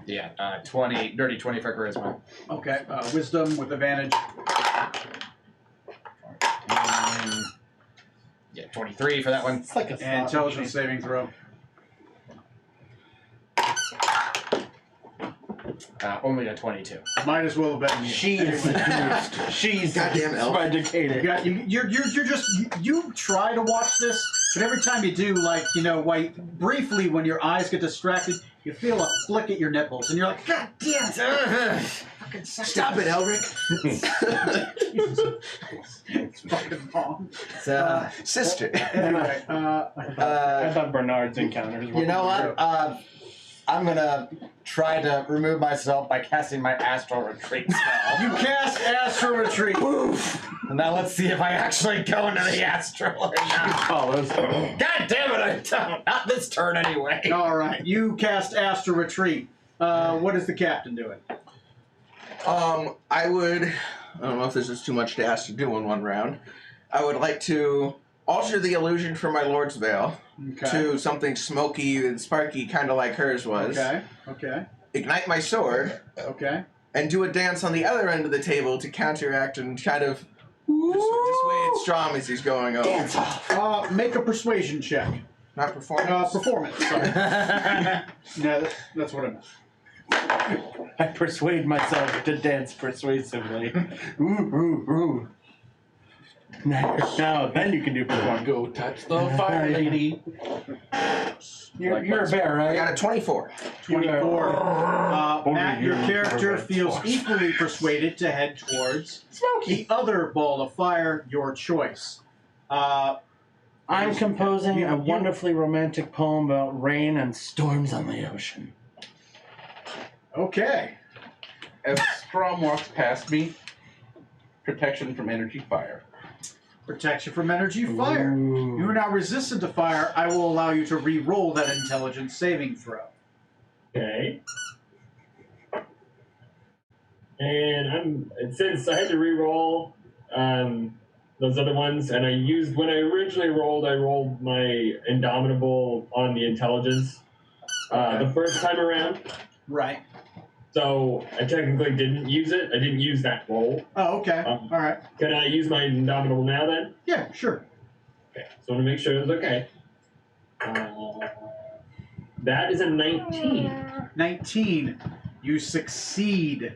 Yeah, 20, dirty 20 for charisma. Okay, wisdom with advantage. Yeah, 23 for that one. It's like a And intelligence saving throw. Only a 22. Might as well have been you. She is seduced. She's Goddamn elf. by You Decadic. got you're just you try to watch this, but every time you do, like briefly when your eyes get distracted, you feel a flick at your nipples, and you're like, God damn it! Fucking Stop it, Elric. It's fucking wrong. Sister. Anyway, I thought Bernard's encounters were You know what? I'm gonna try to remove myself by casting my astral retreat spell. you cast astral retreat. And now let's see if I actually go into the astral or not. follows. God damn it, I don't. Not this turn anyway. All right, you cast astral retreat. What is the captain doing? I don't know if this is too much to ask to do in one round. I would like to alter the illusion from my Lord's Veil to something smoky and sparky, kind of like hers was. Okay. Ignite my sword. Okay. And do a dance on the other end of the table to counteract and kind of dissuade Strom as he's going over. Dance off. Make a persuasion check. Not performance. Performance. Sorry. No, that's what I meant. I persuade myself to dance persuasively. Ooh, ooh, ooh. Now, then you can do performance. Go touch the fire lady. You're a bear, I right? got a 24. 24. Matt, your character Forward. feels equally persuaded to head towards the other ball of fire, your choice. I'm composing a wonderfully romantic poem about rain and storms on the ocean. Okay. As Strom walks past me, protection from energy fire. Protection from energy fire. Ooh. You are now resistant to fire. I will allow you to re-roll that intelligence saving throw. Okay. And since I had to re-roll those other ones, and when I originally rolled, I rolled my Indomitable on the intelligence the first time around. Right. So I technically didn't use it. I didn't use that roll. Oh, okay. All right. Can I use my Indomitable now then? Yeah, sure. Okay. So I want to make sure it's okay. That is a 19. 19. You succeed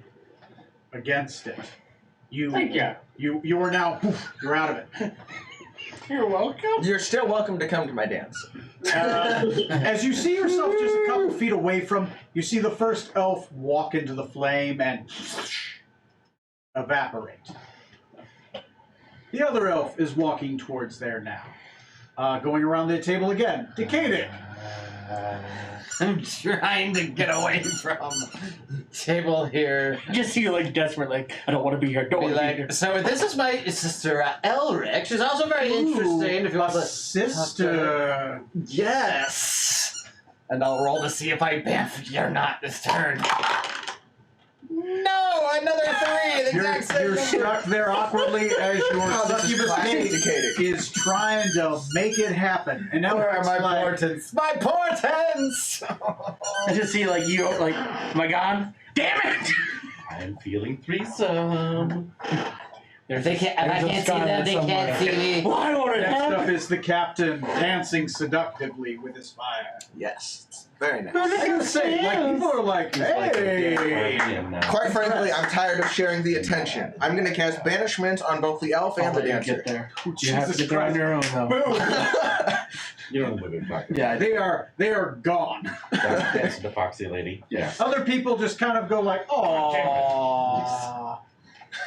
against it. Thank you. You are now, poof, you're out of it. You're welcome. You're still welcome to come to my dance. As you see yourself just a couple feet away from, you see the first elf walk into the flame and evaporate. The other elf is walking towards there now. Going around the table again. Decadic. I'm trying to get away from the table here. Just see you like desperate, like I don't want to be here. Don't Be want to be like, here. so this is my sister Elric. She's also very interesting. If you want to Sister. Yes. And I'll roll to see if I biffed or not this turn. No, another 3. The exact same You're number. stuck there awkwardly as your succubus mate is trying to make it happen. And now Where are my like, portents? My portents! I just see like you, like, am I gone? Damn it! I'm feeling threesome. They can't. I can't see them. They can't see me. Why won't it next up happen? is the captain dancing seductively with his fire. Yes. Very nice. I gotta say, like, people are like, hey. Quite frankly, I'm tired of sharing the attention. I'm going to cast Banishment on both the elf and the You dancer. get there. Oh, You have to Jesus get there on Christ. your own, though. Boom! You don't know what we're talking Yeah, They are gone. about. That's the foxy lady. Yeah. Other people just kind of go like, "Aww."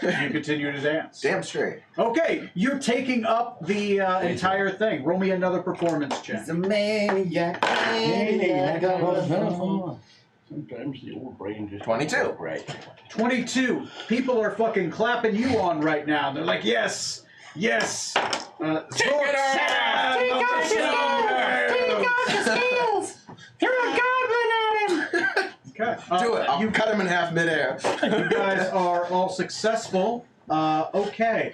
You continue to dance. Damn straight. Okay, you're taking up the entire thing. Roll me another performance check. It's a maniac. Sometimes the old brain just 22. Right. 22. People are fucking clapping you on right now. They're like, yes, yes. Take out the scales! Throw a goblin at him! Okay. Do it. I'll cut him in half midair. You guys are all successful. Okay.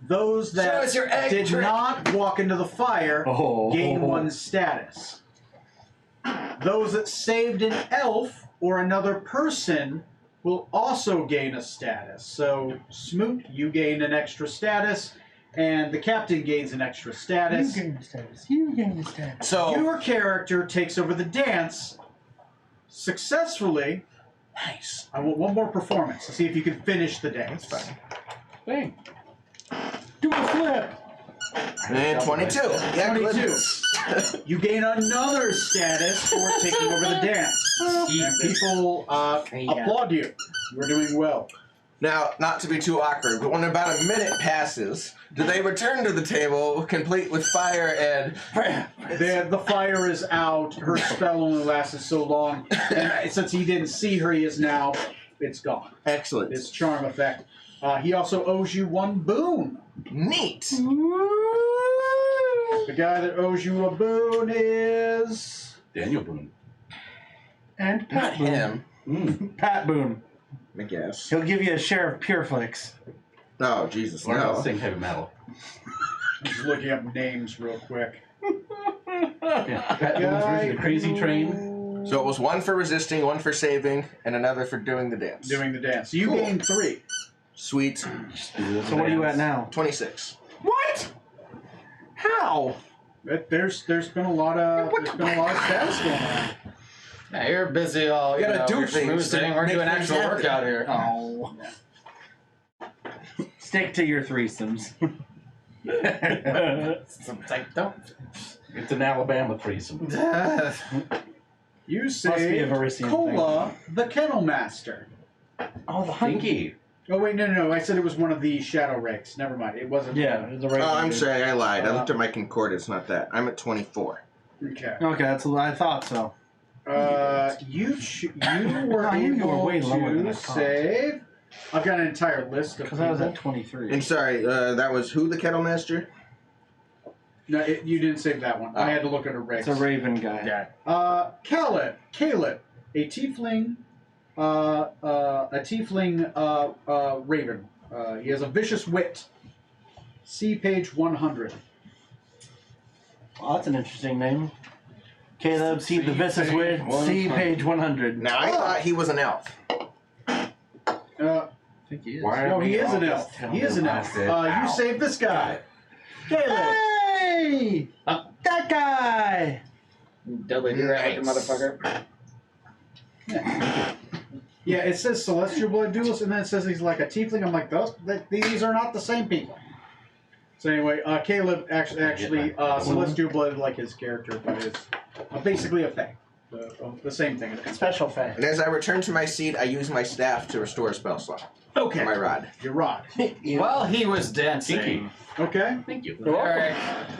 Those Show us your that egg did trick. not walk into the fire gain 1 status. Those that saved an elf or another person will also gain a status. So, Smoot, you gain an extra status, and the captain gains an extra status. You gain the status. You gain the status. So, Your character takes over the dance successfully. nice. I want one more performance to see if you can finish the dance. That's fine. Hey. Do a flip. And 22. Yeah, 22. You gain another status for taking over the dance. And people applaud you. You're doing well. Now, not to be too awkward, but when about a minute passes, do they return to the table complete with fire and... The fire is out. Her spell only lasted so long. And since he didn't see her, it's gone. Excellent. It's charm effect. He also owes you 1 boon. Neat. The guy that owes you a boon is... Daniel Boone. And Not Pat Boone. him, Pat Boone. I guess. He'll give you a share of Pureflix. Oh, Jesus, Learn how to no. sing heavy metal. I'm just looking up names real quick. Yeah. Pat Boone's version of Crazy Train. So it was 1 for resisting, 1 for saving, and another for doing the dance. Doing the dance. So you Cool. gain 3. Sweet. So what are you at now? 26. What? How? There's been a lot of status going on. Yeah, you're busy all. You gotta do we're things to schmoozing. We're make doing things actual happen. work out here. Oh. Stick to your threesomes. It's like, don't. It's an Alabama threesome. You Must be a say Varisian Kola, the Kennel Master. Oh, the hunky. Stinky. Oh wait, no. I said it was one of the Shadow Rakes. Never mind. It wasn't. Yeah, it's a right. Oh, I'm sorry, I lied. I looked at my concordance, not that. I'm at 24. Okay. Okay, that's what I thought so. You were I knew you were able way lower than I to thought. save. I've got an entire list of Because I was people. at 23. And sorry, that was who, the Kettle Master? No, you didn't save that one. I had to look at a Rakes. It's a Raven guy. Yeah. Caleb, a tiefling, raven. He has a vicious wit. See page 100. Well, that's an interesting name. Caleb, see the vicious wit. See page 100. Now, I thought he was an elf. I think he is. No, he is an elf. He is an elf. You saved this guy. Caleb. Hey! That guy! Deadly do that with the motherfucker. Yeah, it says Celestial Blood Duelist, and then it says he's like a tiefling. I'm like, these are not the same people. So anyway, Caleb actually Celestial Blood like his character, but it's basically a thing. The same thing. Special fact. And as I return to my seat, I use my staff to restore a spell slot. Okay. My rod. Your rod. While he was dancing, Okay. Thank you. Eric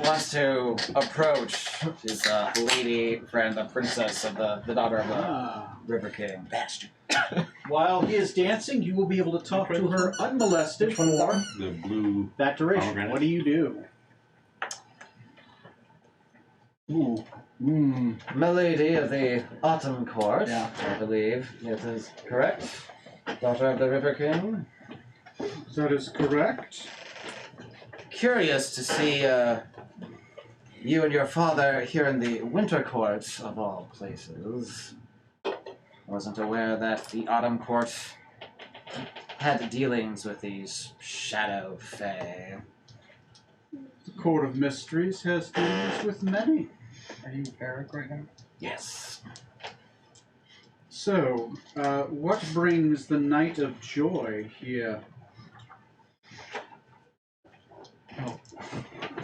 wants to approach his lady friend, the princess of the daughter of the Ah. River King. Bastard. While he is dancing, you will be able to talk to her unmolested for The blue. that duration. Pomegranate. What do you do? Ooh. Milady of the Autumn Court, Yeah. I believe it is correct. Daughter of the River King. That is correct. Curious to see you and your father here in the Winter Court, of all places. Wasn't aware that the Autumn Court had dealings with these shadow fae. The Court of Mysteries has dealings with many. Are you Eric right now? Yes. So, what brings the Night of Joy here?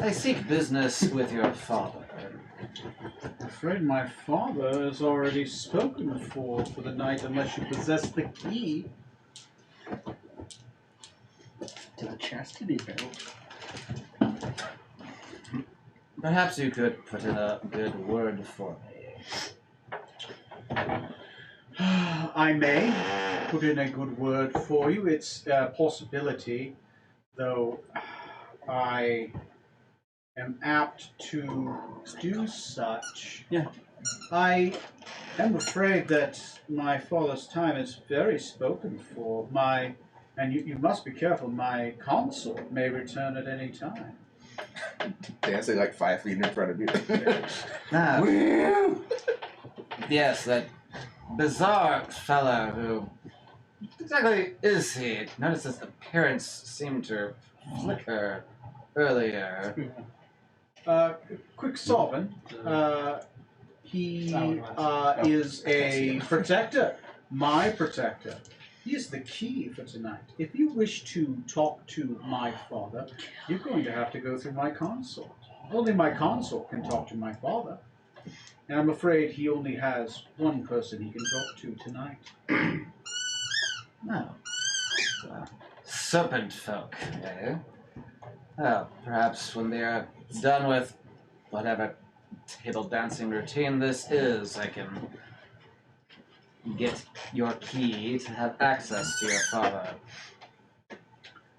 I seek business with your father. I'm afraid my father has already spoken for the night unless you possess the key. To the chastity belt. Perhaps you could put in a good word for me. I may put in a good word for you. It's a possibility, though I am apt to do such. Yeah. I am afraid that my father's time is very spoken for. And you must be careful, my consort may return at any time. Dancing like 5 feet in front of you. Ah, yes, that bizarre fella who exactly is he? Notice his appearance seemed to flicker earlier. Quick Solvin, he is a protector, my protector. He is the key for tonight. If you wish to talk to my father, you're going to have to go through my consort. Only my consort can talk to my father. And I'm afraid he only has one person he can talk to tonight. No. Serpent folk, eh? Well, perhaps when they are done with whatever table dancing routine this is, I can get your key to have access to your father.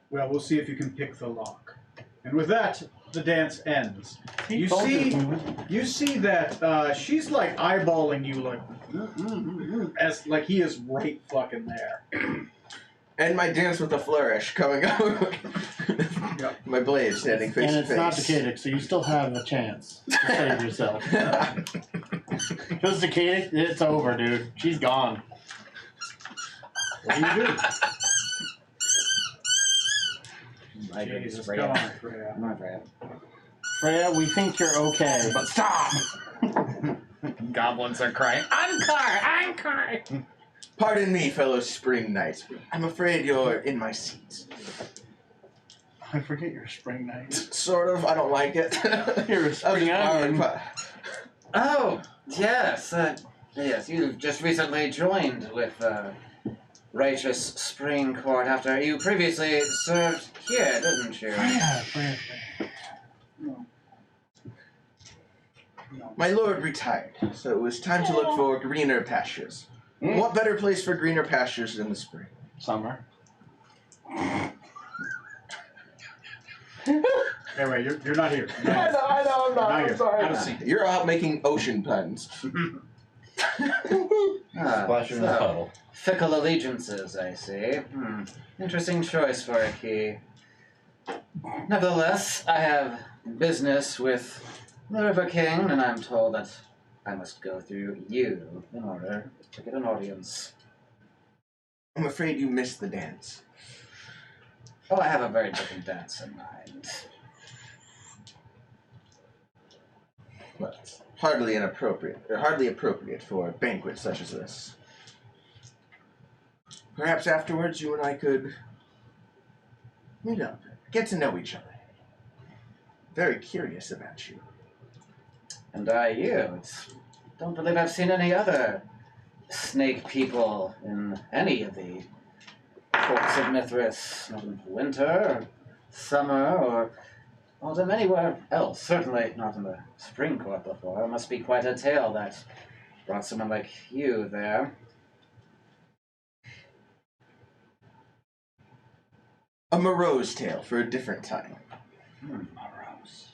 Well, we'll see if you can pick the lock. And with that, the dance ends. He You told see, you. that she's like eyeballing you, like as like he is right fucking there. And my dance with the flourish coming up. Yep. My blade standing face And to it's face. not Decadic, so you still have a chance to save yourself. Because Decadic, it's over, dude. She's gone. What do you do? I agree, Jesus, Freya. come on, Freya. Come on, Freya. Freya, we think you're okay, but stop! Goblins are crying, Encore! Encore! Pardon me, fellow spring knights. I'm afraid you're in my seat. I forget your spring night. Sort of. I don't like it. You're a I was spring just onion. borrowing Oh, yes. Yes, you just recently joined with Righteous Spring Court after you previously served here, didn't you? Freya. My lord retired, so it was time to look for greener pastures. What better place for greener pastures than the spring? Summer. Anyway, you're not here. You're I not know, I'm not. Now I'm you're sorry. out of sync. You're out making ocean puns. Splashing in the puddle. Fickle allegiances, I see. Interesting choice for a key. Nevertheless, I have business with the River King, and I'm told that I must go through you in order to get an audience. I'm afraid you missed the dance. Oh, I have a very different dance in mind. But hardly appropriate for a banquet such as this. Perhaps afterwards you and I could meet up, get to know each other. Very curious about you. And you. Don't believe I've seen any other snake people in any of the courts of Mithras, not in winter, or summer, or autumn, anywhere else. Certainly not in the spring court before. It must be quite a tale that brought someone like you there. A morose tale for a different time. Morose.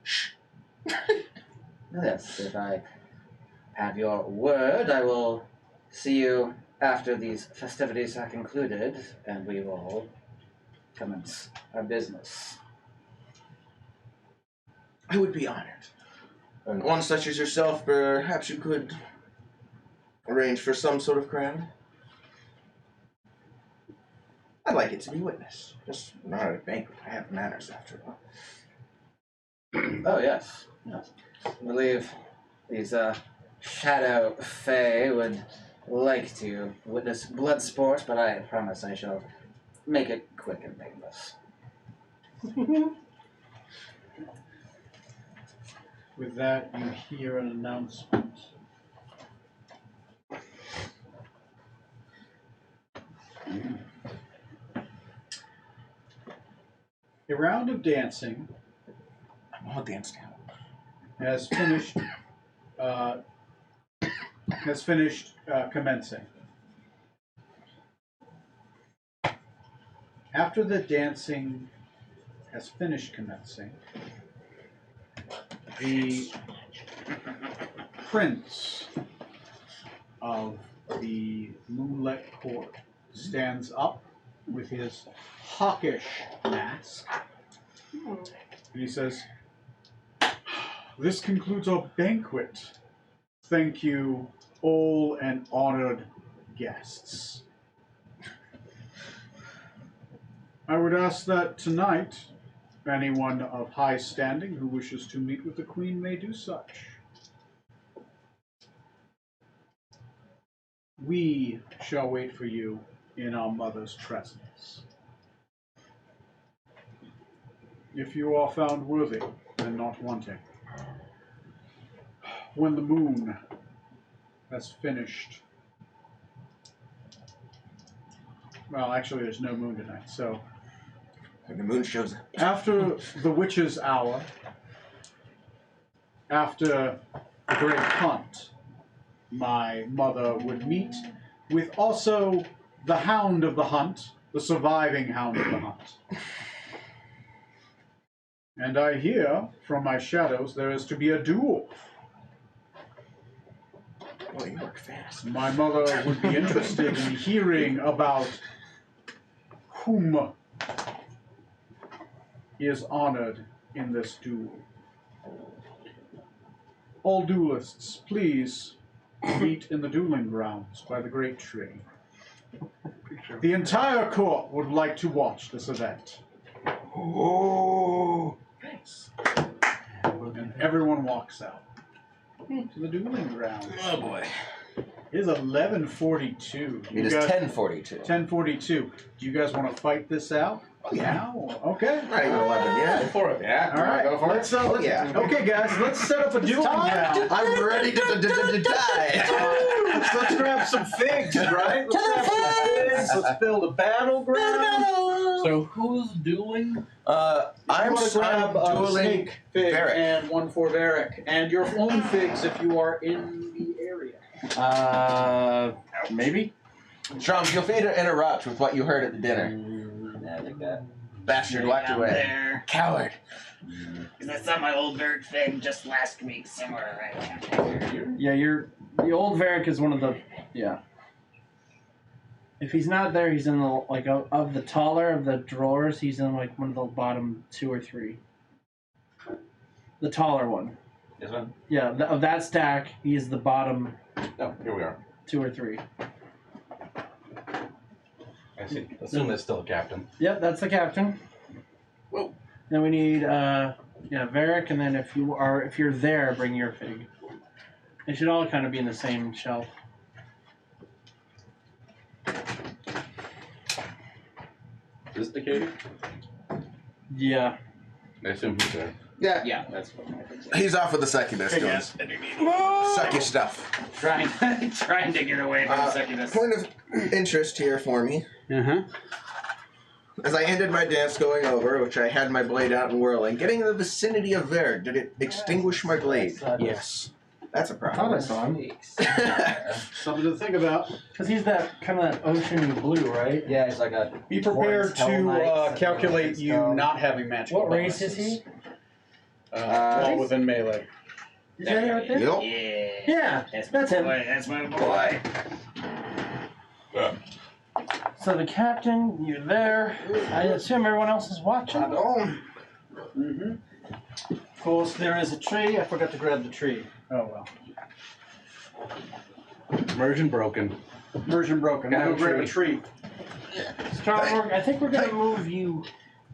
Shh. Yes, if I have your word, I will see you after these festivities are concluded, and we will commence our business. I would be honored. And one such as yourself, perhaps you could arrange for some sort of crowd. I'd like it to be witness. Just not at a banquet. I have manners after all. Oh, yes. Yes. I believe these shadow fae would like to witness blood sport, but I promise I shall make it quick and painless. With that, you hear an announcement. A round of dancing I'll dance now. has finished commencing. After the dancing has finished commencing, the prince of the Moonlit Court stands up with his hawkish mask, and he says, "This concludes our banquet. Thank you, all and honored guests. I would ask that tonight, anyone of high standing who wishes to meet with the Queen may do such. We shall wait for you in our mother's presence. If you are found worthy and not wanting, when the moon has finished..." Well, actually, there's no moon tonight, so When the moon shows up. after the witch's hour, after the great hunt, my mother would meet with also the hound of the hunt, the surviving hound of the hunt. And I hear from my shadows there is to be a duel. Well, you work fast. My mother would be interested in hearing about whom is honored in this duel. All duelists, please meet in the dueling grounds by the great tree. The entire court would like to watch this event. Oh, thanks. And everyone walks out to the dueling grounds. Oh boy. It is 11:42. It is 10:42. 10:42. Do you guys want to fight this out? Oh yeah. Now? Okay. Not even 11 yet. For it. Yeah, All right. go for Let's, it. let's- Yeah. Okay, guys. Let's set up a dueling ground. I'm ready to die. Let's grab some figs, right? Let's grab some figs. Let's build a battleground. So who's dueling? I'm going to grab a dueling snake fig Varric. and one for Varric, and your own figs if you are in the area. Maybe? Strom, feel free to interrupt with what you heard at the dinner. Yeah, like that. Bastard walked away. There. Coward. Because I saw my old bird fig just last week somewhere right down there. Yeah, the old Varric is one of the, yeah. If he's not there, he's in the, like, of the taller of the drawers, he's in, like, one of the bottom 2 or 3. The taller one. This one? Yeah, of that stack, he is the bottom Oh, here we are. 2 or 3. I see. Assume that's still a captain. Yep, that's the captain. Whoa. Then we need, Varric, and then if you're there, bring your fig. They should all kind of be in the same shelf. Is this Decatur? Yeah. I assume he's there. Yeah, that's what I think. He's off with the succubus. Goes. Suck your stuff. Trying to get away from the succubus. Point of interest here for me. Uh-huh. As I ended my dance going over, which I had my blade out and whirling, getting in the vicinity of Verg, did it extinguish my blade? Yes. That's a I thought I problem. saw him. Something to think about. Because he's that kind of that oceany blue, right? Yeah, he's like a. Be prepared Torrens, Hell Knights, to and calculate you Stone. not having magical What race is bonuses. he? Well within melee. Is that it right there? Yep. Yeah. Yeah, that's him. Boy, that's my boy. So the captain, you're there. I assume everyone else is watching. Mm-hmm. Of course, there is a tree. I forgot to grab the tree. Oh well. Immersion broken. Immersion broken. Got I'll a go grab a tree. tree. Strongborg, I think we're gonna move you.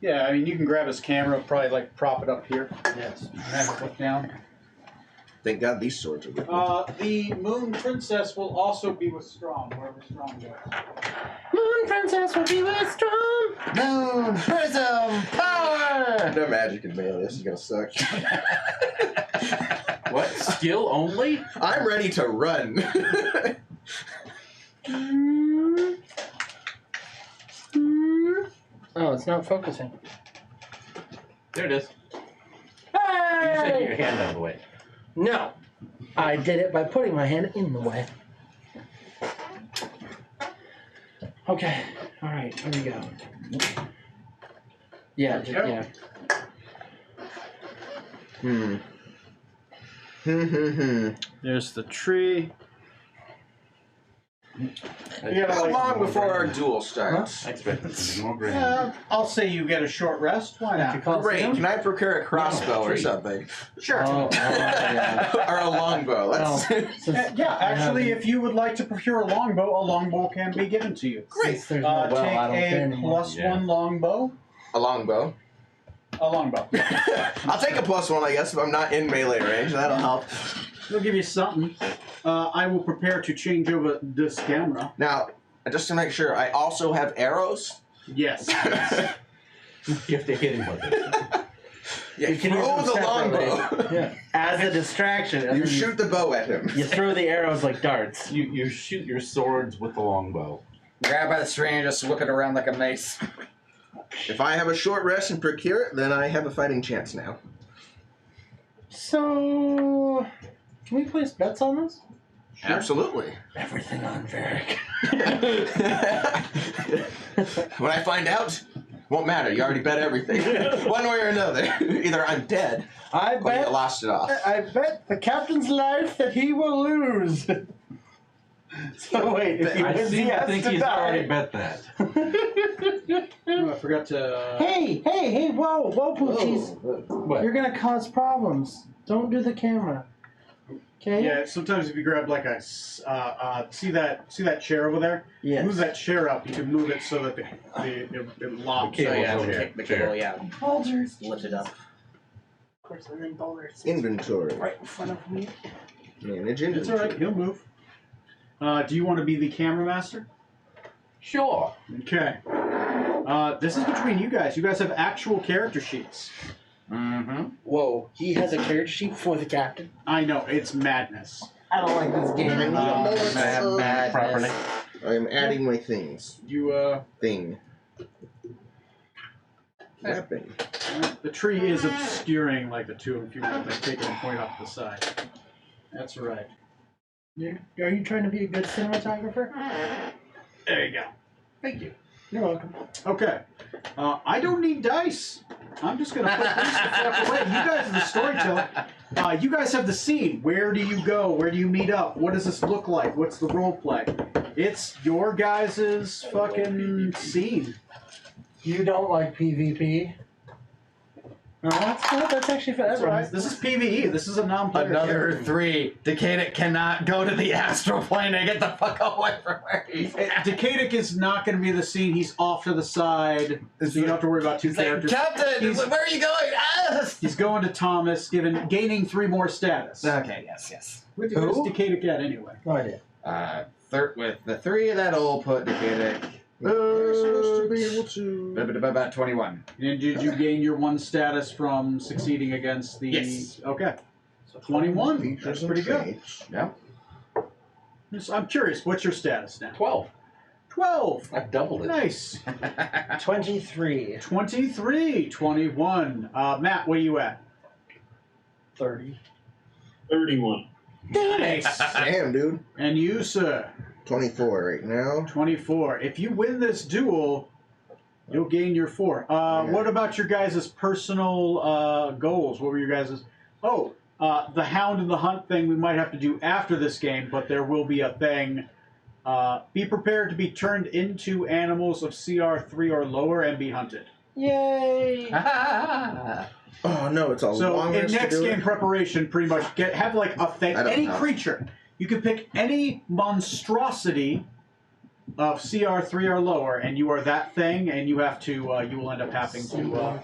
Yeah, I mean, you can grab his camera, probably like prop it up here. Yes. Have it look down. Thank God these swords are with me. The Moon Princess will also be with Strong, wherever Strong goes. Moon Princess will be with Strong. Moon Prism Power! No magic in melee. This is gonna suck. What? Skill only? I'm ready to run. Oh, it's not focusing. There it is. You said get your Hey! hand out of the way. No, I did it by putting my hand in the way. Okay. All right. Here we go. Yeah. Yeah. There's the tree. How long before our duel starts? I expected something more grand. I'll say you get a short rest. Why not? Great. Can I procure a crossbow or something? Sure. Yeah. Or a longbow. Let's. Yeah, actually, if you would like to procure a longbow can be given to you. Since there's no well, I don't Take care a anymore. +1 longbow. A longbow. A longbow. I'll take a +1, I guess, if I'm not in melee range. That'll help. They'll give you something. I will prepare to change over this camera. Now, just to make sure, I also have arrows. Yes. You have to hit him with it. Yeah, You can use throw them the separately. longbow. Yeah. As a distraction. and You then shoot the bow at him. You throw the arrows like darts. You shoot your swords with the longbow. Grab by the string and just whip it around like a mace. If I have a short rest and procure it, then I have a fighting chance now. So, can we place bets on this? Absolutely. Everything on Varric. When I find out, won't matter. You already bet everything. One way or another. Either I'm dead I or you bet. lost it off. I bet the captain's life that he will lose. So wait, if he I wins, he seem to has think to he's die. already bet that. Oh, I forgot to. Hey, whoa, Poochies. What? You're gonna cause problems. Don't do the camera. Okay? Yeah, sometimes if you grab like a see that chair over there. Yes. Move that chair up. You can move it so that it locks. The So cable's yeah, over the, here. the cable, yeah. Boulders. Lift it up. Of course, and then boulders. Inventory. Right in front of me. Manage It's all right. inventory. He'll move. Do you want to be the camera master? Sure. Okay. This is between you guys. You guys have actual character sheets. Mm-hmm. Whoa, he has a character sheet for the captain. I know it's madness. I don't like this game. Properly. I am adding my things. You Thing. Weapon. the tree is obscuring like the two if you want to take it and point off the side. That's right. Are you trying to be a good cinematographer? There you go. Thank you. You're welcome. Okay. I don't need dice. I'm just gonna put this stuff away. You guys are the storyteller. You guys have the scene. Where do you go? Where do you meet up? What does this look like? What's the role play? It's your guys' fucking scene. You don't like PvP? No, that's actually for That's all everyone. right. This is PvE. This is a non-player Another character. 3. Decadic cannot go to the astral plane and get the fuck away from where he's at. Decadic is not going to be in the scene. He's off to the side, so you don't have to worry about two He's like, characters. Captain, He's- where are you going? Ah! He's going to Thomas, gaining 3 more status. Okay, yes. Where's Who? Decadic at anyway? No idea. With the 3 that'll put Decadic supposed to be able to. About 21. And did you gain your 1 status from succeeding against the? Yes. Okay. 21. Features That's and pretty good. traits. Yeah. I'm curious. What's your status now? 12. 12. I've doubled it. Nice. 23. 23. 21. Matt, where you at? 30. 31. Nice. Damn, dude. And you, sir? 24 right now. 24. If you win this duel, you'll gain your 4. What about your guys' personal goals? What were your guys'? Oh, the Hound and the Hunt thing we might have to do after this game, but there will be a thing. Be prepared to be turned into animals of CR3 or lower and be hunted. Yay! Oh no, it's a So long in rest to next do game it. preparation, pretty much have like a thing, I don't any know. creature. You can pick any monstrosity of CR3 or lower, and you are that thing, and you have to. You will end up having to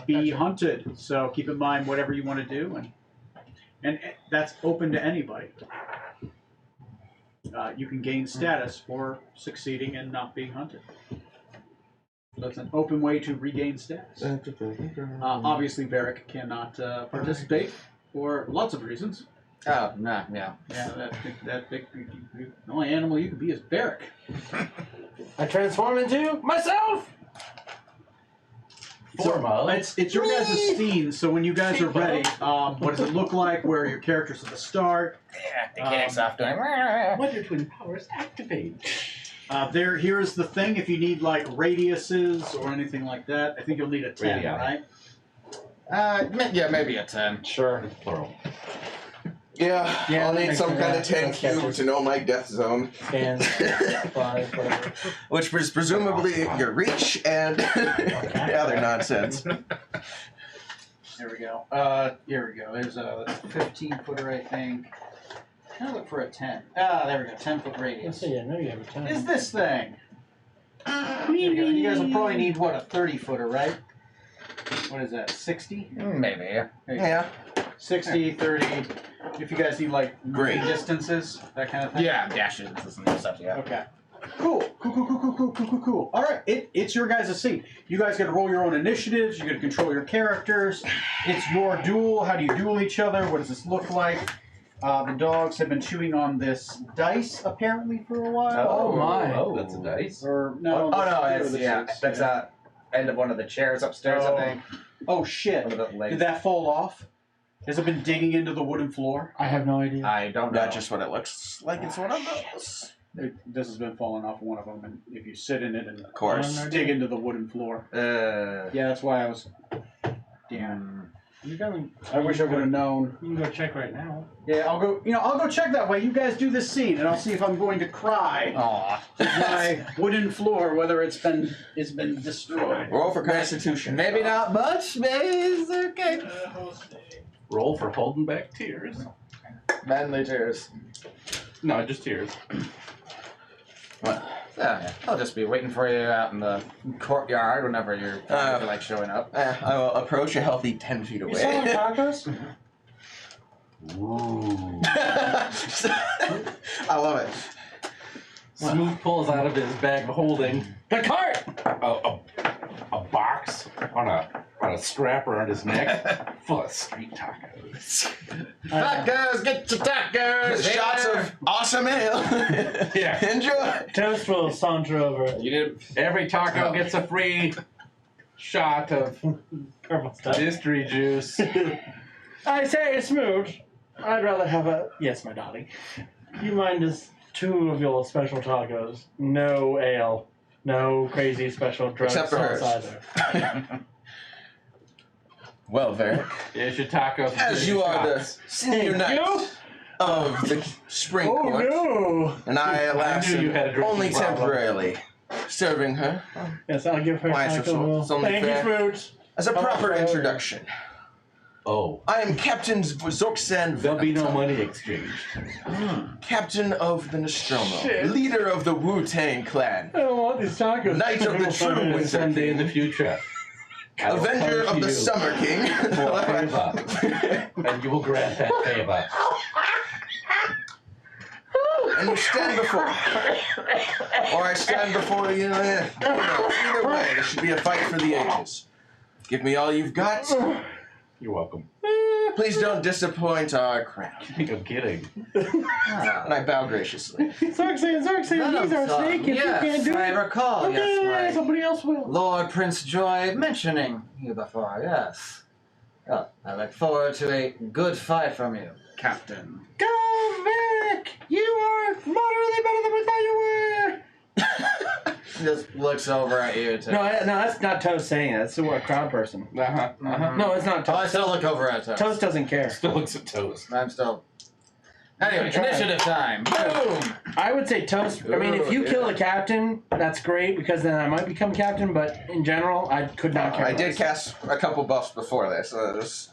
be hunted. So keep in mind whatever you want to do, and that's open to anybody. You can gain status for succeeding and not being hunted. So it's an open way to regain status. Obviously, Varric cannot participate for lots of reasons. Oh, nah, yeah. Yeah, that big, the only animal you can be is Varric. I transform into myself! So it's your guys' scene, so when you guys are ready, what does it look like? Where are your characters at the start? Yeah, the kid's off doing. Wonder Twin powers activate. Here's the thing, if you need like radiuses or anything like that, I think you'll need a 10, Radii. right? Yeah, maybe a 10. Sure. It's plural. Yeah, Yeah, I'll that need makes some sense. kind Yeah, of 10 that's cube catchy. to know my death zone. Scans, 5, whatever. Which is presumably your reach and other nonsense. There we go. Here we go. There's a 15-footer, I think. Can I look for a 10? There we go. 10-foot radius. I know you have a 10. Is this thing? There you go. You guys will probably need, what, a 30-footer, right? What is that, 60? Maybe. There you go. Yeah. 60, 30. If you guys need, like, Great. distances, that kind of thing. Yeah, dashes and stuff, yeah. Okay. Cool. Cool. All right, it's your guys' scene. You guys got to roll your own initiatives. You got to control your characters. It's your duel. How do you duel each other? What does this look like? The dogs have been chewing on this dice apparently for a while. Oh, my. Oh, That's a dice. Or no? Oh, no, here it's, this yeah, is, that's end of one of the chairs upstairs, Oh. I think. Oh shit! One of the legs. Did that fall off? Has it been digging into the wooden floor? I have no idea. I don't know. Not just what it looks like, it's one of those. This has been falling off one of them, and if you sit in it and Of course. dig into the wooden floor. Yeah, that's why I was. Damn. You're going. I wish I would have known. You can go check right now. Yeah, I'll go. I'll go check that way. You guys do this scene, and I'll see if I'm going to cry. Aw. My wooden floor, whether it's been destroyed. Roll for Constitution. Maybe not much, maybe it's okay. Roll for holding back tears. Manly tears. No, just tears. Yeah, I'll just be waiting for you out in the courtyard whenever you're like showing up. I will approach a healthy 10 feet You selling away. tacos? Ooh. I love it. Smooth pulls out of his bag of holding The cart! a box on a strap around his neck full of street tacos. Tacos, get your tacos! Shots here. of awesome ale. Yeah. Enjoy. Toast will saunter over. You did. Every taco Oh. gets a free shot of Purple stuff. mystery juice. I say, Smooch, I'd rather have a... Yes, my darling. You mind just 2 of your special tacos? No ale. No crazy special drug Except for sauce hers. either. Well, Varric, Here's your tacos. as you are the senior Thank you. knight of the spring Oh, court, no! and I, alas, knew you am had a drinking only problem. temporarily serving her Yes, I'll give her Why, it's taco roll. it's only Thank you, fair. Smooch. as a proper Okay. introduction. Oh, I am Captain Zorksan there'll be no Venator, money exchanged. Captain of the Nostromo, Shit. leader of the Wu-Tang clan, I don't want these tacos. knight of the true Winter Someday in the King, future, I will avenger come of to the you Summer King, for a favor, and you will grant that favor. and you stand before or I stand before you. Either way, there should be a fight for the ages. Give me all you've got. You're welcome. Please don't disappoint our crown. I think I'm kidding. And I bow graciously. Xerxes, these are snake if yes, you can't do I it. recall. Okay, Yes, my somebody else will. Lord Prince Joy mentioning you before. Yes. Well, I look forward to a good fight from you, Captain. Go, Varric! You are moderately better than we thought you were! Just looks over at you. To... No, that's not Toast saying that. That's a crowd person. No, it's not Oh, I Toast. still look over at Toast. Toast doesn't care. Still looks at Toast. I'm still. Anyway, Try. initiative time. Boom! I would say Toast. I mean, if you kill the captain, that's great because then I might become captain. But in general, I could not care. I did less. cast a couple buffs before this. So it was,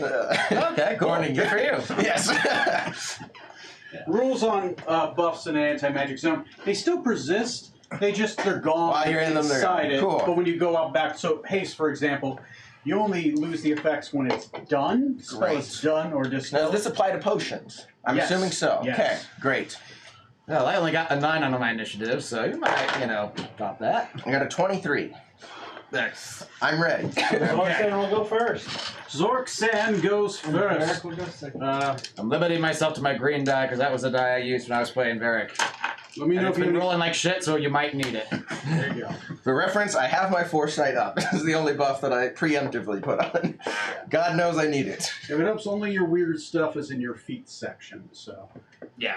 Okay, cool. warning Good for you. Yes. Rules on buffs in an anti-magic zone, they still persist. They're gone. While you're in them, they're inside gone. it. Cool. But when you go out back, so haste, for example, you only lose the effects when it's done. Spell Great. is done or Now, dispelled. does this apply to potions? I'm Yes. assuming so. Yes. Okay, great. Well, I only got a 9 on my initiative, so you might, top that. I got a 23. Thanks. I'm ready. Zorksan will go first. Zorksan goes first. Varric will go second. I'm limiting myself to my green die because that was the die I used when I was playing Varric. Let me And know it's if you been need. rolling like shit, so you might need it. There you go. For reference, I have my foresight up. This is the only buff that I preemptively put on. God knows I need it. If it helps, only your weird stuff is in your feet section. So Yeah.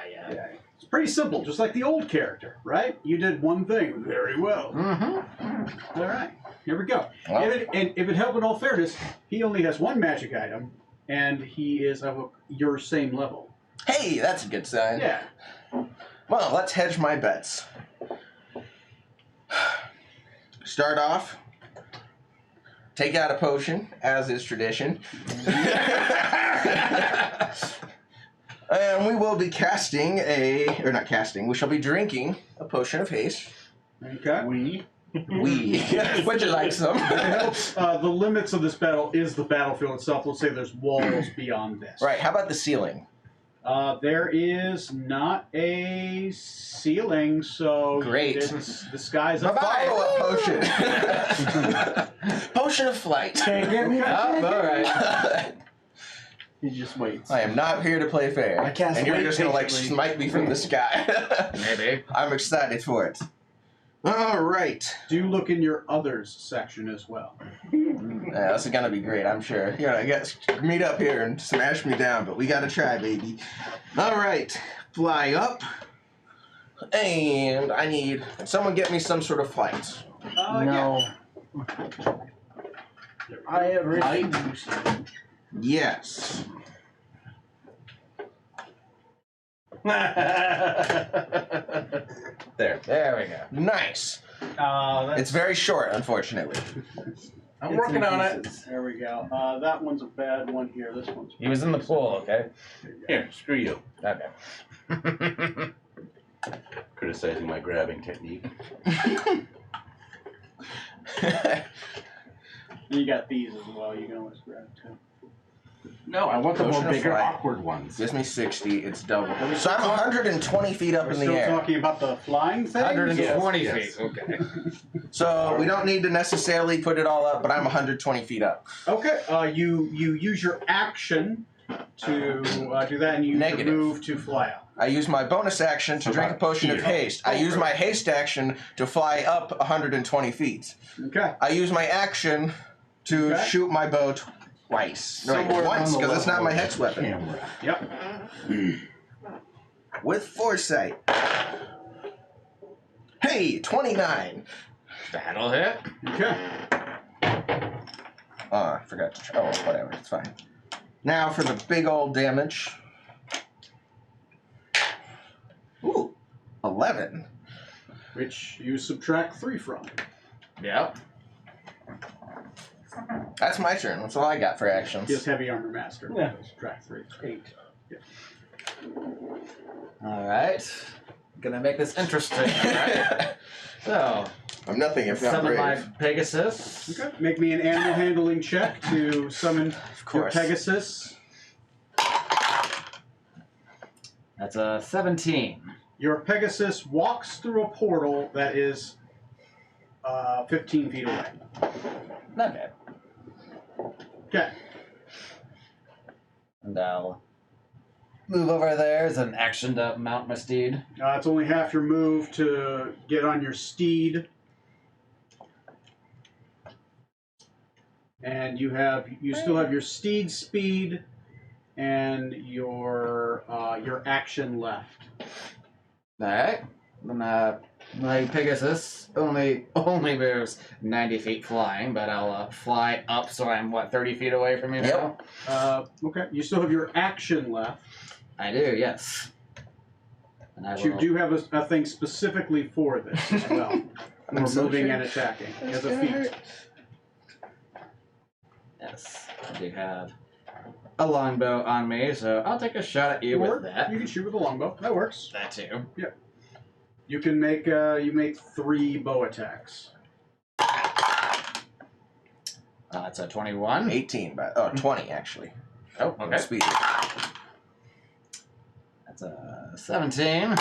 it's pretty simple, just like the old character, right? You did one thing very well. Mm-hmm. All right, here we go. Well. If it helped in all fairness, he only has one magic item, and he is of your same level. Hey, that's a good sign. Yeah. Well, let's hedge my bets. Start off. Take out a potion, as is tradition. And we will be we shall be drinking a potion of haste. Okay. We. Would you like some? It helps. The limits of this battle is the battlefield itself. Let's say there's walls beyond this. Right, how about the ceiling? There is not a ceiling, so Great. the sky's up. Follow-up potion. Potion of flight. Can't get me. Oh, all right. He just waits. I am not here to play fair. I cast and you're wait just gonna patiently. smite me from the sky. Maybe. I'm excited for it. All right. Do look in your others section as well. Yeah, this is gonna be great, I'm sure. You're gonna meet up here and smash me down, but we gotta try, baby. All right, fly up, and I need someone get me some sort of flight. No. I refuse. Yes. There. There we go. Nice. That's, It's very short, unfortunately. I'm working on it. there we go. That one's a bad one here. This one's. He was in the pool, okay? Here, screw you. Okay. Criticizing my grabbing technique. You got these as well. You can always grab too. No, I want the more Potion of bigger, flight. awkward ones. Gives me 60, it's double. So I'm 120 feet up We're in the still air. talking about the flying thing. 120 Yes. feet. Okay. So we don't need to necessarily put it all up, but I'm 120 feet up. Okay. You use your action to do that, and you use your Negative. move to fly out. I use my bonus action to drink a potion of haste. I use my haste action to fly up 120 feet. Okay. I use my action to Okay. shoot my bow twice. No, wait, Somewhere once, on the because it's not level my of hex weapon. Camera. Yep. With foresight. Hey, 29. That'll hit. Okay. Oh, I forgot to. Oh, whatever. It's fine. Now for the big old damage. Ooh, 11. Which you subtract 3 from. Yep. That's my turn. That's all I got for actions. He has heavy armor master. Yeah. Subtract 3. 8. All right. Gonna make this interesting. All right. So, I'm nothing if not summon my brave. Pegasus. Okay. Make me an animal handling check to summon Of your course. Pegasus. That's a 17. Your Pegasus walks through a portal that is 15 feet away. Okay. Okay. And I'll move over there as an action to mount my steed. It's only half your move to get on your steed. And you still have your steed speed and your action left. Alright. Then my Pegasus only moves 90 feet flying, but I'll fly up so I'm 30 feet away from you now? Okay. You still have your action left. I do, yes. And I But you will- do have a thing specifically for this as well. I'm For so moving sure. and attacking as a feat. Yes, I do have a longbow on me, so I'll take a shot at you Or with that. you can shoot with a longbow. That works. That too. You can make you make 3 bow attacks. That's a 21. 18, but 20 actually. Oh, okay. Speed. That's a 17.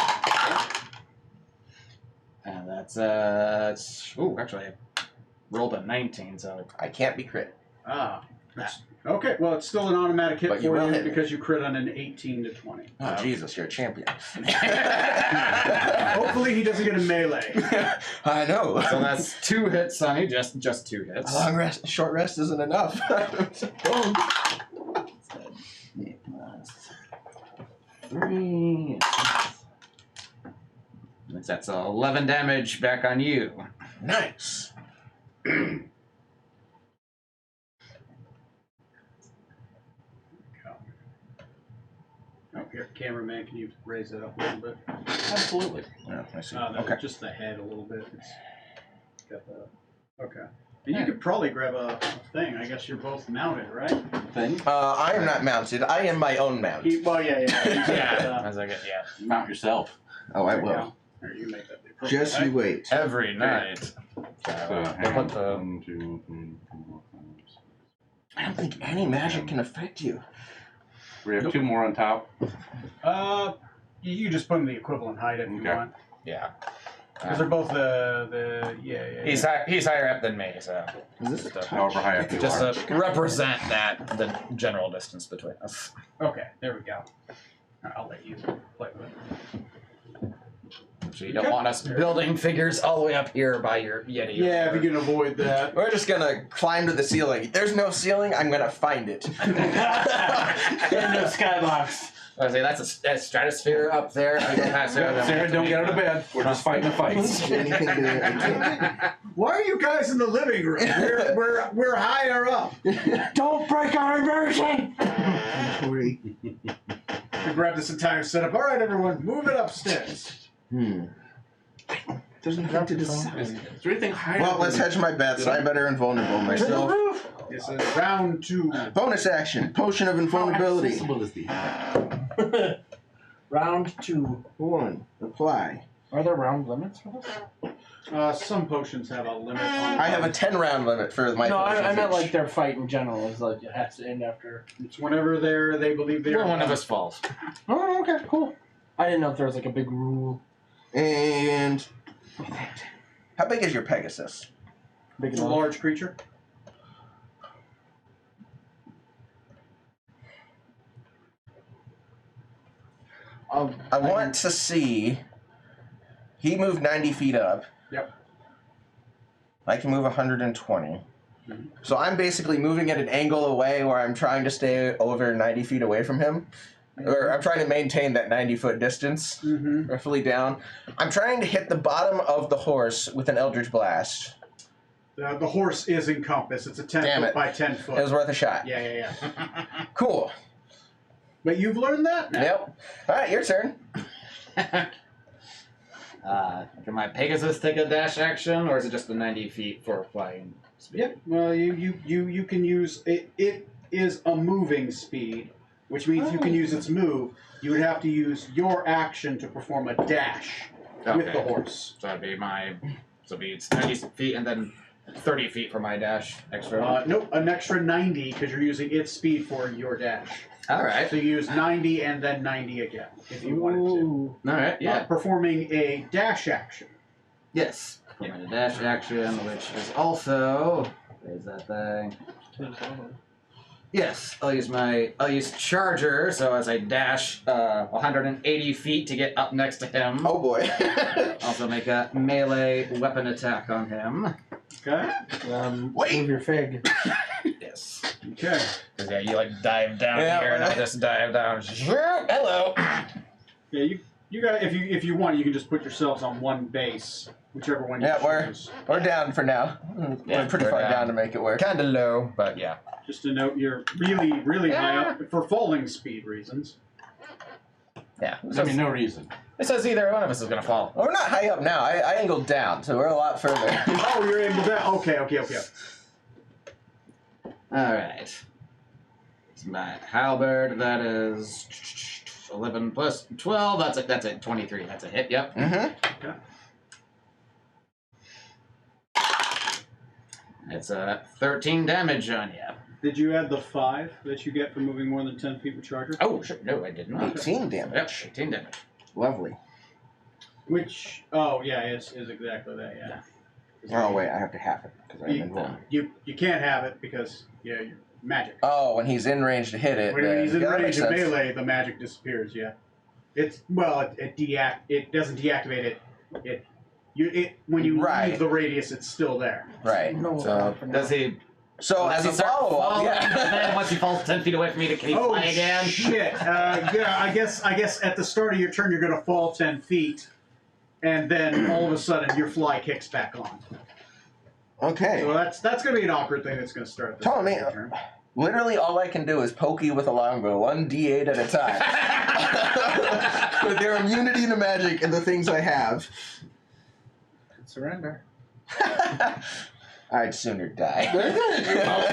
And that's actually I rolled a 19, so I can't be crit. Okay, well it's still an automatic hit But you for will you hit me. because you crit on an 18 to 20. Oh, Jesus, you're a champion. Hopefully he doesn't get a melee. I know. so that's 2 hits, Sonny. Just 2 hits. A long rest, short rest isn't enough. Three. That's 11 damage back on you. Nice. Oh, here, cameraman, can you raise it up a little bit? Absolutely. Yeah, I see. No, Okay. just the head a little bit. It's got the okay. And you could probably grab a thing. I guess you're both mounted, right? Thing. I am not mounted. I am my own mount. Well, yeah. Yeah. As I get, Mount yourself. Oh, I There you will. go. There, you make that big. Just you wait. every night. So, We'll hang put the- 1, 2, 3, 4, 5, 6. I don't think any magic can affect you. We have 2 more on top. You just put them the equivalent height if you Okay. want, Yeah. because they're both the yeah. He's higher up than me, so Is this just to, However high up you just are. to represent the general distance between us. Okay, there we go. All right, I'll let you play with it. So you don't want us building figures all the way up here by your Yeti. Yeah, if you can avoid that. We're just gonna climb to the ceiling. If there's no ceiling, I'm gonna find it. In the skybox. I say that's a stratosphere up there. I go past there. then Sarah, don't get out of bed. We're just fighting a fight. Anything to Why are you guys in the living room? We're higher up. Don't break our immersion! To grab this entire setup. All right, everyone, move it upstairs. There's nothing to decide. Is there anything higher? Well, than let's hedge my bets. I'm better invulnerable myself. This is round 2. Bonus action. Potion of invulnerability. accessible is the Round 2. 1. Apply. Are there round limits for this? Some potions have a limit on. I have a 10 round limit for my No, potions I meant each. like their fight in general. Is like it has to end after. It's whenever they believe they Well, are. one of us falls. Oh, okay, cool. I didn't know if there was like a big rule. And how big is your Pegasus? Big It's a enough. large creature. I want to see. He moved 90 feet up. Yep. I can move 120. Mhm. So I'm basically moving at an angle away where I'm trying to stay over 90 feet away from him. Or I'm trying to maintain that 90-foot distance, Mm-hmm. roughly down. I'm trying to hit the bottom of the horse with an Eldritch Blast. The horse is encompassed. It's a 10 Damn foot it. by 10 foot. It was worth a shot. Yeah. Cool. But you've learned that now. Yep. All right, your turn. Can my Pegasus take a dash action, or is it just the 90 feet for flying speed? Yep. Well, you can use it. It is a moving speed, which means you can use its move. You would have to use your action to perform a dash with Okay. the horse. So that'd be my. So it'd be it's 90 feet, and then 30 feet for my dash extra. Nope, an extra 90 because you're using its speed for your dash. All right. So you use 90 and then 90 again if you wanted to. All right. Yeah. Performing a dash action. Yes. Performing a dash action, which is also. Where's that thing? Yes, I'll use Charger, so as I dash 180 feet to get up next to him. Oh boy. Also make a melee weapon attack on him. Okay. Wait. Move your fig. Yes. Okay. Because yeah, you like dive down Yeah, here and I just dive down. Hello. Yeah, you got if you want, you can just put yourselves on one base, whichever one you Yeah, choose. We're down for now. Yeah, we're pretty we're far down. down to make it work. Kinda low, but yeah. Just to note, you're really high up for falling speed reasons. Yeah. I mean, no reason. It says either one of us is gonna fall. Well, we're not high up now. I angled down, so we're a lot further. Oh, you're able to. Okay. Alright. It's my halberd, that is 11 plus 12, that's a 23. That's a hit, yep. Mm-hmm. It's 13 damage on you. Did you add the 5 that you get for moving more than 10 feet with Charger? Oh, sure. No, I did not. 18 damage. Yep, 18 damage. Lovely. Which, is exactly that, yeah. Oh wait, I have to have it because I'm invulnerable. You can't have it because, you're magic. Oh, when he's in range to hit it. When then, he's in yeah, that range makes of sense. melee, the magic disappears, yeah. It doesn't deactivate it. When you Right. leave the radius, it's still there. Right. So, does he... So as a follow-up, Then once he falls 10 feet away from me, can he fly again? Shit. Yeah, I guess at the start of your turn, you're going to fall 10 feet, and then all of a sudden, your fly kicks back on. Okay. So that's going to be an awkward thing that's going to start. Tell me, turn. literally all I can do is poke you with a longbow, 1d8 at a time. With their immunity to magic and the things I have. Surrender. I'd sooner die.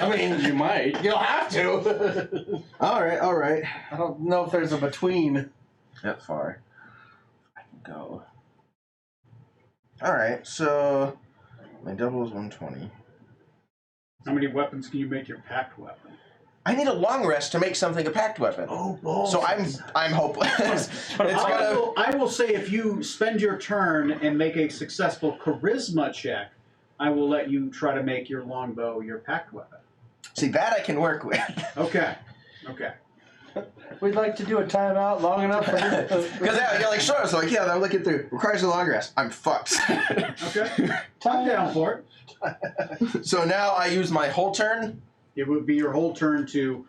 I mean, you might. You'll have to. all right. I don't know if there's a between. That far. I can go. All right, so my double is 120. How many weapons can you make your packed weapon? I need a long rest to make something a packed weapon. Oh, balls. So I'm hopeless. I will say if you spend your turn and make a successful charisma check, I will let you try to make your longbow your packed weapon. See, that I can work with. Okay. We'd like to do a timeout long enough for this. Because you're like, sure. So like, yeah, I'm looking through. Requires a long rest. I'm fucked. Okay. I'm down for it. So now I use my whole turn. It would be your whole turn to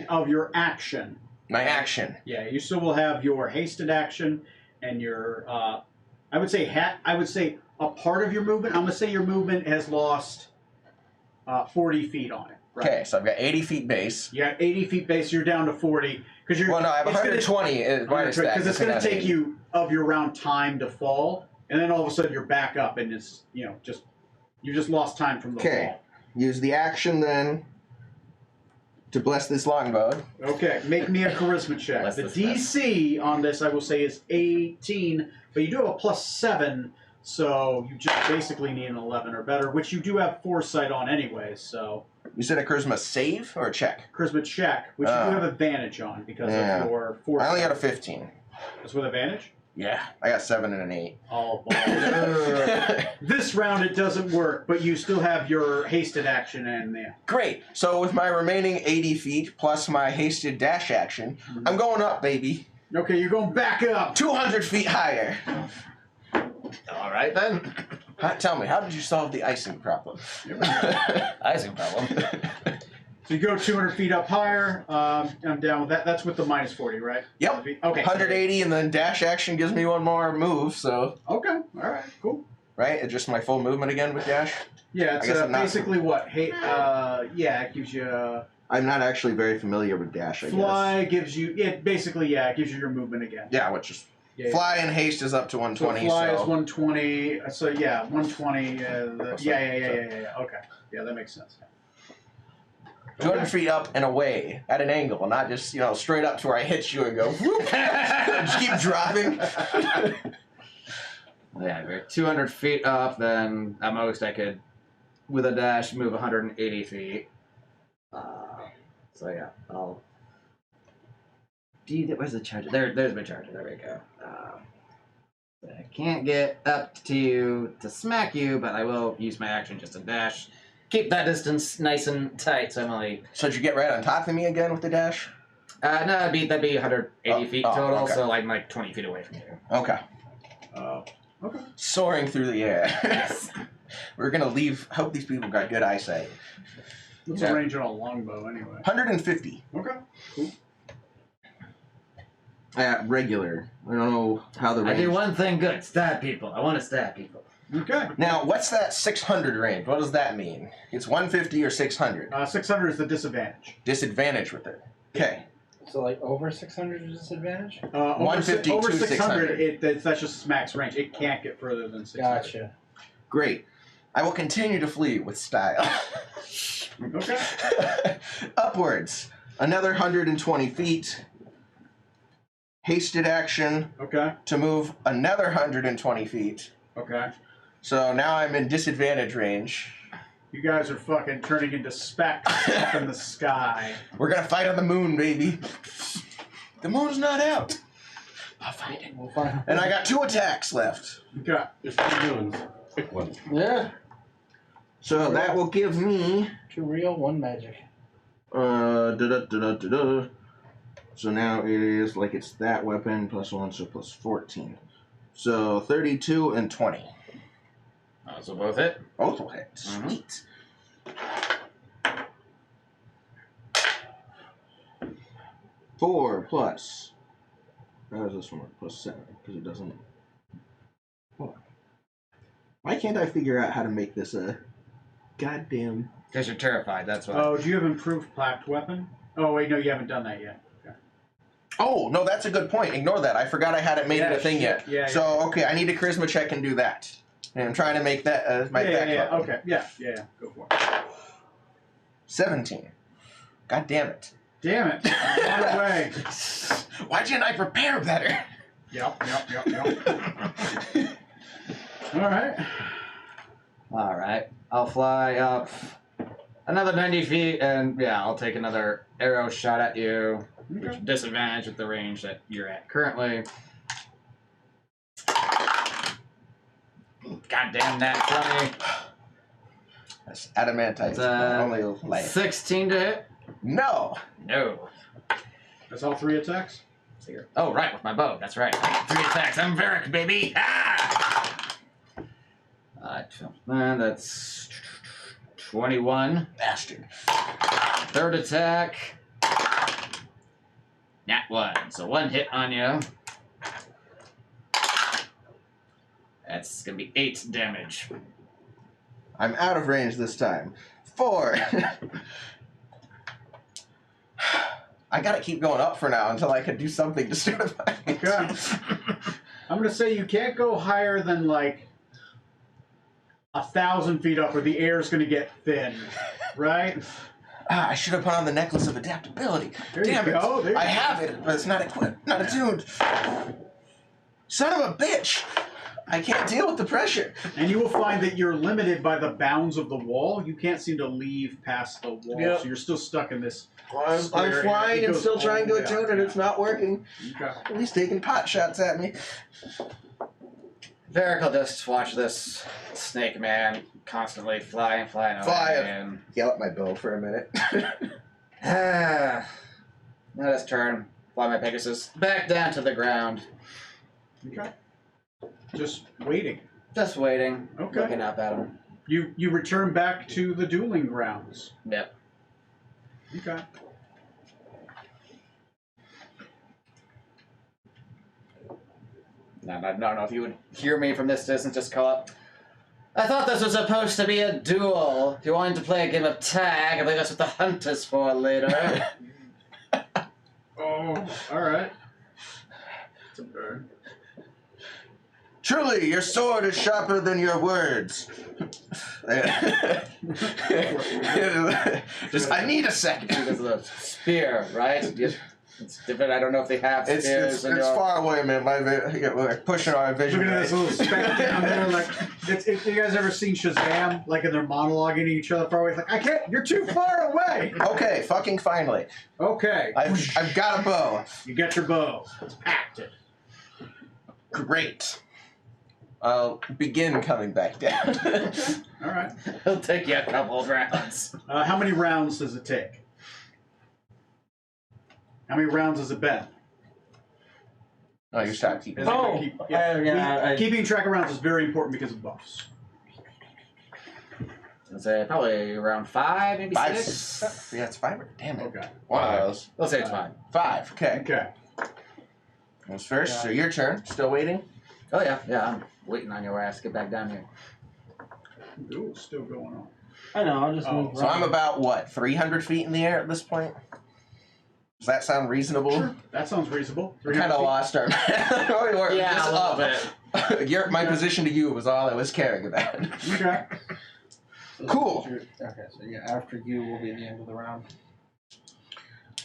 of your action. My action. Yeah, you still will have your hasted action and your. I would say a part of your movement. I'm gonna say your movement has lost 40 feet on it. Right? Okay, so I've got 80 feet base. You got 80 feet base. You're down to 40 because you're. Well, no, I have 120 minus that. Because it's going to take you of your round time to fall, and then all of a sudden you're back up, and it's you just lost time from the fall. Use the action then to bless this longbow. Okay, make me a charisma check. Bless The this DC on this, I will say, is 18, but you do have a +7, so you just basically need an 11 or better, which you do have foresight on anyway. So You said a charisma save or a check? charisma check, which you do have advantage on because Yeah. of your foresight. I only got a 15. That's with advantage. Yeah, I got 7 and an 8. Oh, this round it doesn't work, but you still have your hasted action and there. Great. So with my remaining 80 feet plus my hasted dash action, I'm going up, baby. Okay, you're going back up. 200 feet higher. All right, then. Tell me, how did you solve the icing problem? Icing problem. So you go 200 feet up higher. I'm down with that. That's with the -40, right? Yep. Okay. 180 and then dash action gives me one more move, so... Okay. All right. Cool. Right? It's just my full movement again with dash? Yeah, I it's guess I'm not- basically what? Hey, it gives you I'm not actually very familiar with dash, I fly. Gives you it basically it gives you your movement again. guess. Yeah, which is... Yeah. Fly and haste is up to So 120, fly is so... 120. So yeah, 120. That's Yeah. Okay. Yeah, that makes sense. 200 feet up and away at an angle, not just, straight up to where I hit you and go, whoop, just keep dropping. Yeah, we're 200 feet up, then at most I could with a dash, move 180 feet. So yeah, I'll. Where's the charger? There's my charger. There we go. I can't get up to you to smack you, but I will use my action just to dash. Keep that distance nice and tight, so I'm only... So did you get right on top of me again with the dash? No, that'd be 180 feet total, okay. so I'm like 20 feet away from you. Okay. Okay. Soaring through the air. We're gonna leave. Hope these people got good eyesight. What's the range on a longbow anyway? 150. Okay. Cool. Regular. I don't know how the I range. do one thing good: stab people. I want to stab people. Okay. Now, what's that 600 range? What does that mean? It's 150 or 600? 600 is the disadvantage. Disadvantage with it. Okay. So like over 600 is disadvantage? Over 150 over to 600, that's just its max range. It can't get further than 600. Gotcha. Great. I will continue to flee with style. Okay. Upwards. Another 120 feet. Hasted action Okay. to move another 120 feet. Okay. So now I'm in disadvantage range. You guys are fucking turning into specks up in the sky. We're gonna fight on the moon, baby. The moon's not out. I'll find it. We'll find. And I got 2 attacks left. Okay. There's 2 moons. Pick one. Yeah. So that will give me 2 real, 1 magic. So now it is like it's that weapon plus 1, so plus 14. So 32 and 20. So both hit. Both will hit. Mhm. Sweet. 4 plus. How does this one work? Plus 7, because it doesn't. Hold on. Why can't I figure out how to make this a goddamn. Because you're terrified. That's why. Oh, do you have improved placked weapon? Oh wait, no, you haven't done that yet. Okay. Oh, no, that's a good point. Ignore that. I forgot I hadn't made it a thing shit. yet. Yeah. So, okay, I need a charisma check and do that. And I'm trying to make that my back yeah. weapon. Okay. Yeah. Go for it. 17. God damn it. Damn it. Run away. Why didn't I prepare better? Yep. All right. All right. I'll fly up another 90 feet, and yeah, I'll take another arrow shot at you. Okay. Disadvantage with the range that you're at currently. Goddamn that 20. That's adamantite. It's, only light. 16 to hit? No. No. That's all 3 attacks? Oh, right, with my bow. That's right. 3 attacks. I'm Varric, baby. Ah! And that's 21. Bastard. Third attack. Nat 1. So 1 hit on you. That's going to be 8 damage. I'm out of range this time. 4. I gotta keep going up for now until I can do something to start fighting. Okay. I'm gonna say you can't go higher than like 1,000 feet up, or the air's gonna get thin, right? I should have put on the necklace of adaptability. There Damn you it! go. There I you have it, but it's not equipped, not attuned. Son of a bitch! I can't deal with the pressure. And you will find that you're limited by the bounds of the wall. You can't seem to leave past the wall, Yep. so you're still stuck in this. I'm square flying area. It and goes still trying to all the way attune up, it. yeah. It's not working. Okay. He's taking pot shots at me. Varric will just watch this snake man constantly flying away. Flying. Yell at my bow for a minute. Now his turn. Fly my Pegasus back down to the ground. Okay. Just waiting. Just waiting. Okay. Looking up at him. You return back to the dueling grounds. Yep. Okay. Now, I don't know if you would hear me from this distance, just call up. I thought this was supposed to be a duel. If you wanted to play a game of tag, I believe that's what the hunt is for later. Oh, all right. It's a bird. Truly, your sword is sharper than your words. Just, I need a second. Because of the spear, right? It's different. I don't know if they have It's spears. in your- far away, man. We're pushing our vision. Look at this little speck down there. Like, if you guys ever seen Shazam? Like, and they're monologuing to each other far away. It's like, I can't. You're too far away. Okay, fucking finally. Okay. I've got a bow. You get your bow. It's packed it. Great. I'll begin coming back down. All right. It'll take you a couple of rounds. How many rounds does it take? How many rounds has it been? Oh, you're stopped keeping. Is it gonna keep- yeah, keeping track of rounds is very important because of buffs. Let's say probably around 5, maybe 5. 6. Yeah, it's 5. Damn it. Okay. One of those. Let's say it's 5. 5. Okay. Okay. Who's first? So your turn. Still waiting. Oh yeah, I'm waiting on your ass to get back down here. Ooh, it's still going on. I know, I'll just move So I'm about what 300 feet in the air at this point. Does that sound reasonable? Sure. That sounds reasonable. We kind of lost our. Yeah, Just a little up. My position to you was all I was caring about. Okay. Cool. Okay, so yeah, after you will be the end of the round.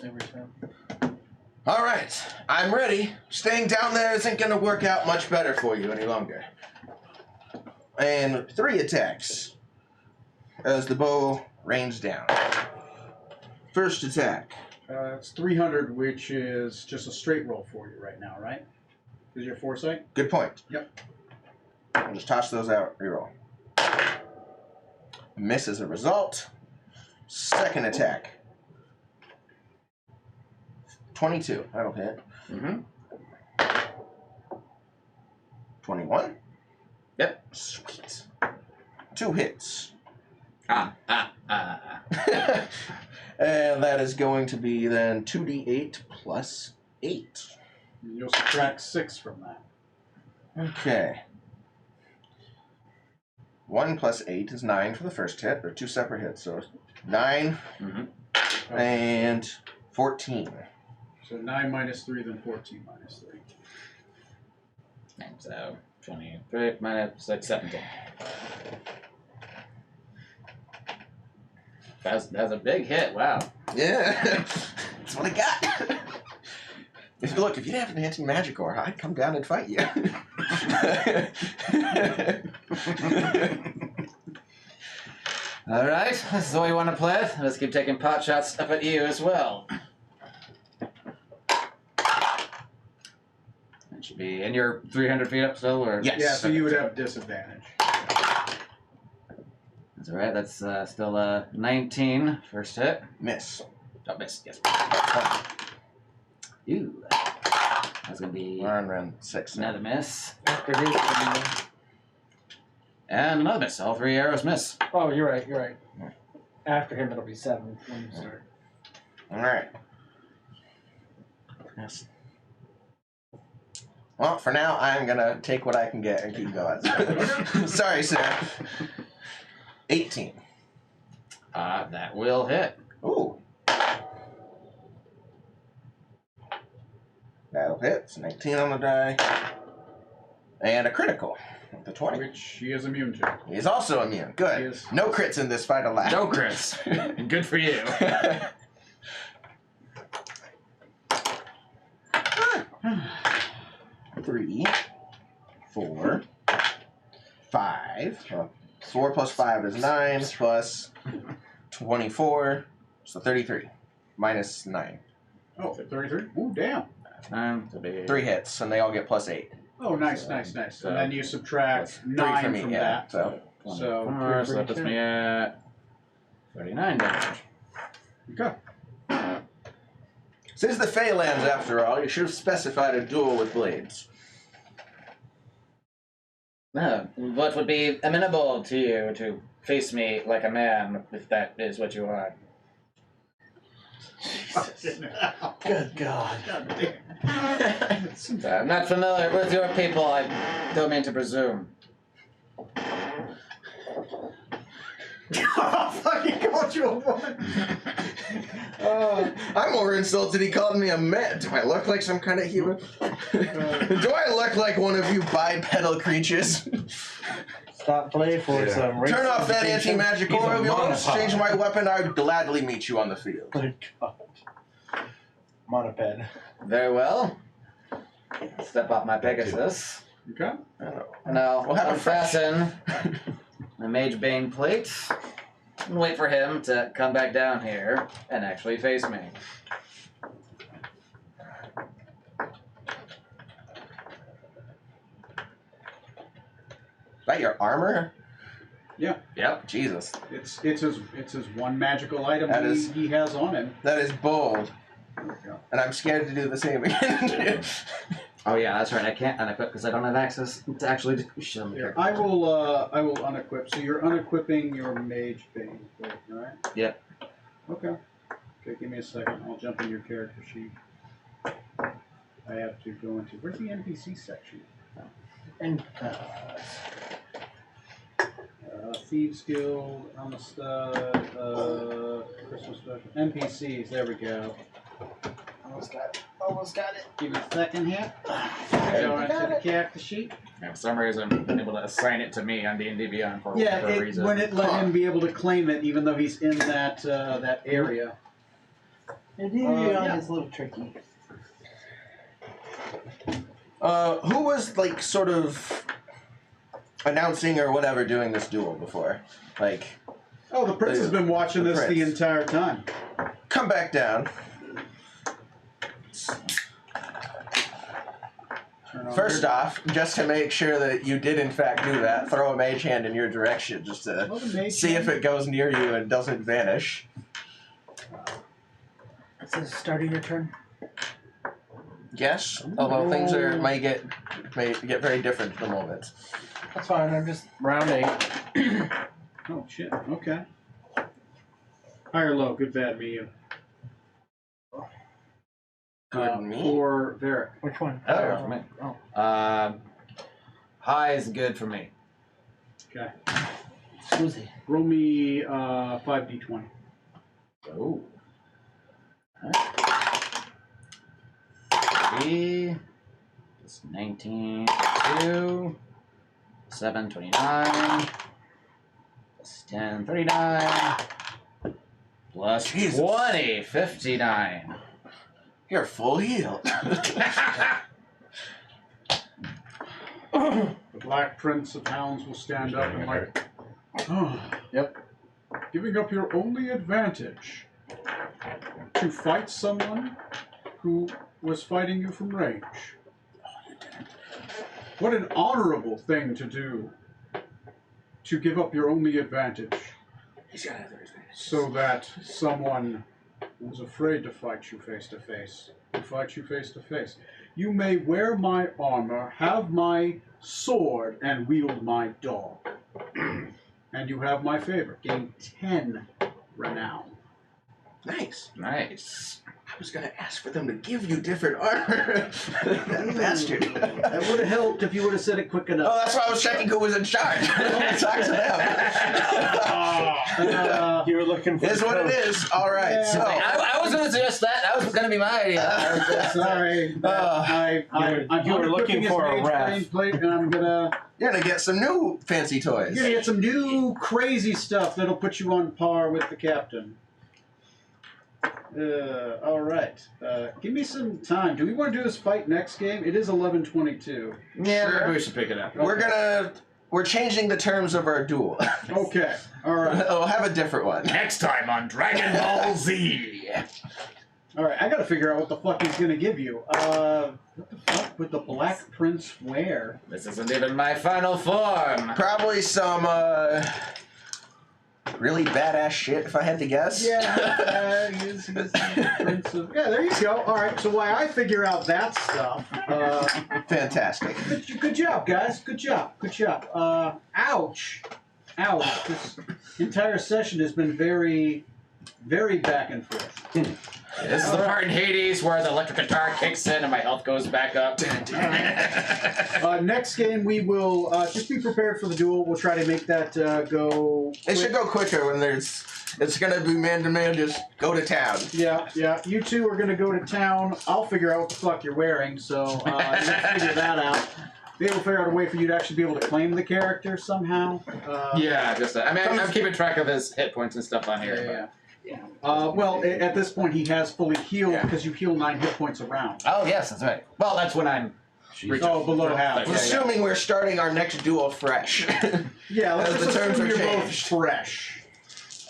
Every time. All right, I'm ready. Staying down there isn't going to work out much better for you any longer. And 3 attacks as the bow rains down. First attack. It's 300, which is just a straight roll for you right now, right? Is your foresight? Good point. Yep. I'll just toss those out. Reroll. Miss as a result. Second attack. 22. That'll hit. Mm-hmm. 21. Yep. Sweet. 2 hits. And that is going to be then 2d8 plus 8. You'll subtract 6 from that. Okay. 1 plus 8 is 9 for the first hit. They're 2 separate hits, so 9 and 14. So 9 minus 3, then 14 minus 3. So 23 minus 17. That's a big hit. Wow. Yeah, that's what I got. If you didn't have an anti-magic aura, I'd come down and fight you. All right, this is the way you want to play it. Let's keep taking pot shots up at you as well. That should be. And you're 300 feet up still, or Yes. Yeah, so you would have disadvantage. That's all right. That's still 19 first hit. Miss. Oh, miss. Yes. Ooh, that's gonna be We're on round 6 now. another miss. And another miss. All 3 arrows miss. Oh, you're right. After him, it'll be 7 when you start. All right. Yes. Well, for now, I'm gonna take what I can get and keep going. Sorry, sir. 18. That will hit. Ooh. That'll hit. It's 19 on the die. And a critical. With the 20. Which he is immune to. He's also immune. Good. He is. No crits in this fight allowed. No crits. Good for you. 3, 4, 5. 4 plus 5 is 9 plus 24. So 33. Minus 9. Oh, 33? Ooh, damn. To be 3 hits, and they all get plus 8. Oh, nice. So- And then you subtract 3 9 for me, from yeah. that. So, So, 24, so that puts me at 39 damage. okay. this is the Feylands after all. You should have specified a duel with blades. What would be amenable to you to face me like a man, if that is what you are? Good God. I'm not familiar with your people. I don't mean to presume. Fucking called you a woman. I'm more insulted he called me a man. Do I look like some kind of human? Do I look like one of you bipedal creatures? Stop play for some race Turn off that education. anti-magic He's a aura of yours. monopod. Change my weapon. I would gladly meet you on the field. Good God. Monoped. Very well. Step off my Pegasus. Okay. And I'll We'll have a fresh- unfasten the Mage Bane plate and wait for him to come back down here and actually face me. Is that your armor? Yep. Jesus. It's his one magical item That is- he has on him. That is bold. There we go. And I'm scared to do the same again. Oh yeah, that's right. I can't unequip because I don't have access to actually do shit on the Here, character. I will unequip. So you're unequipping your Mage Bane, right? Yep. Okay. Okay, give me a second. I'll jump in your character sheet. I have to go into where's the NPC section? And Thieves Guild, Amistad, Christmas special, NPCs. There we go. Almost got it. Almost got it. Give me a second here. Go into the character sheet. Yeah, for some reason, I'm able to assign it to me on D&D Beyond for Yeah, a reason. when it let him be able to claim it, even though he's in that area. yeah. Is a little tricky. Who was like sort of announcing or whatever doing this duel before? Like, Oh, the prince has been watching The this the prince. entire time. come back down. Turn on First your- off, just to make sure that you did in fact do that, throw a mage hand in your direction just to Oh, the mage see if hand. it goes near you and doesn't vanish. Is this starting your turn? Yes, although things may get very different at the moment. That's fine. I'm just round 8. Oh shit. Okay. High or low? Good, bad, medium. Good me. For Varric. Which one? Oh, for me. Oh. High is good for me. Okay. Susie. Roll me 5d20. Oh. Three. That's 19. 2. 7, 29. Plus 10, 39. Plus Jesus. 20, 59. You're full healed. The Black Prince of Hounds will stand up and like, oh, Yep. giving up your only advantage to fight someone who was fighting you from range. What an honorable thing to do, to give up your only advantage so that someone who's afraid to fight you face to face will fight you face to face. You may wear my armor, have my sword, and wield my dog. And you have my favor. Gain 10 renown. Nice. Nice. I was gonna ask for them to give you different armor. That bastard. That would have helped if you would have said it quick enough. Oh, that's why I was checking who was in charge. Talk to them. You were looking for It is what it is. All right. Yeah. So, I was going to suggest that. That was going to be my idea. Sorry. I'm you were looking unequipping for a his mage ref. brain plate, and I'm gonna you're gonna get some new fancy toys. you're gonna get some new crazy stuff that'll put you on par with the captain. All right. Give me some time. Do we want to do this fight next game? It is 11:22. Yeah, Sure. maybe we should pick it up. We're changing the terms of our duel. Okay. All right. We'll have a different one. Next time on Dragon Ball Z. All right. I got to figure out what the fuck he's gonna give you. What the fuck would the Black Prince wear? This isn't even my final form. Probably some really badass shit, if I had to guess. He's the Prince of. Yeah, there you go. All right. So while I figure out that stuff. Fantastic. Good job, guys. Good job. Good job. Ouch. Ouch. This entire session has been very, very back and forth. This is the part in Hades where the electric guitar kicks in and my health goes back up. Next game, we will just be prepared for the duel. We'll try to make that go. It should go quicker when it's gonna be man to man, just go to town. Yeah, yeah. You two are going to go to town. I'll figure out what the fuck you're wearing, so let's figure that out. Be able to figure out a way for you to actually be able to claim the character somehow. Yeah, just I mean, I'm keeping track of his hit points and stuff on here. Yeah. Well, at this point, he has fully healed Yeah. because you heal 9 hit points a round. Oh yes, that's right. Well, that's when I'm. Oh, below half. Assuming we're starting our next duel fresh. Yeah, let's As the just terms assume are you're both changed. fresh.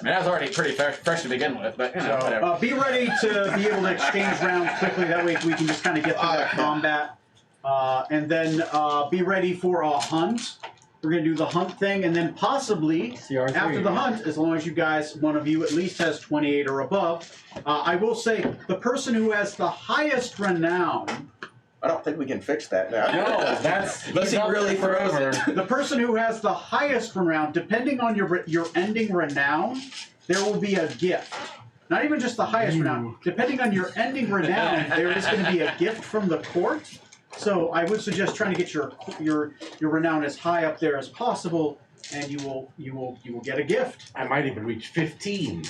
I mean, I was already pretty fresh to begin with, but you know, whatever. Be ready to be able to exchange rounds quickly. That way we can just kind of get through that combat. And then be ready for a hunt. We're going to do the hunt thing, and then possibly CR3. after the hunt, as long as you guys, one of you at least has 28 or above, I will say the person who has the highest renown, I don't think we can fix that now. No, that's Unless he really throws it. the person who has the highest renown, depending on your ending renown, there will be a gift. Not even just the highest renown. Depending on your ending renown, there is going to be a gift from the court. So I would suggest trying to get your renown as high up there as possible, and you will get a gift. I might even reach 15.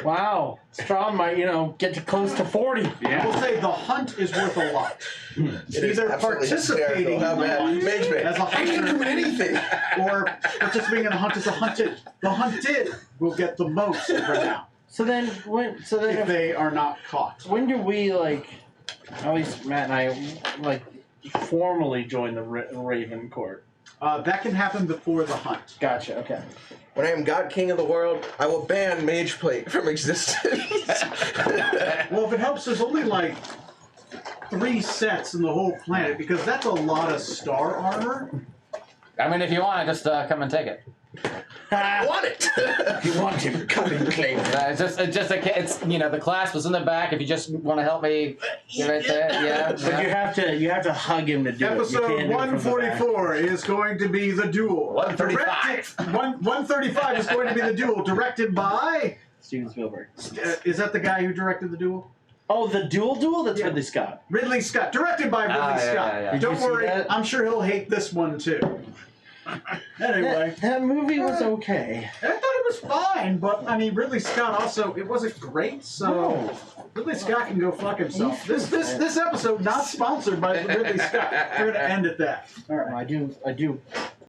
Wow. Strong might, get to close to 40. I will say the hunt is worth a lot. It is Either absolutely participating in hysterical. How the bad? hunt Mage Man. as a I can do hunter, anything. or participating in the hunt as a hunted. The hunted will get the most renown So then if they are not caught. when do we at least Matt and I formally join the Raven Court? That can happen before the hunt. Gotcha. Okay. When I am God King of the world, I will ban Mage Plate from existence. Well, if it helps, there's only 3 sets in the whole planet because that's a lot of star armor. I mean, if you want, just come and take it. I want it. If you want him, come and claim it. It's the class was in the back. If you just want to help me, get right there. Yeah. But you have to hug him to do it. You Episode can't do it from the back. 144 is going to be the duel. 135. 135 is going to be the duel, directed by. Steven Spielberg. Is that the guy who directed the duel? Oh, the duel? That's Yeah. Ridley Scott. Ridley Scott, directed by Ridley yeah, Scott. yeah. Did Don't you see worry, that? I'm sure he'll hate this one too. Anyway, That movie was okay. I thought it was fine, but I mean, Ridley Scott also it wasn't great. So Ridley Scott can go fuck himself. This episode not sponsored by Ridley Scott. We're gonna end at that. All right. I do